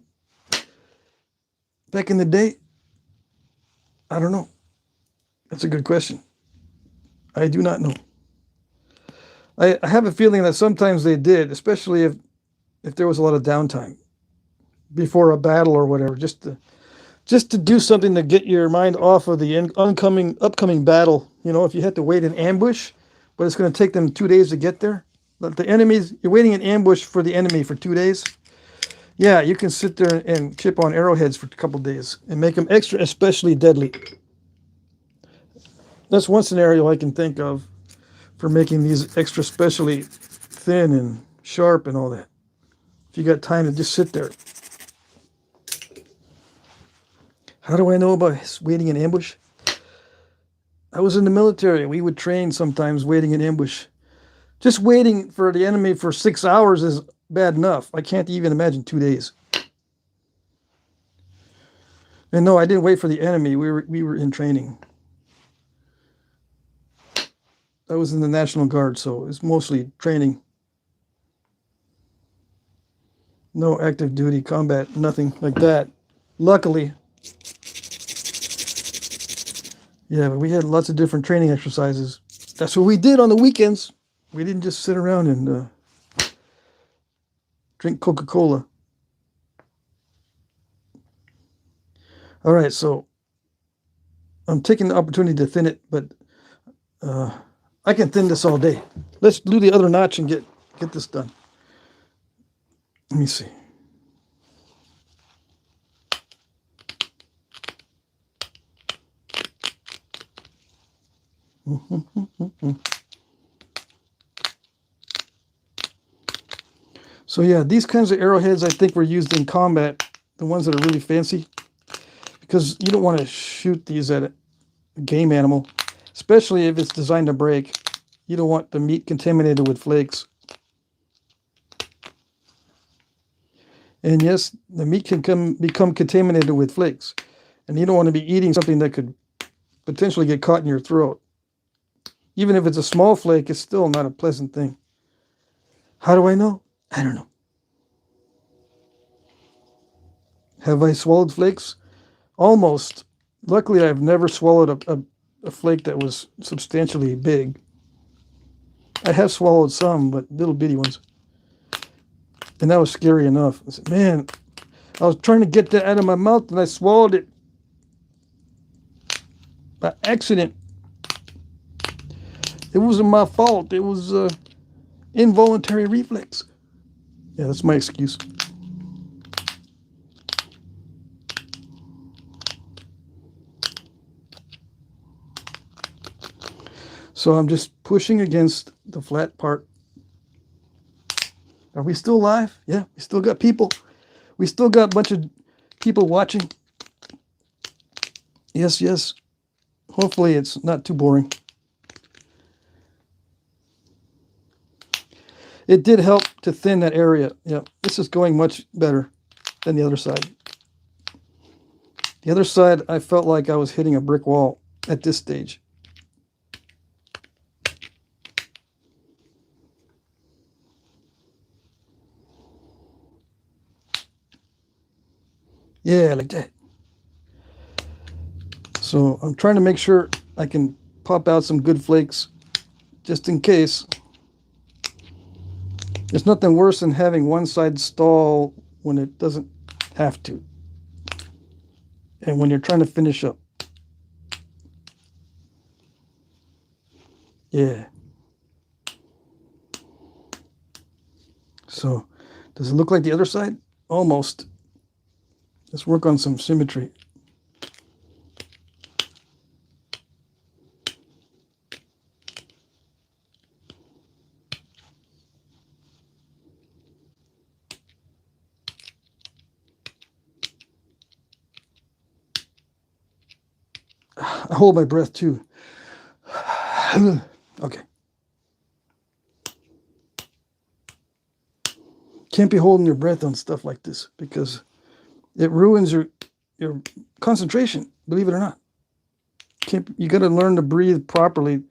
back in the day? I don't know. That's a good question. I do not know. I have a feeling that sometimes they did, especially if there was a lot of downtime before a battle or whatever, just to do something to get your mind off of the upcoming battle. You know, if you had to wait in ambush, but it's going to take them 2 days to get there. But the enemies, you're waiting in ambush for the enemy for 2 days. Yeah, you can sit there and chip on arrowheads for a couple days and make them extra especially deadly. That's one scenario I can think of for making these extra specially thin and sharp and all that. If you got time to just sit there. How do I know about waiting in ambush? I was in the military. We would train sometimes waiting in ambush. Just waiting for the enemy for 6 hours is bad enough. I can't even imagine 2 days. And no, I didn't wait for the enemy. We were in training. I was in the National Guard, so it's mostly training. No active duty combat, nothing like that. Luckily. Yeah, but we had lots of different training exercises. That's what we did on the weekends. We didn't just sit around and drink Coca-Cola. All right, so I'm taking the opportunity to thin it, but I can thin this all day. Let's do the other notch and get this done. Let me see. So yeah, these kinds of arrowheads I think were used in combat, the ones that are really fancy, because you don't want to shoot these at a game animal, especially if it's designed to break. You don't want the meat contaminated with flakes. And yes, the meat can become contaminated with flakes, and you don't want to be eating something that could potentially get caught in your throat. Even if it's a small flake, it's still not a pleasant thing. How do I know? I don't know. Have I swallowed flakes? Almost. Luckily, I've never swallowed a flake that was substantially big. I have swallowed some, but little bitty ones. And that was scary enough. I said, man, I was trying to get that out of my mouth and I swallowed it by accident. It wasn't my fault. It was involuntary reflex. Yeah, that's my excuse. So I'm just pushing against the flat part. Are we still live? Yeah, we still got people. We still got a bunch of people watching. Yes, yes. Hopefully it's not too boring. It did help to thin that area. Yeah, this is going much better than the other side. The other side, I felt like I was hitting a brick wall at this stage. Yeah, like that. So I'm trying to make sure I can pop out some good flakes just in case. There's nothing worse than having one side stall when it doesn't have to. And when you're trying to finish up. Yeah. So, does it look like the other side? Almost. Let's work on some symmetry. I hold my breath too. Okay. Can't be holding your breath on stuff like this because it ruins your concentration, believe it or not. You got to learn to breathe properly.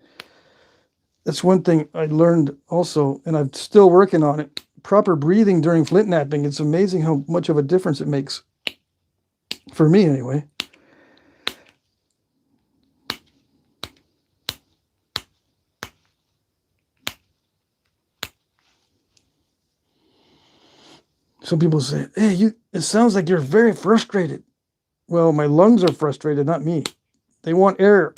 That's one thing I learned also, and I'm still working on it. Proper breathing during flint napping. It's amazing how much of a difference it makes. For me, anyway. Some people say, hey, it sounds like you're very frustrated. Well, my lungs are frustrated, not me. They want air.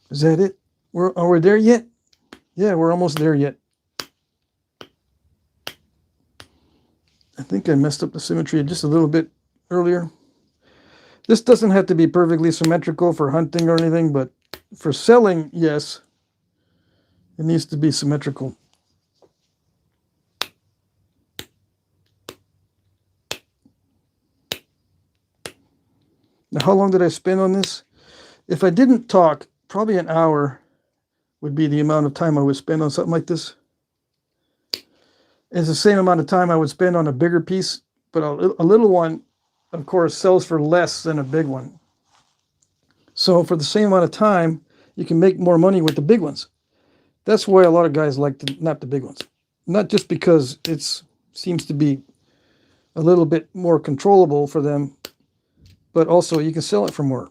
Is that it? Are we there yet? Yeah, we're almost there yet. I think I messed up the symmetry just a little bit earlier. This doesn't have to be perfectly symmetrical for hunting or anything, but for selling, yes, it needs to be symmetrical. Now, how long did I spend on this? If I didn't talk, probably an hour would be the amount of time I would spend on something like this. It's the same amount of time I would spend on a bigger piece, but a little one, of course, sells for less than a big one. So for the same amount of time, you can make more money with the big ones. That's why a lot of guys like to nap the big ones. Not just because it seems to be a little bit more controllable for them, but also you can sell it for more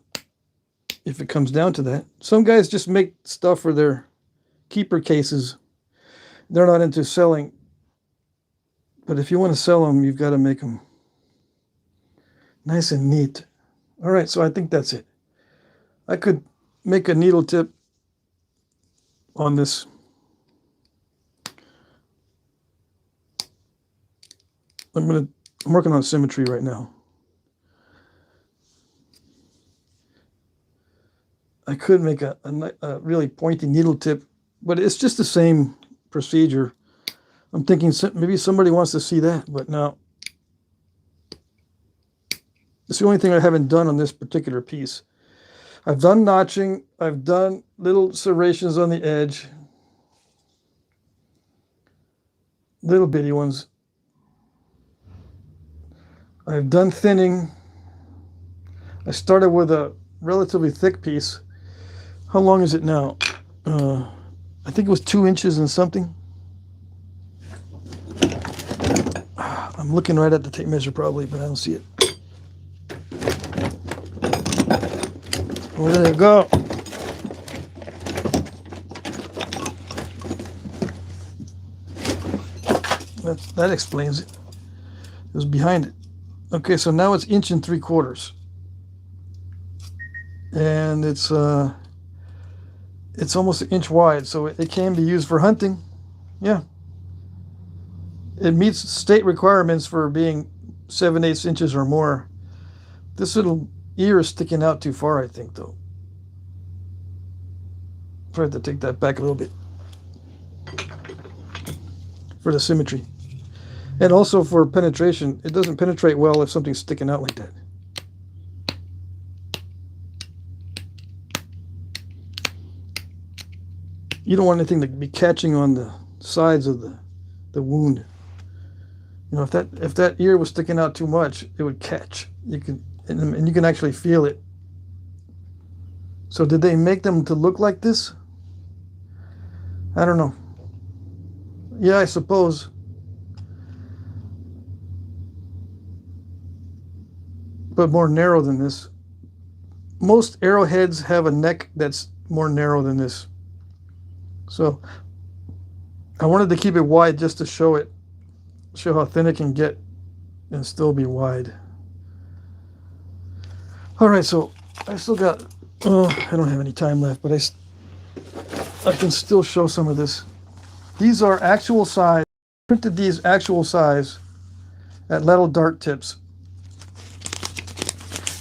if it comes down to that. Some guys just make stuff for their keeper cases. They're not into selling. But if you want to sell them, you've got to make them nice and neat. All right, so I think that's it. I could make a needle tip on this. I'm working on symmetry right now. I could make a really pointy needle tip, but it's just the same procedure. I'm thinking maybe somebody wants to see that, but no. It's the only thing I haven't done on this particular piece. I've done notching. I've done little serrations on the edge. Little bitty ones. I've done thinning. I started with a relatively thick piece. How long is it now? I think it was 2 inches and something. I'm looking right at the tape measure probably, but I don't see it. Where did it go? That explains it. It was behind it. Okay, so now it's 1 3/4 inches. And it's almost 1 inch wide, so it can be used for hunting. Yeah. It meets state requirements for being 7/8 inches or more. This little ear is sticking out too far, I think, though. I have to take that back a little bit for the symmetry. And also for penetration. It doesn't penetrate well if something's sticking out like that. You don't want anything to be catching on the sides of the wound. You know, if that ear was sticking out too much, it would catch. And you can actually feel it. So did they make them to look like this? I don't know. Yeah, I suppose. But more narrow than this. most arrowheads have a neck that's more narrow than this. So I wanted to keep it wide just to show how thin it can get and still be wide. All right, so I still got, I don't have any time left, but I can still show some of this. These are actual size, printed these actual size at little dart tips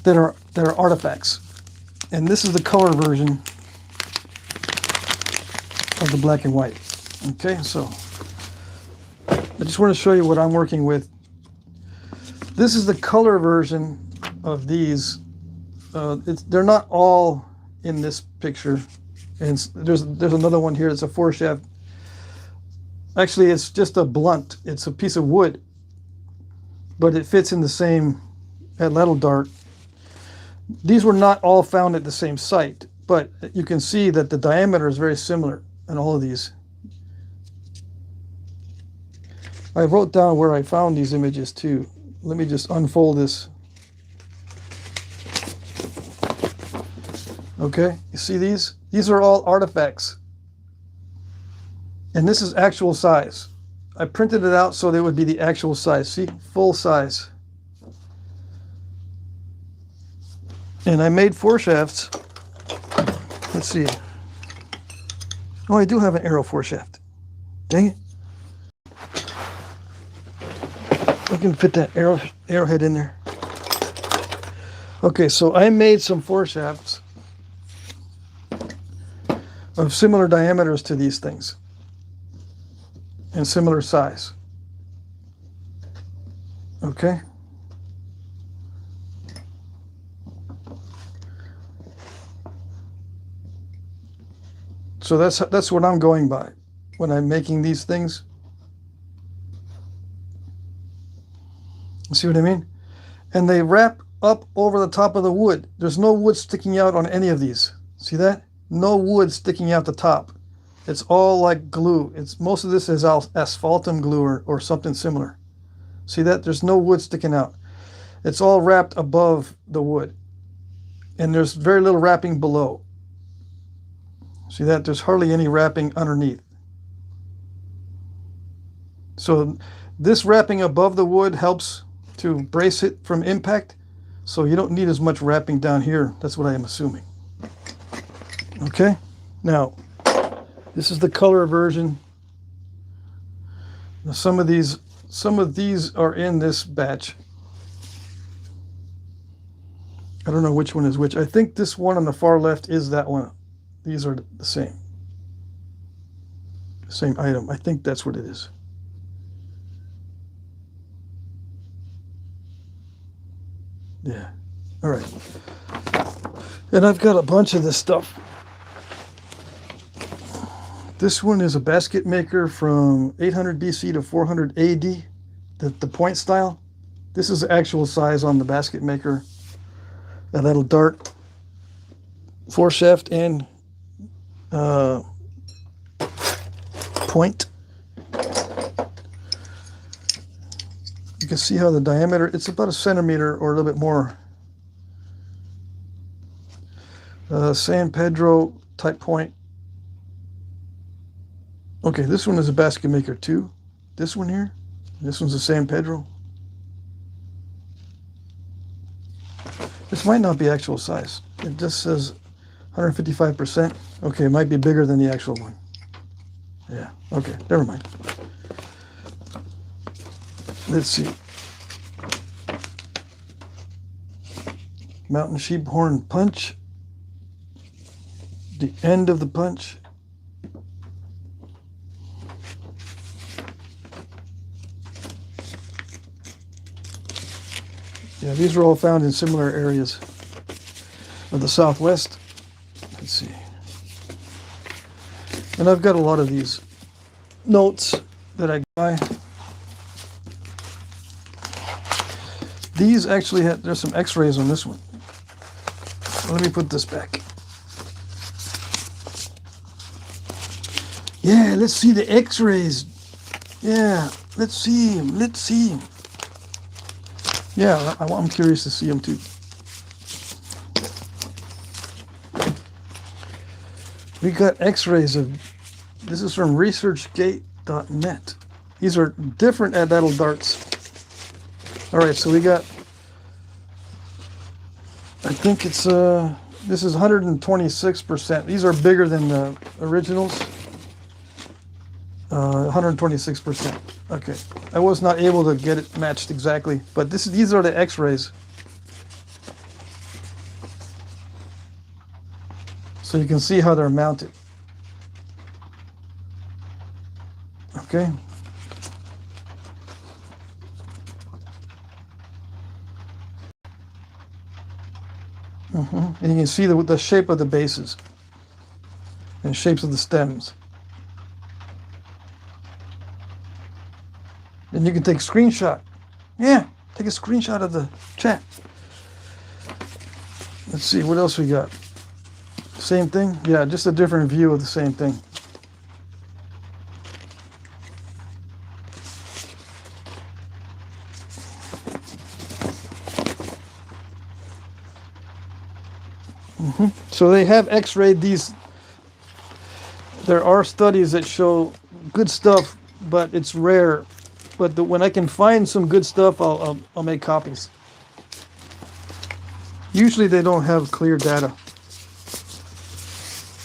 that are artifacts. And this is the color version of the black and white. Okay, so I just want to show you what I'm working with. This is the color version of these. They're not all in this picture, and there's another one here. It's a 4-shaft. Actually, it's just a blunt. It's a piece of wood, but it fits in the same atlatl dart. These were not all found at the same site, but you can see that the diameter is very similar in all of these. I wrote down where I found these images too. Let me just unfold this. Okay, you see these? These are all artifacts. And this is actual size. I printed it out so they would be the actual size. See, full size. And I made 4 shafts. Let's see. Oh, I do have an arrow 4-shaft. Dang it. I can fit that arrowhead in there. Okay, so I made some 4 shafts of similar diameters to these things and similar size. Okay. So that's what I'm going by when I'm making these things. See what I mean? And they wrap up over the top of the wood. There's no wood sticking out on any of these. See that? No wood sticking out the top. It's all like glue. Most of this is asphaltum glue or something similar. See that? There's no wood sticking out. It's all wrapped above the wood. And there's very little wrapping below. See that? There's hardly any wrapping underneath. So this wrapping above the wood helps to brace it from impact. So you don't need as much wrapping down here. That's what I am assuming. Okay. Now, this is the color version. Now, some of these are in this batch. I don't know which one is which. I think this one on the far left is that one. These are the same item. I think that's what it is. Yeah. All right. And I've got a bunch of this stuff. This one is a basket maker from 800 BC to 400 AD, the point style. This is actual size on the basket maker. A little dart, 4-shaft and point. You can see how the diameter, it's about 1 centimeter or a little bit more. San Pedro type point. Okay, this one is a basket maker too. This one here, this one's a San Pedro. This might not be actual size. It just says 155%. Okay, it might be bigger than the actual one. Yeah, okay, never mind. Let's see. Mountain sheep horn punch. The end of the punch. Yeah, these are all found in similar areas of the Southwest. Let's see. And I've got a lot of these notes that I buy. These actually there's some x-rays on this one. Let me put this back. Yeah, let's see the x-rays. Yeah, let's see them. Let's see them. Yeah, I'm curious to see them too. We got x-rays of, this is from researchgate.net. These are different at-level darts. All right, so we got, I think it's, this is 126%. These are bigger than the originals. 126%. Okay, I was not able to get it matched exactly, but these are the x-rays. So you can see how they're mounted. Okay. And you can see the shape of the bases and shapes of the stems. And you can take a screenshot. Yeah, take a screenshot of the chat. Let's see, what else we got? Same thing? Yeah, just a different view of the same thing. So they have x-rayed these. There are studies that show good stuff, but it's rare. But when I can find some good stuff, I'll make copies. Usually they don't have clear data.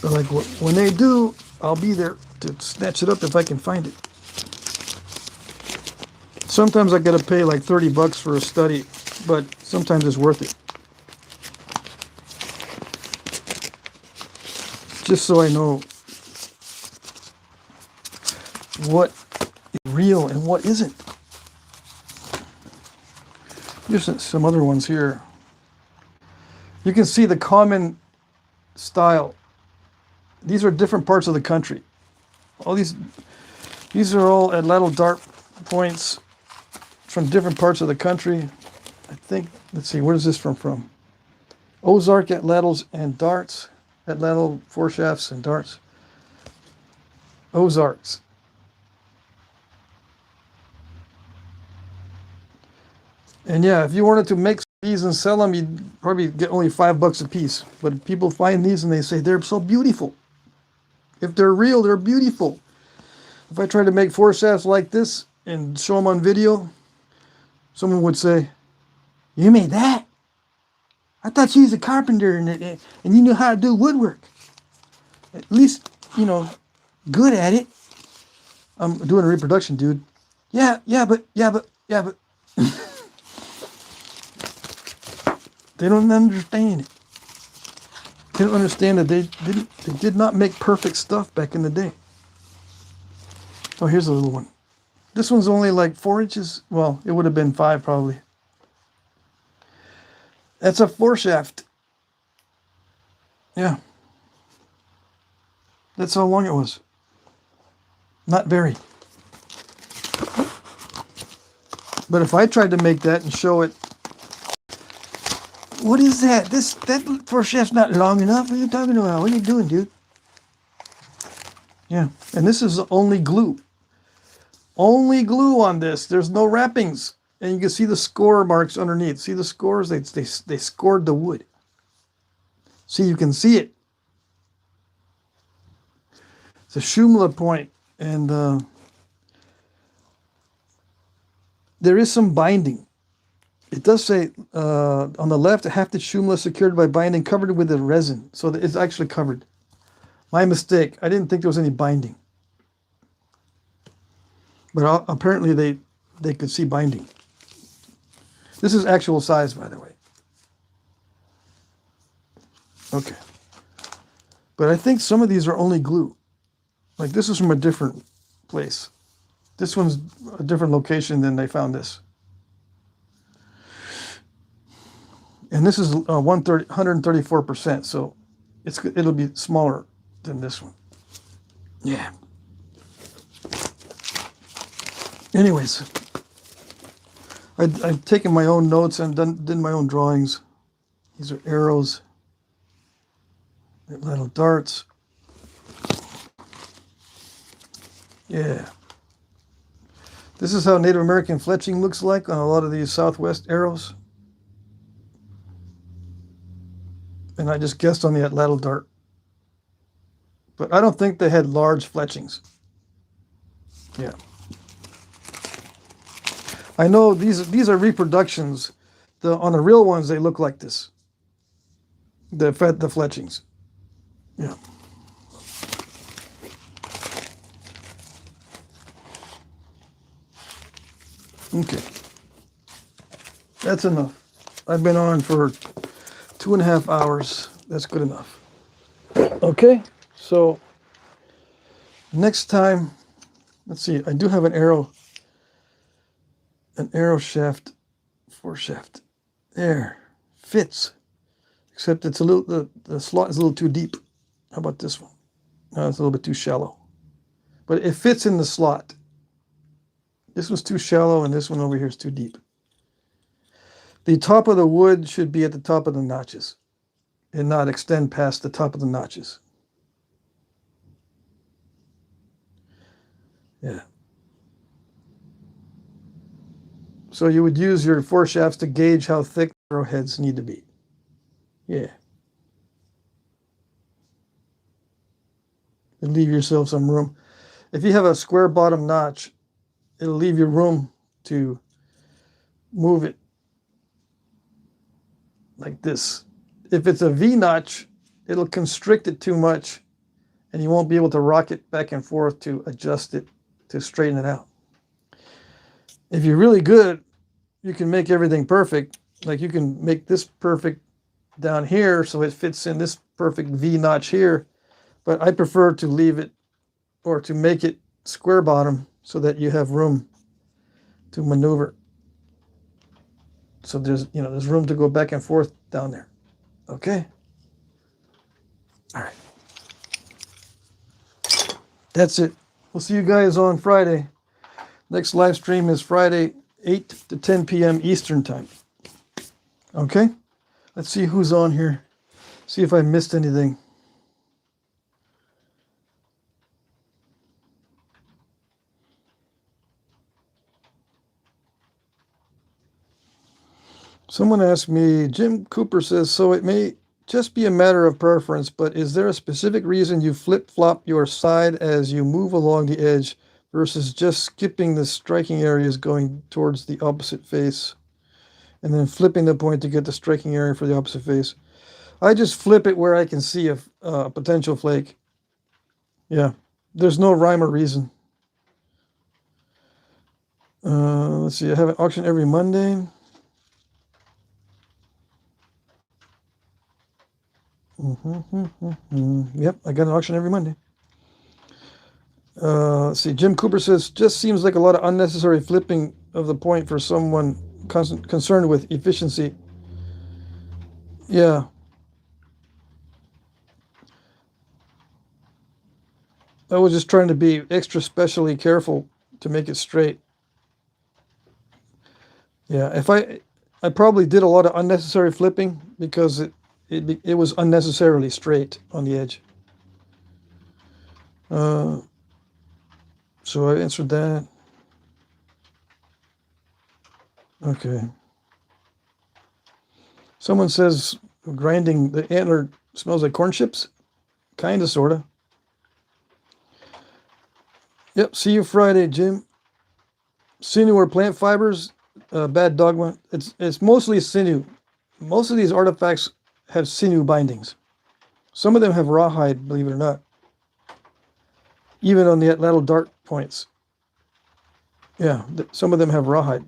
But like when they do, I'll be there to snatch it up if I can find it. Sometimes I gotta pay like $30 for a study, but sometimes it's worth it. Just so I know what is real and what isn't. There's some other ones here. You can see the common style. These are different parts of the country. All these are all at ladle dart points from different parts of the country. I think, let's see, where is this from? Ozark at ladles and darts. At ladle foreshafts and darts. Ozarks. And yeah, if you wanted to make these and sell them, you'd probably get only $5 a piece. But people find these and they say they're so beautiful. If they're real, they're beautiful. If I try to make foreshafts like this and show them on video, someone would say, "You made that? I thought you was a carpenter and you knew how to do woodwork. At least, you know, good at it." I'm doing a reproduction, dude. Yeah, but. They don't understand it. They don't understand that they did not make perfect stuff back in the day. Oh, here's a little one. This one's only like 4 inches. Well, it would have been 5 probably. That's a foreshaft. Yeah. That's how long it was. Not very. But if I tried to make that and show it, what is that? That foreshaft's not long enough. What are you talking about? What are you doing, dude? Yeah, and this is only glue. Only glue on this. There's no wrappings. And you can see the score marks underneath. See the scores? They scored the wood. See, you can see it. It's a Shumla point, and there is some binding. It does say on the left, a hafted Shumla secured by binding, covered with a resin. So it's actually covered. My mistake. I didn't think there was any binding. But apparently they could see binding. This is actual size, by the way. Okay. But I think some of these are only glue. Like this is from a different place. This one's a different location than they found this. And this is 134%, so it'll be smaller than this one. Yeah. Anyways, I've taken my own notes and did my own drawings. These are arrows, little darts. Yeah. This is how Native American fletching looks like on a lot of these Southwest arrows. And I just guessed on the atlatl dart. But I don't think they had large fletchings. Yeah. I know these are reproductions. On the real ones, they look like this. The fletchings. Yeah. Okay. That's enough. I've been on for 2.5 hours. That's good enough. Okay. So next time, let's see. I do have an arrow shaft, foreshaft. There, fits. Except it's a little, the slot is a little too deep. How about this one? No, it's a little bit too shallow. But it fits in the slot. This one's too shallow, and this one over here is too deep. The top of the wood should be at the top of the notches and not extend past the top of the notches. Yeah. So you would use your foreshafts to gauge how thick arrowheads need to be. Yeah. And leave yourself some room. If you have a square bottom notch, it'll leave you room to move it like this. If it's a V notch, it'll constrict it too much, and you won't be able to rock it back and forth to adjust it, to straighten it out. If you're really good, you can make everything perfect. Like you can make this perfect down here so it fits in this perfect V notch here, but I prefer to leave it or to make it square bottom so that you have room to maneuver. So there's room to go back and forth down there. Okay? All right. That's it. We'll see you guys on Friday. Next live stream is Friday, 8 to 10 p.m. Eastern time. Okay? Let's see who's on here. See if I missed anything. Someone asked me, Jim Cooper says, so it may just be a matter of preference, but is there a specific reason you flip-flop your side as you move along the edge versus just skipping the striking areas going towards the opposite face and then flipping the point to get the striking area for the opposite face? I just flip it where I can see a potential flake. Yeah, there's no rhyme or reason. Let's see, I have an auction every Monday. Yep, I got an auction every Monday. Let's see, Jim Cooper says, just seems like a lot of unnecessary flipping of the point for someone concerned with efficiency. Yeah. I was just trying to be extra specially careful to make it straight. Yeah, if I probably did a lot of unnecessary flipping because it was unnecessarily straight on the edge. So I answered that. Okay. Someone says grinding the antler smells like corn chips. Kind of, sort of. Yep, see you Friday, Jim. Sinew or plant fibers, bad dogma. It's mostly sinew. Most of these artifacts have sinew bindings. Some of them have rawhide, believe it or not. Even on the lateral dart points. Yeah, some of them have rawhide.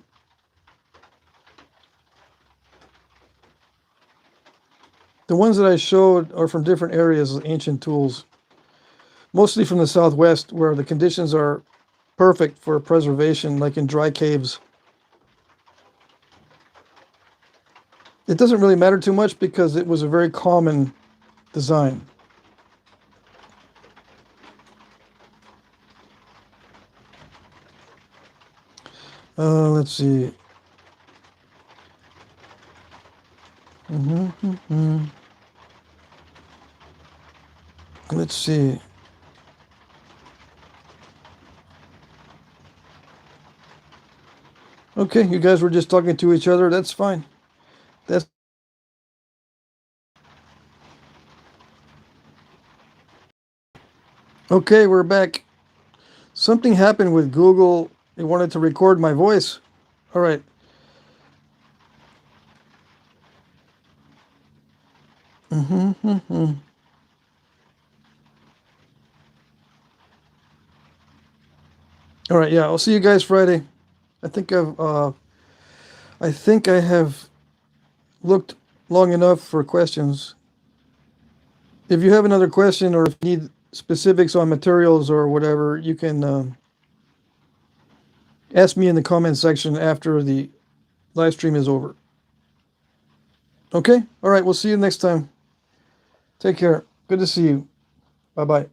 The ones that I showed are from different areas of ancient tools. Mostly from the Southwest, where the conditions are perfect for preservation, like in dry caves. It doesn't really matter too much because it was a very common design. Let's see. Let's see. Okay, you guys were just talking to each other. That's fine. That's Okay, we're back. Something happened with Google. They wanted to record my voice. All right. Mm-hmm. All right, yeah, I'll see you guys Friday. I think I have looked long enough for questions. If you have another question or if you need specifics on materials or whatever, you can ask me in the comment section after the live stream is over. Okay? All right, we'll see you next time. Take care. Good to see you. Bye-bye.